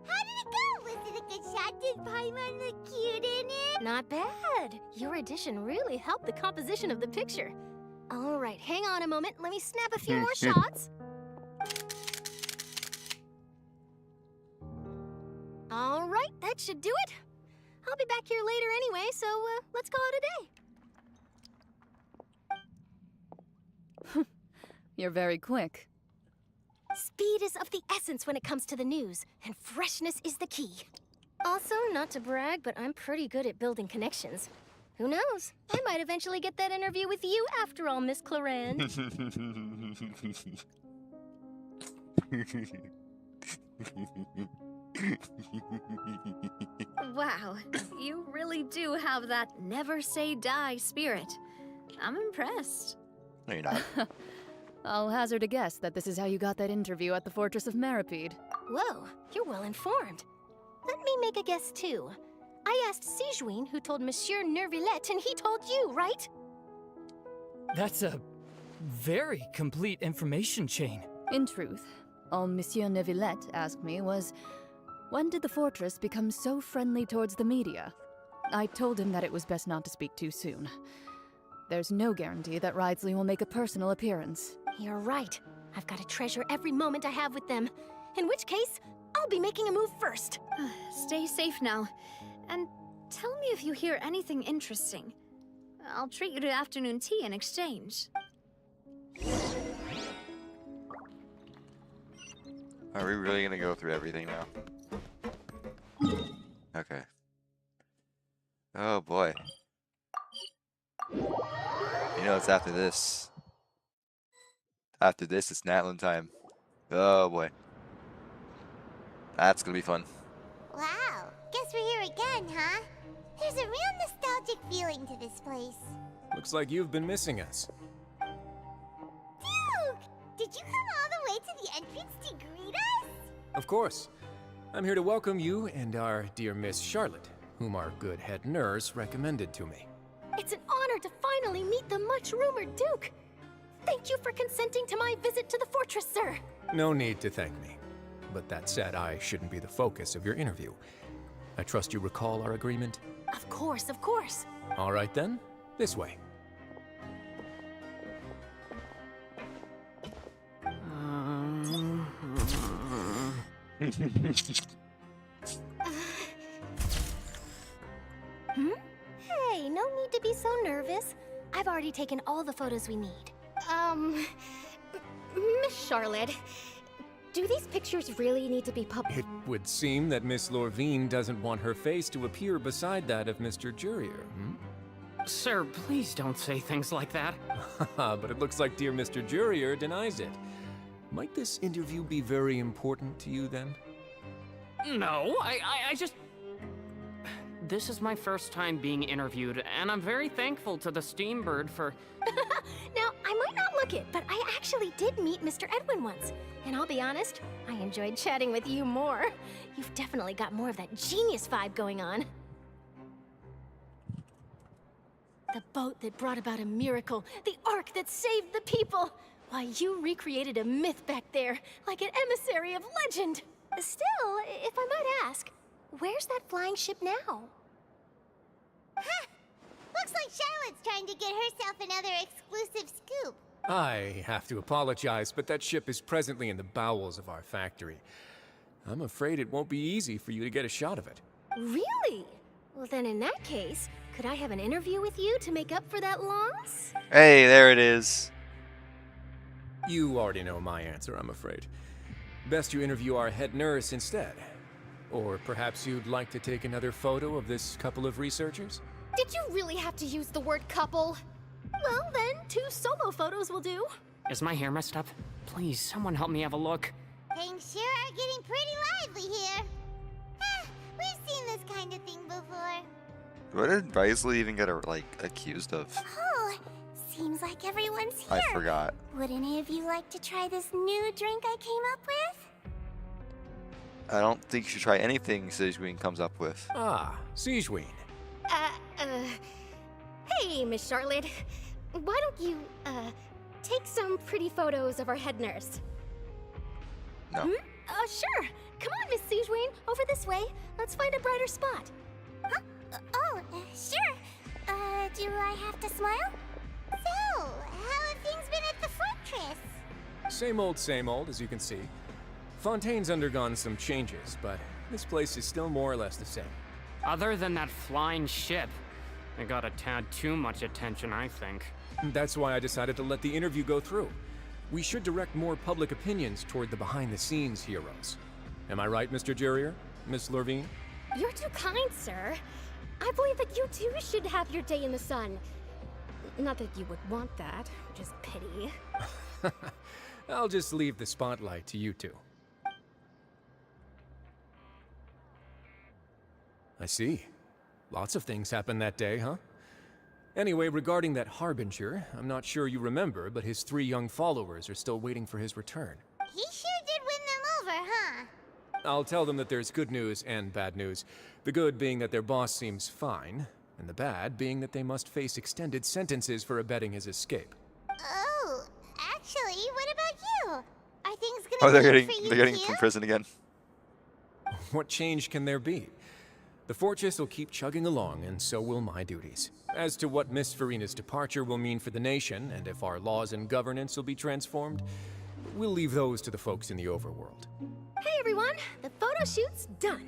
How did it go? Was it a good shot? Did Paimon look cute in it? not bad. Your addition really helped the composition of the picture. All right, hang on a moment. Let me snap a few more shots. All right, that should do it. I'll be back here later anyway, so let's call it a day. You're very quick. Speed is of the essence when it comes to the news, and freshness is the key. Also, not to brag, but I'm pretty good at building connections. Who knows? I might eventually get that interview with you after all, Miss Clorand. Wow, you really do have that never say die spirit. I'm impressed. No, you're not. I'll hazard a guess that this is how you got that interview at the Fortress of Meripede. Whoa, you're well informed. Let me make a guess too. I asked Sijuin, who told Monsieur Nervillette, and he told you, right? That's a very complete information chain. In truth, all Monsieur Neuvillette asked me was, when did the fortress become so friendly towards the media? I told him that it was best not to speak too soon. There's no guarantee that Ridesley will make a personal appearance. You're right. I've got to treasure every moment I have with them. In which case, I'll be making a move first. Stay safe now. And tell me if you hear anything interesting. I'll treat you to afternoon tea in exchange. Are we really gonna go through everything now? Okay. Oh boy. You know it's after this. After this, it's Natlin time. Oh boy. That's gonna be fun. Wow, guess we're here again, huh? There's a real nostalgic feeling to this place. Looks like you've been missing us. Duke! Did you come all the way to the entrance to greet us? Of course. I'm here to welcome you and our dear Miss Charlotte, whom our good head nurse recommended to me. It's an honor to finally meet the much-rumored Duke. Thank you for consenting to my visit to the fortress, sir. No need to thank me. But that said, I shouldn't be the focus of your interview. I trust you recall our agreement? Of course, of course. All right then, this way. Hey, no need to be so nervous. I've already taken all the photos we need. Miss Charlotte, do these pictures really need to be published? It would seem that Miss Lorvine doesn't want her face to appear beside that of Mr. Jurier, Sir, please don't say things like that. But it looks like dear Mr. Jurier denies it. Might this interview be very important to you then? No, I just... This is my first time being interviewed, and I'm very thankful to the Steambird for... Now, I might not look it, but I actually did meet Mr. Edwin once. And I'll be honest, I enjoyed chatting with you more. You've definitely got more of that genius vibe going on. The boat that brought about a miracle, the ark that saved the people. Why, you recreated a myth back there, like an emissary of legend. Still, if I might ask, where's that flying ship now? Ha! Looks like Charlotte's trying to get herself another exclusive scoop. I have to apologize, but that ship is presently in the bowels of our factory. I'm afraid it won't be easy for you to get a shot of it. Really? Well, then in that case, could I have an interview with you to make up for that loss? Hey, there it is. You already know my answer, I'm afraid. Best you interview our head nurse instead. Or perhaps you'd like to take another photo of this couple of researchers? Did you really have to use the word couple? Well, then, 2 solo photos will do. Is my hair messed up? Please, someone help me have a look. Things sure are getting pretty lively here. We've seen this kind of thing before. What did Risley even get accused of? Oh, seems like everyone's here. I forgot. Would any of you like to try this new drink I came up with? I don't think you should try anything Sigewinne comes up with. Ah, Sigewinne. Hey, Miss Charlotte. Why don't you, take some pretty photos of our head nurse? No. Sure. Come on, Miss Sigewinne. Over this way. Let's find a brighter spot. Huh? Sure. Do I have to smile? So, how have things been at the fortress? Same old, as you can see. Fontaine's undergone some changes, but this place is still more or less the same. Other than that flying ship, it got a tad too much attention, I think. That's why I decided to let the interview go through. We should direct more public opinions toward the behind-the-scenes heroes. Am I right, Mr. Jurrier? Miss Lurvine? You're too kind, sir. I believe that you too should have your day in the sun. Not that you would want that, just pity. I'll just leave the spotlight to you two. I see. Lots of things happened that day, huh? Anyway, regarding that Harbinger, I'm not sure you remember, but his 3 young followers are still waiting for his return. He sure did win them over, huh? I'll tell them that there's good news and bad news. The good being that their boss seems fine, and the bad being that they must face extended sentences for abetting his escape. Oh, actually, what about you? Are things gonna Oh, they're change for you getting too? from prison again. What change can there be? The fortress will keep chugging along, and so will my duties. As to what Miss Farina's departure will mean for the nation, and if our laws and governance will be transformed, we'll leave those to the folks in the overworld. Hey everyone, the photo shoot's done.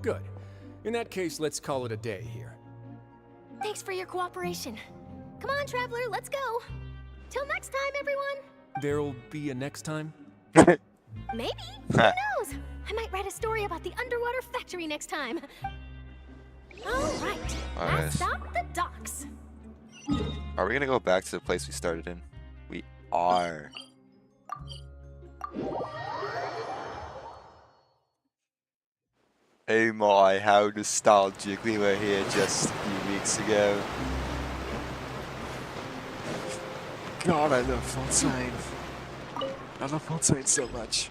Good. In that case, let's call it a day here. Thanks for your cooperation. Come on, Traveler, let's go. Till next time, everyone. There'll be a next time? Maybe. Who knows? I might write a story about the underwater factory next time. All right. Last stop, the docks. Are we gonna go back to the place we started in? We are. Oh my, how nostalgic we were here just a few weeks ago. God, I love Fontaine. I love Fontaine so much.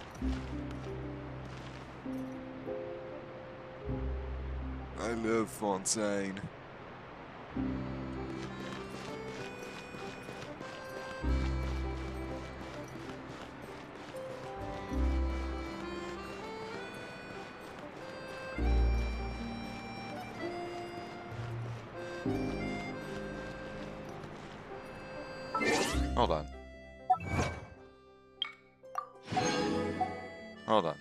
I love Fontaine. Hold on. Hold on.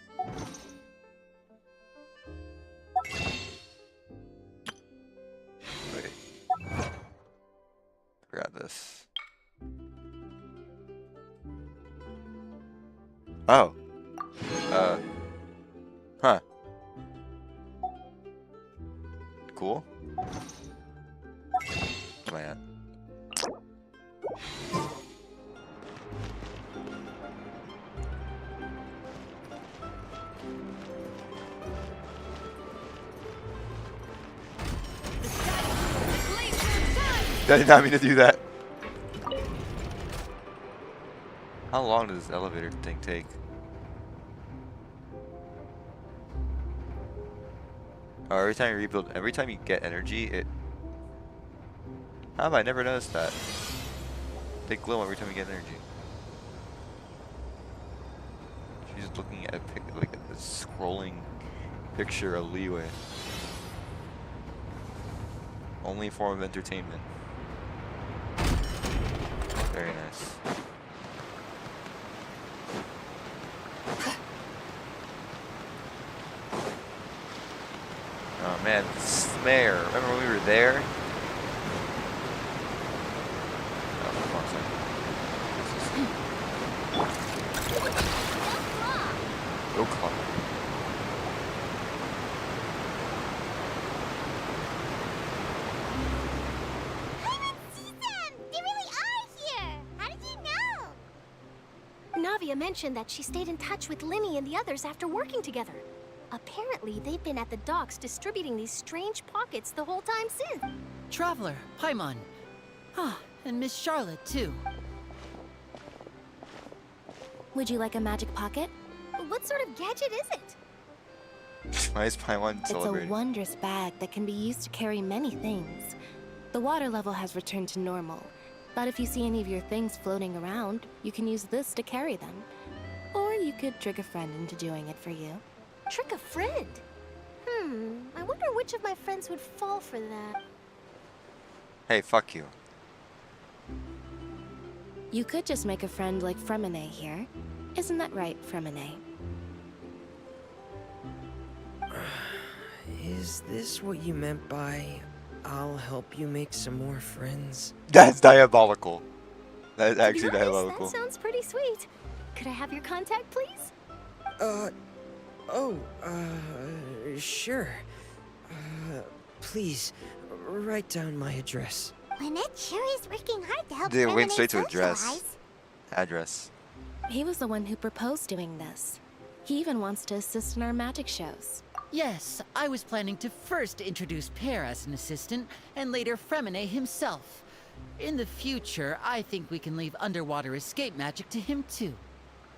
Wait. Forgot this. Oh. Huh. Cool. Man. I did not mean to do that. How long does this elevator thing take? Oh, every time you rebuild, every time you get energy, it... How have I never noticed that? They glow every time you get energy. She's looking at like a scrolling picture of Leeway. Only form of entertainment. Very nice. Oh man, Snare. Remember when we were there? Oh, come on, son. Go clock. Navia mentioned that she stayed in touch with Linny and the others after working together. Apparently, they've been at the docks distributing these strange pockets the whole time since. Traveler, Paimon. Ah, and Miss Charlotte, too. Would you like a magic pocket? What sort of gadget is it? Why is Paimon It's a celebrating? wondrous bag that can be used to carry many things. The water level has returned to normal, but if you see any of your things floating around, you can use this to carry them. Or you could trick a friend into doing it for you. Trick a friend? I wonder which of my friends would fall for that. Hey, fuck you. You could just make a friend like Fremine here. Isn't that right, Fremine? Is this what you meant by, I'll help you make some more friends? That's diabolical. That is To be actually honest, diabolical. that sounds pretty sweet. Could I have your contact, please? Sure. Please, write down my address. Lynette sure is working hard to help They went Fremine straight to socialize. address. He was the one who proposed doing this. He even wants to assist in our magic shows. Yes, I was planning to first introduce Pear as an assistant, and later Fremine himself. In the future, I think we can leave underwater escape magic to him too.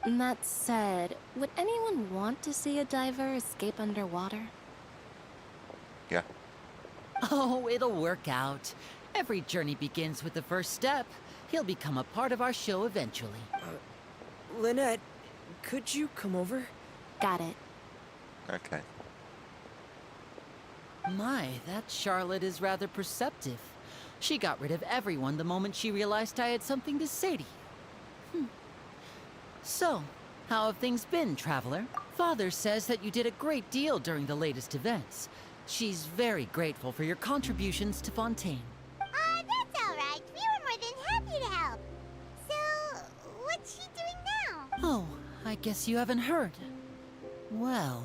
That said, would anyone want to see a diver escape underwater? Yeah. Oh, it'll work out. Every journey begins with the first step. He'll become a part of our show eventually. Lynette, could you come over? Got it. Okay. My, that Charlotte is rather perceptive. She got rid of everyone the moment she realized I had something to say to you. So, how have things been, Traveler? Father says that you did a great deal during the latest events. She's very grateful for your contributions to Fontaine. That's alright. We were more than happy to help. So, what's she doing now? Oh, I guess you haven't heard. Well,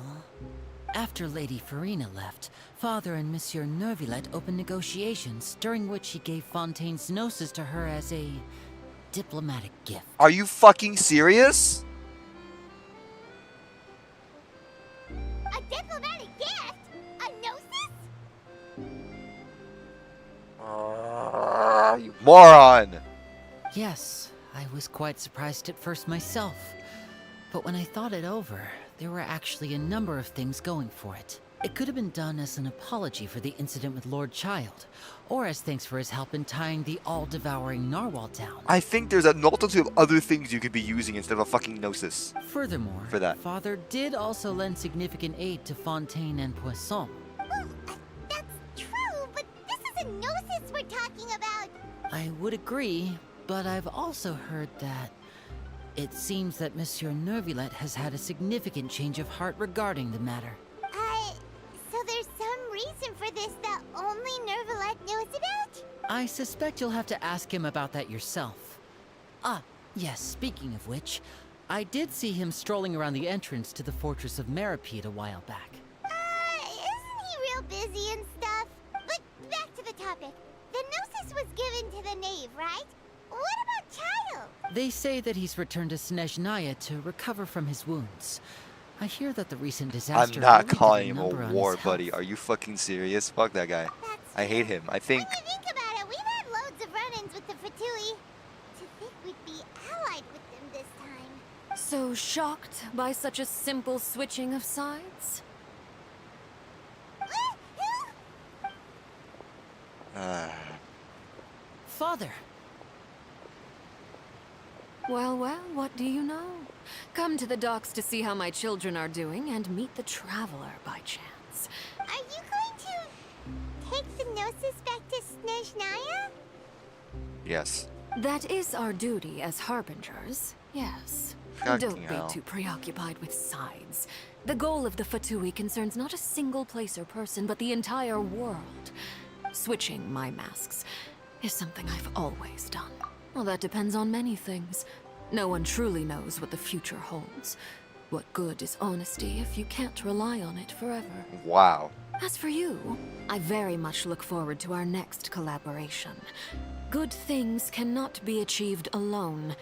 after Lady Farina left, Father and Monsieur Neuvillette opened negotiations, during which he gave Fontaine's gnosis to her as a diplomatic gift. Are you fucking serious? A diplomatic gift? A gnosis? You moron! Yes, I was quite surprised at first myself. But when I thought it over, there were actually a number of things going for it. It could have been done as an apology for the incident with Lord Child, or as thanks for his help in tying the all-devouring narwhal down. I think there's a multitude of other things you could be using instead of a fucking gnosis. Furthermore, For that. Father did also lend significant aid to Fontaine and Poisson. That's true, but this is a gnosis we're talking about. I would agree, but I've also heard that it seems that Monsieur Neuvillette has had a significant change of heart regarding the matter. So there's some reason for this that only Neuvillette knows about? I suspect you'll have to ask him about that yourself. Ah, yes, speaking of which, I did see him strolling around the entrance to the Fortress of Meripede a while back. Isn't he real busy and stuff? But back to the topic. The gnosis was given to the knave, right? What about Child? They say that he's returned to Snezhnaya to recover from his wounds. I hear that the recent disaster I'm not really did calling him number a on war his buddy. health. Are you fucking serious? Fuck that guy. I hate him. I think When you think about it, we've had loads of run-ins with the Fatui. To think we'd be allied with them this time. So shocked by such a simple switching of sides? Father! Well, what do you know? Come to the docks to see how my children are doing and meet the Traveler by chance. Are you going to take the gnosis back to Snezhnaya? yes. That is our duty as harbingers, yes. Fucking Don't be hell. too preoccupied with sides. The goal of the Fatui concerns not a single place or person, but the entire world. Switching my masks is something I've always done. Well, that depends on many things. No one truly knows what the future holds. What good is honesty if you can't rely on it forever? Wow. As for you, I very much look forward to our next collaboration. Good things cannot be achieved alone,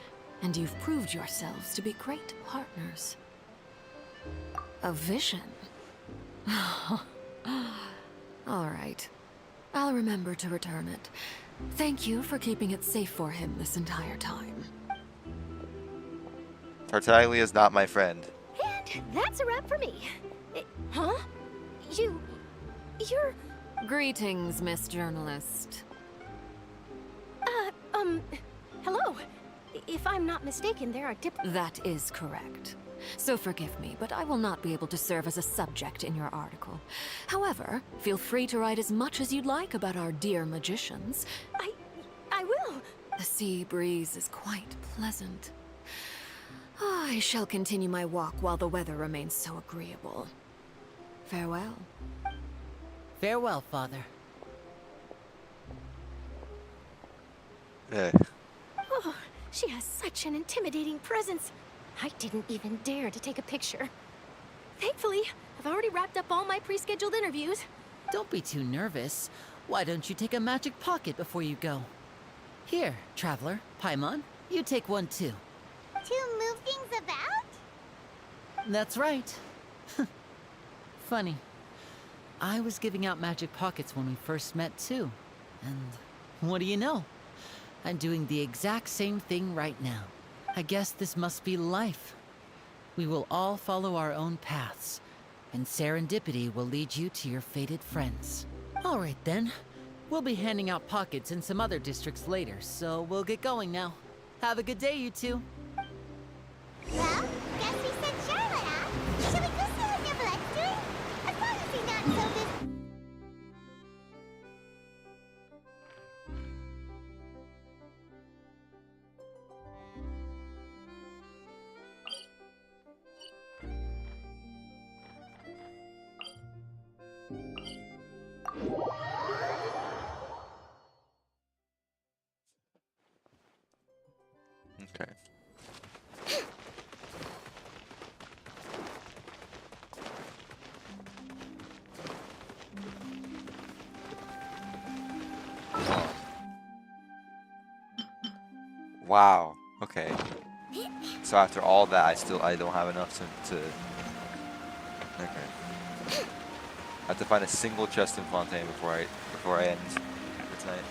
and you've proved yourselves to be great partners. A vision? All right. I'll remember to return it. Thank you for keeping it safe for him this entire time. Tartaglia is not my friend. And that's a wrap for me. Huh? You're... Greetings, Miss Journalist. Hello. If I'm not mistaken, there are That is correct. So forgive me, but I will not be able to serve as a subject in your article. However, feel free to write as much as you'd like about our dear magicians. I will. The sea breeze is quite pleasant. I shall continue my walk while the weather remains so agreeable. Farewell. Farewell, Father. Oh, she has such an intimidating presence. I didn't even dare to take a picture. Thankfully, I've already wrapped up all my pre-scheduled interviews. Don't be too nervous. Why don't you take a magic pocket before you go? Here, Traveler, Paimon, you take one too. To move things about? That's right. Funny. I was giving out magic pockets when we first met too. And what do you know? I'm doing the exact same thing right now. I guess this must be life. We will all follow our own paths, and serendipity will lead you to your fated friends. All right then. We'll be handing out pockets in some other districts later, so we'll get going now. Have a good day, you two. Well, guess we sent Charlotte, huh? Shall we go see what Nicolette's doing? As long as he's not so busy. Okay. Wow. Okay. So after all that, I don't have enough to. Okay. I have to find a single chest in Fontaine before I end for tonight.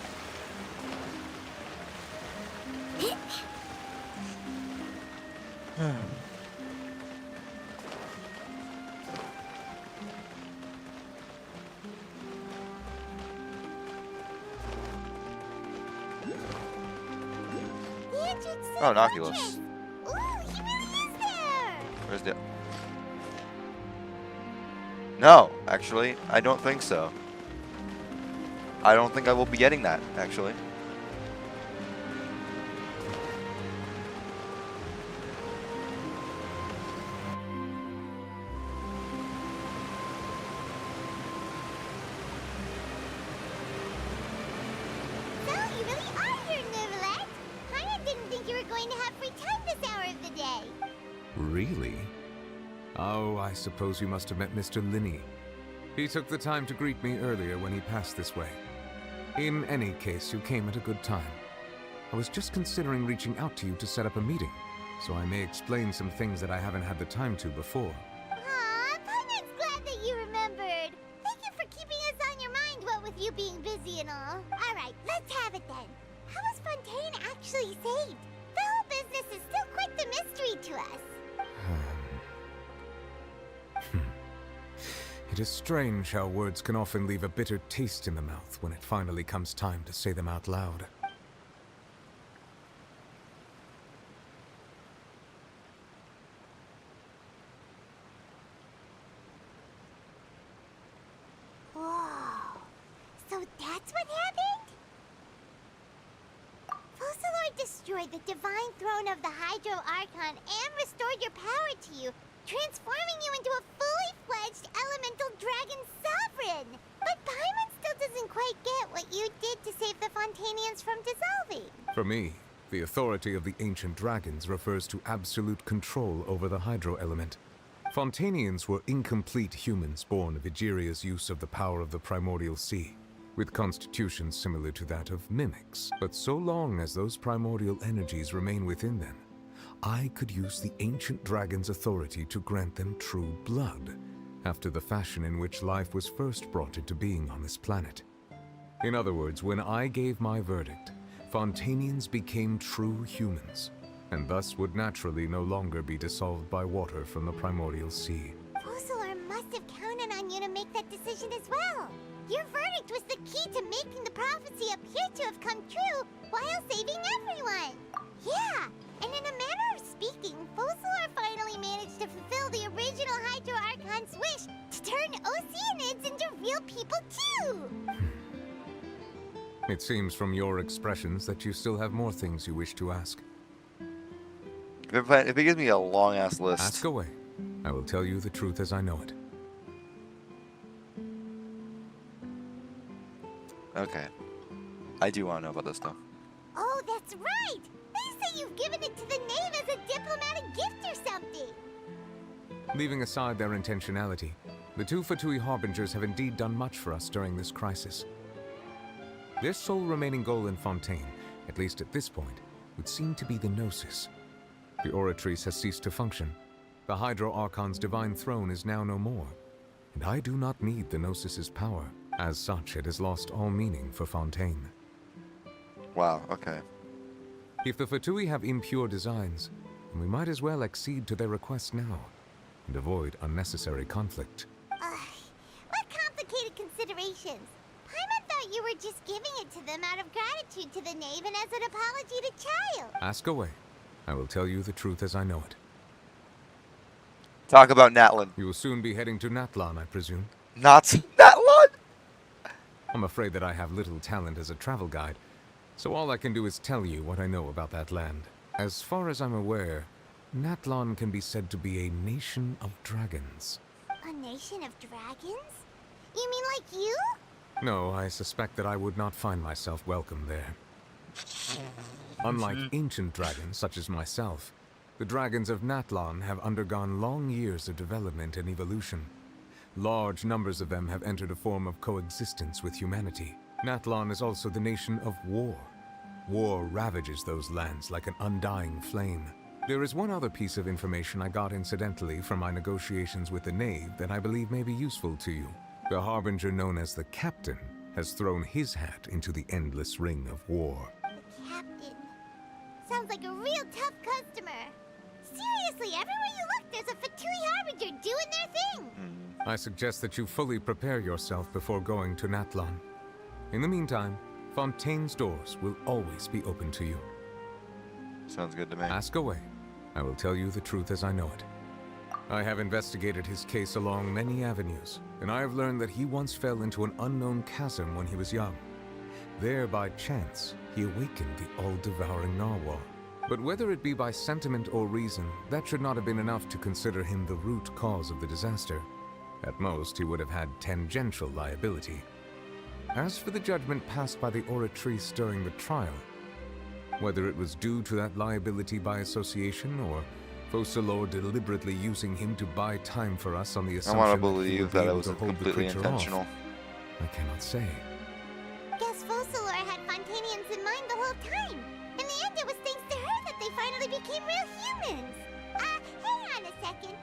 Oh, an Oculus. Ooh, he really is there! Where's the... No, actually, I don't think so. I don't think I will be getting that, actually. So, you really are here, Nicolette. I didn't think you were going to have free time this hour of the day. Really? Oh, I suppose you must have met Mr. Linney. He took the time to greet me earlier when he passed this way. In any case, you came at a good time. I was just considering reaching out to you to set up a meeting, so I may explain some things that I haven't had the time to before. Aw, Paimon glad that you remembered. Thank you for keeping us on your mind, what with you being busy and all. Alright, let's have it then. How was Fontaine actually saved? The whole business is still quite the mystery to us. It is strange how words can often leave a bitter taste in the mouth when it finally comes time to say them out loud. Whoa. So that's what happened? Focalord destroyed the divine throne of the Hydro Archon and restored your power to you, transforming you into a fully fledged elemental dragon sovereign. But Paimon still doesn't quite get what you did to save the Fontainians from dissolving. For me, the authority of the ancient dragons refers to absolute control over the hydro element. Fontainians were incomplete humans born of Egeria's use of the power of the primordial sea, with constitutions similar to that of mimics. But so long as those primordial energies remain within them, I could use the ancient dragon's authority to grant them true blood, after the fashion in which life was first brought into being on this planet. In other words, when I gave my verdict, Fontainians became true humans, and thus would naturally no longer be dissolved by water from the primordial sea. Fossilor must have counted on you to make that decision as well. Your verdict was the key to making the prophecy appear to have come true while saving everyone. Yeah, and in a manner of speaking, Fossilor finally managed to fulfill the original Hydro Archon's wish to turn Oceanids into real people too! It seems from your expressions that you still have more things you wish to ask. If it gives me a long-ass list... Ask away. I will tell you the truth as I know it. Okay. I do want to know about this stuff. Oh, that's right! They say you've given it to the Knave as a diplomatic gift or something! Leaving aside their intentionality, the two Fatui Harbingers have indeed done much for us during this crisis. Their sole remaining goal in Fontaine, at least at this point, would seem to be the Gnosis. The Oratrice has ceased to function. The Hydro Archon's divine throne is now no more, and I do not need the Gnosis's power. As such, it has lost all meaning for Fontaine. Wow, okay. If the Fatui have impure designs, then we might as well accede to their request now, and avoid unnecessary conflict. What complicated considerations! Paimon thought you were just giving it to them out of gratitude to the Knave and as an apology to Child. Ask away. I will tell you the truth as I know it. Talk about Natlan. You will soon be heading to Natlan, I presume. Not Natlan? I'm afraid that I have little talent as a travel guide, so all I can do is tell you what I know about that land. As far as I'm aware, Natlan can be said to be a nation of dragons. A nation of dragons? You mean like you? No, I suspect that I would not find myself welcome there. Unlike ancient dragons such as myself, the dragons of Natlan have undergone long years of development and evolution. Large numbers of them have entered a form of coexistence with humanity. Natlan is also the nation of war. War ravages those lands like an undying flame. There is one other piece of information I got incidentally from my negotiations with the Knave that I believe may be useful to you. The Harbinger known as the Captain has thrown his hat into the endless ring of war. The Captain. Sounds like a real tough customer. Seriously, everywhere you look, there's a Fatui Harbinger doing their thing. I suggest that you fully prepare yourself before going to Natlan. In the meantime, Fontaine's doors will always be open to you. Sounds good to me. Ask away. I will tell you the truth as I know it. I have investigated his case along many avenues, and I have learned that he once fell into an unknown chasm when he was young. There, by chance, he awakened the all-devouring narwhal. But whether it be by sentiment or reason, that should not have been enough to consider him the root cause of the disaster. At most, he would have had tangential liability. As for the judgment passed by the Oratrice during the trial, whether it was due to that liability by association or Fossilor deliberately using him to buy time for us on the assumption I want to that he believe would be that it able was to hold the completely creature intentional. off, I cannot say. Guess Fossilor had Fontainians in mind the whole time. In the end, it was thanks to her that they finally became real humans. Hang on a second.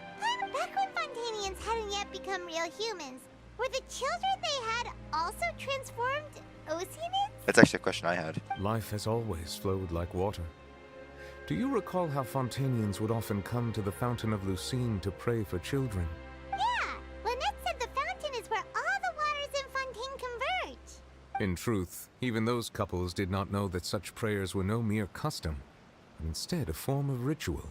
Back when Fontainians hadn't yet become real humans, were the children they had also transformed Oceanids? That's actually a question I had. Life has always flowed like water. Do you recall how Fontainians would often come to the Fountain of Lucine to pray for children? Yeah, Lynette said the fountain is where all the waters in Fontaine converge. In truth, even those couples did not know that such prayers were no mere custom, but instead a form of ritual.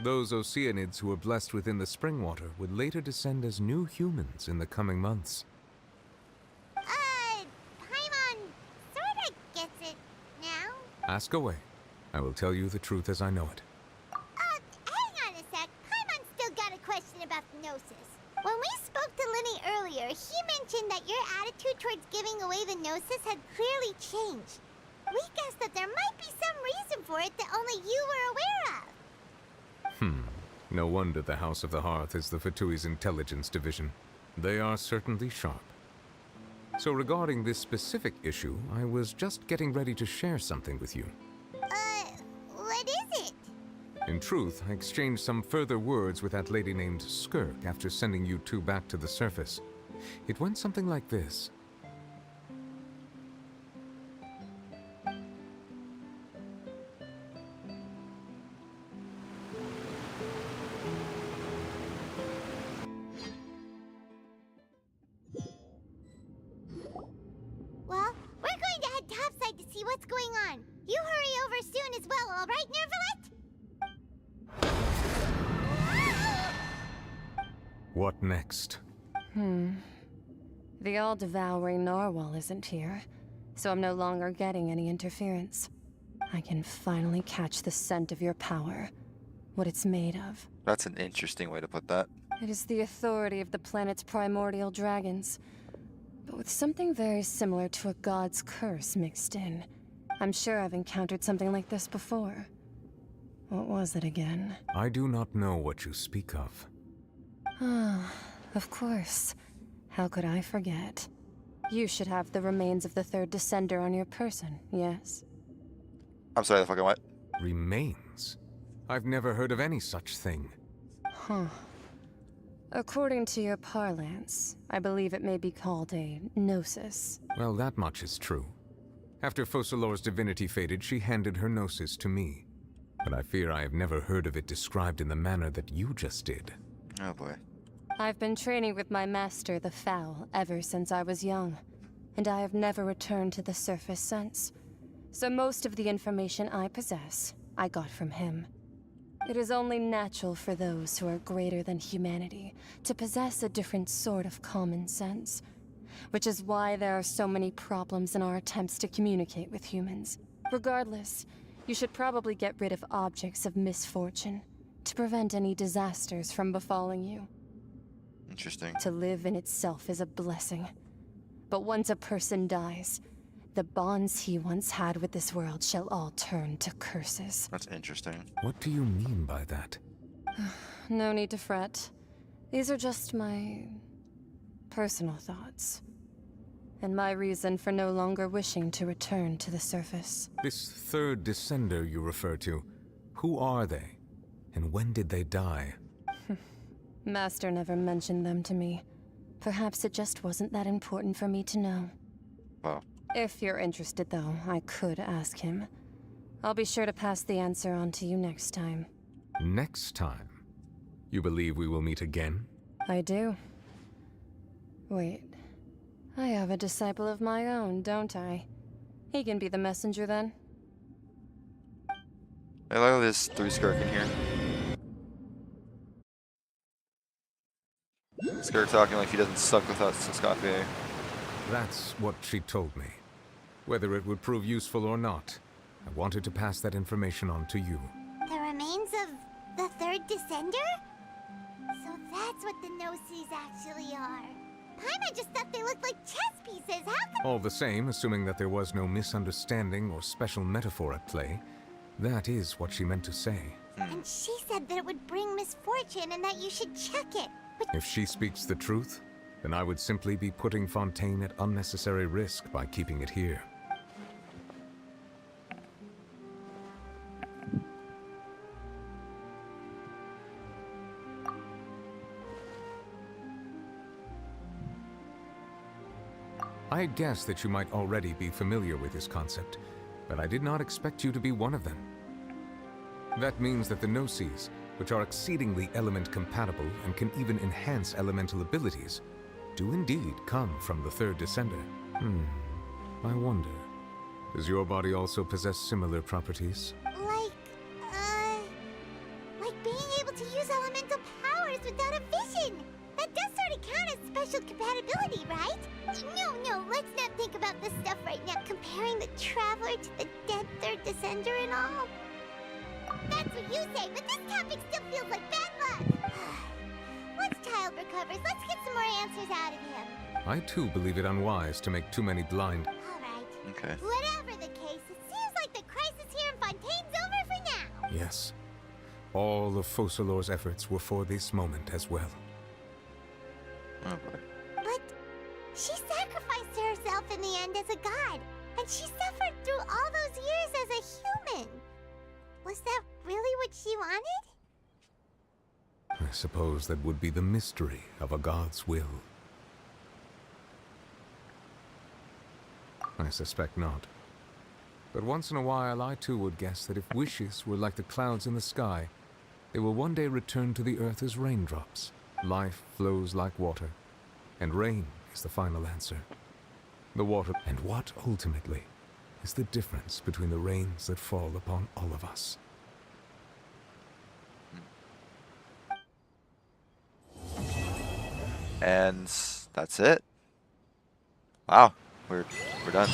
Those Oceanids who were blessed within the spring water would later descend as new humans in the coming months. Paimon sorta gets it now. Ask away. I will tell you the truth as I know it. Hang on a sec. Paimon's still got a question about the Gnosis. When we spoke to Linny earlier, he mentioned that your attitude towards giving away the Gnosis had clearly changed. We guessed that there might be some reason for it that only you were aware of. No wonder the House of the Hearth is the Fatui's intelligence division. They are certainly sharp. So regarding this specific issue, I was just getting ready to share something with you. What is it? In truth, I exchanged some further words with that lady named Skirk after sending you two back to the surface. It went something like this. Well, we're going to head topside to see what's going on. You hurry over soon as well, all right, Nervalet? What next? The all-devouring narwhal isn't here, so I'm no longer getting any interference. I can finally catch the scent of your power, what it's made of. That's an interesting way to put that. It is the authority of the planet's primordial dragons, but with something very similar to a god's curse mixed in. I'm sure I've encountered something like this before. What was it again? I do not know what you speak of. Ah, of course. How could I forget? You should have the remains of the third descender on your person, yes? I'm sorry, the fucking what? Remains? I've never heard of any such thing. Huh. According to your parlance, I believe it may be called a gnosis. Well, that much is true. After Focalor's divinity faded, she handed her gnosis to me. But I fear I have never heard of it described in the manner that you just did. Oh boy. I've been training with my master, the Foul, ever since I was young, and I have never returned to the surface since. So most of the information I possess, I got from him. It is only natural for those who are greater than humanity to possess a different sort of common sense, which is why there are so many problems in our attempts to communicate with humans. Regardless, you should probably get rid of objects of misfortune to prevent any disasters from befalling you. Interesting. To live in itself is a blessing. But once a person dies, the bonds he once had with this world shall all turn to curses. That's interesting. What do you mean by that? No need to fret. These are just my personal thoughts. And my reason for no longer wishing to return to the surface. This third descender you refer to, who are they? And when did they die? Master never mentioned them to me. Perhaps it just wasn't that important for me to know. Wow. If you're interested, though, I could ask him. I'll be sure to pass the answer on to you next time. Next time? You believe we will meet again? I do. Wait. I have a disciple of my own, don't I? He can be the messenger then. I like this 3 Skirk in here. Skirk talking like he doesn't suck with us, Escoffier. That's what she told me. Whether it would prove useful or not, I wanted to pass that information on to you. The remains of the third descender? So that's what the Gnosis actually are. Paimon just thought they looked like chess pieces. How could— All the same, assuming that there was no misunderstanding or special metaphor at play, that is what she meant to say. And she said that it would bring misfortune and that you should check it. But If she speaks the truth, then I would simply be putting Fontaine at unnecessary risk by keeping it here. I had guessed that you might already be familiar with this concept, but I did not expect you to be one of them. That means that the Gnosis, which are exceedingly element compatible and can even enhance elemental abilities, do indeed come from the third descender. I wonder, does your body also possess similar properties? like being able to use elemental powers without a vision. That does sort of count as special compatibility, right? No, let's not think about this stuff right now. Comparing the Traveler to the dead third descender and all. That's what you say, but this topic still feels like bad luck. Once Child recovers, let's get some more answers out of him. I too believe it unwise to make too many blind. Alright. Okay. Whatever the case, it seems like the crisis here in Fontaine's over for now. Yes. All of Focalor's efforts were for this moment as well. Oh boy. But she sacrificed herself in the end as a god, and she suffered through all those years as a human. Was that really what she wanted? I suppose that would be the mystery of a god's will. I suspect not. But once in a while, I too would guess that if wishes were like the clouds in the sky, they will one day return to the earth as raindrops. Life flows like water, and rain is the final answer. The water, and what ultimately is the difference between the rains that fall upon all of us? And that's it. Wow, we're done.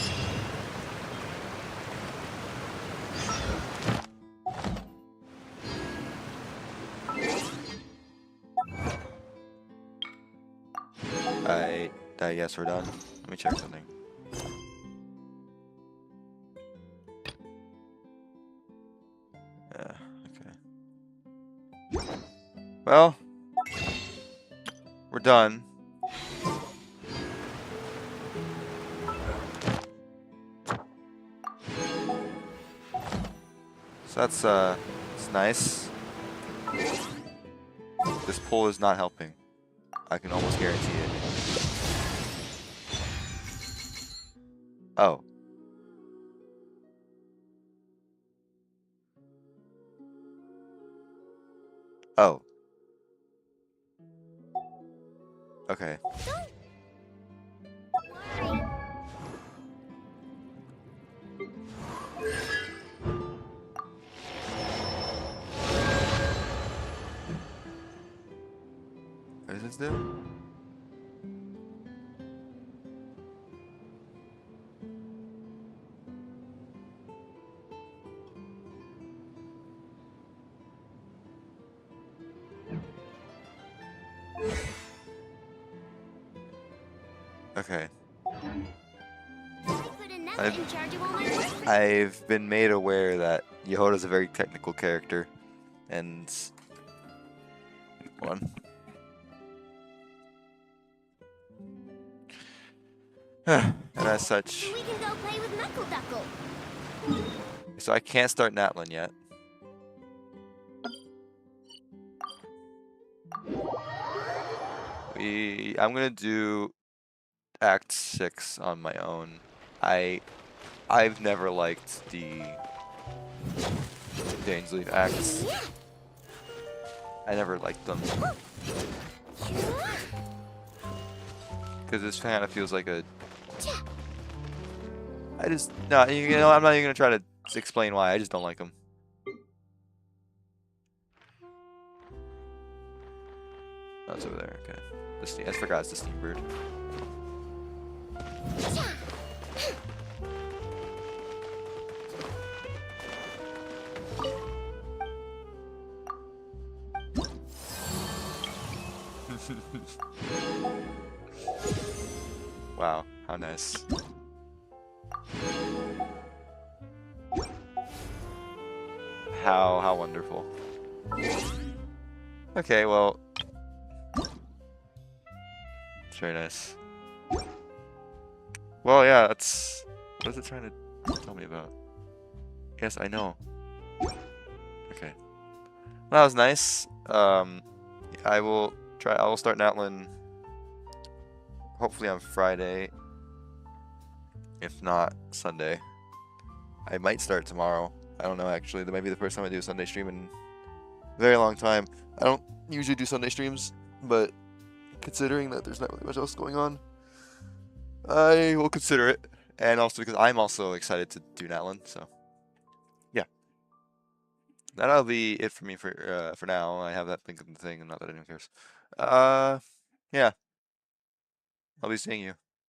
I guess we're done. Let me check something. Yeah, okay. Well, we're done. So it's nice. This pull is not helping. I can almost guarantee it. Oh. Oh. Okay. What does this do? Okay. I've been made aware that Yehoda's a very technical character, and hold on. And as such, We can go play with Knuckle Duckle. so I can't start Natlin yet. I'm gonna do Act 6 on my own. I've never liked the Dainsleif acts. I never liked them. Because this kind of feels like a... No, you know, I'm not even going to try to explain why. I just don't like them. Oh, it's over there. Okay. I forgot it's the steam bird. Wow, how nice. How wonderful. Okay, well, it's very nice. Well, yeah, that's... What is it trying to tell me about? Yes, I know. Okay. Well, that was nice. I will start Natlin hopefully on Friday. If not, Sunday. I might start tomorrow. I don't know, actually. That might be the first time I do a Sunday stream in a very long time. I don't usually do Sunday streams, but considering that there's not really much else going on, I will consider it. And also because I'm also excited to do Natlin, so yeah. That'll be it for me for now. I have that link in the thing, and not that anyone cares. Yeah. I'll be seeing you.